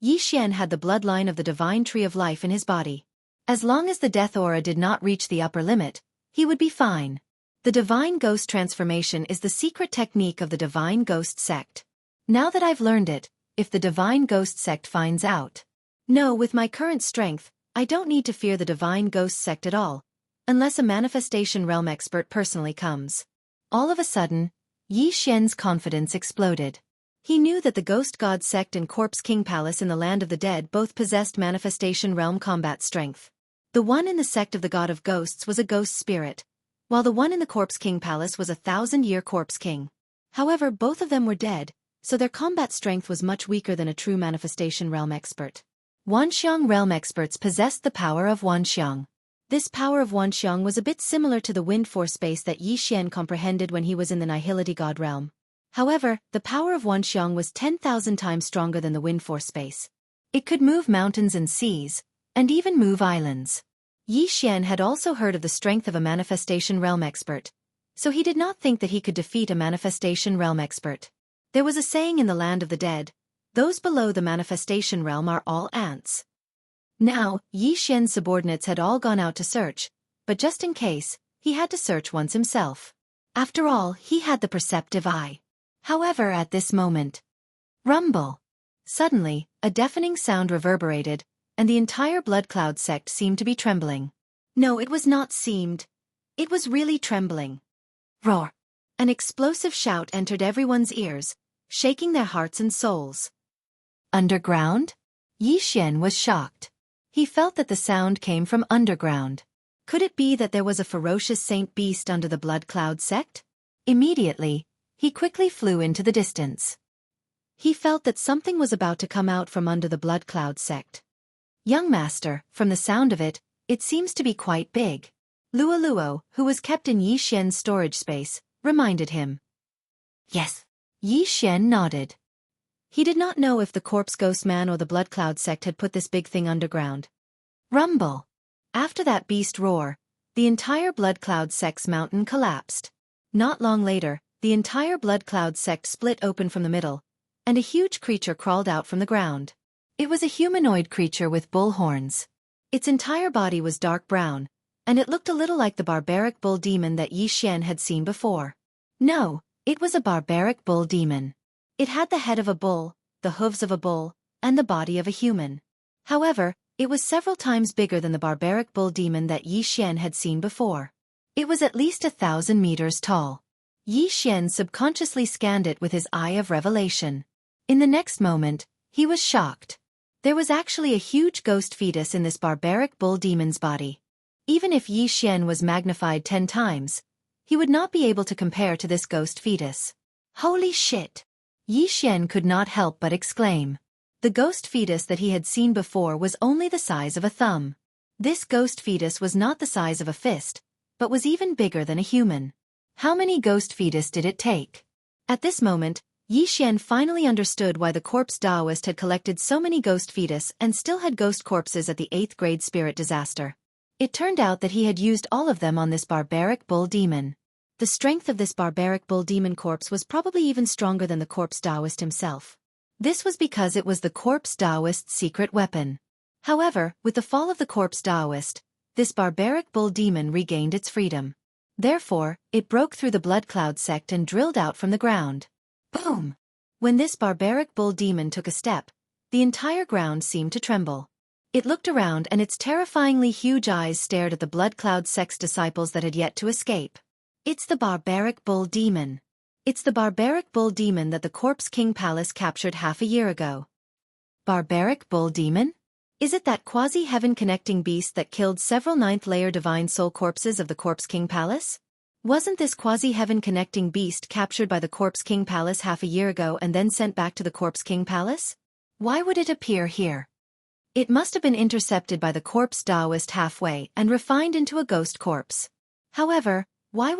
Xian had the bloodline of the divine tree of life in his body. As long as the death aura did not reach the upper limit, he would be fine. The divine ghost transformation is the secret technique of the divine ghost sect. Now that I've learned it, if the divine ghost sect finds out. No, with my current strength, I don't need to fear the divine ghost sect at all, unless a manifestation realm expert personally comes. All of a sudden, Xian's confidence exploded. He knew that the Ghost God sect and Corpse King Palace in the Land of the Dead both possessed manifestation realm combat strength. The one in the sect of the God of Ghosts was a ghost spirit, while the one in the Corpse King Palace was a 1,000-year Corpse King. However, both of them were dead, so their combat strength was much weaker than a true manifestation realm expert. Wanxiang realm experts possessed the power of Wanxiang. This power of Wanxiang was a bit similar to the wind force space that Xian comprehended when he was in the Nihility God realm. However, the power of Wanxiang was 10,000 times stronger than the wind force space. It could move mountains and seas, and even move islands. Xian had also heard of the strength of a manifestation realm expert, so he did not think that he could defeat a manifestation realm expert. There was a saying in the Land of the Dead, those below the manifestation realm are all ants. Now, Xian's subordinates had all gone out to search, but just in case, he had to search once himself. After all, he had the perceptive eye. However, at this moment, rumble. Suddenly, a deafening sound reverberated, and the entire Blood Cloud sect seemed to be trembling. No, it was not seemed. It was really trembling. Roar! An explosive shout entered everyone's ears, shaking their hearts and souls. Underground? Xian was shocked. He felt that the sound came from underground. Could it be that there was a ferocious saint beast under the Blood Cloud sect? Immediately, he quickly flew into the distance. He felt that something was about to come out from under the Blood Cloud sect. Young master, from the sound of it, it seems to be quite big. Luo, who was kept in Xian's storage space, reminded him. Yes. Xian nodded. He did not know if the Corpse Ghost Man or the Blood Cloud sect had put this big thing underground. Rumble. After that beast roar, the entire Blood Cloud sect's mountain collapsed. Not long later, the entire Blood Cloud sect split open from the middle, and a huge creature crawled out from the ground. It was a humanoid creature with bull horns. Its entire body was dark brown, and it looked a little like the barbaric bull demon that Xian had seen before. No, it was a barbaric bull demon. It had the head of a bull, the hooves of a bull, and the body of a human. However, it was several times bigger than the barbaric bull demon that Xian had seen before. It was at least 1,000 meters tall. Xian subconsciously scanned it with his eye of revelation. In the next moment, he was shocked. There was actually a huge ghost fetus in this barbaric bull demon's body. Even if Xian was magnified 10 times, he would not be able to compare to this ghost fetus. Holy shit! Xian could not help but exclaim. The ghost fetus that he had seen before was only the size of a thumb. This ghost fetus was not the size of a fist, but was even bigger than a human. How many ghost fetus did it take? At this moment, Xian finally understood why the corpse Taoist had collected so many ghost fetus and still had ghost corpses at the 8th grade spirit disaster. It turned out that he had used all of them on this barbaric bull demon. The strength of this barbaric bull demon corpse was probably even stronger than the corpse Taoist himself. This was because it was the corpse Taoist's secret weapon. However, with the fall of the corpse Taoist, this barbaric bull demon regained its freedom. Therefore, it broke through the Blood Cloud sect and drilled out from the ground. Boom! When this barbaric bull demon took a step, the entire ground seemed to tremble. It looked around and its terrifyingly huge eyes stared at the Blood Cloud sect's disciples that had yet to escape. It's the barbaric bull demon. It's the barbaric bull demon that the Corpse King Palace captured half a year ago. Barbaric bull demon? Is it that quasi-heaven connecting beast that killed several ninth-layer divine soul corpses of the Corpse King Palace? Wasn't this quasi-heaven connecting beast captured by the Corpse King Palace half a year ago and then sent back to the Corpse King Palace? Why would it appear here? It must have been intercepted by the corpse Taoist halfway and refined into a ghost corpse. However, why would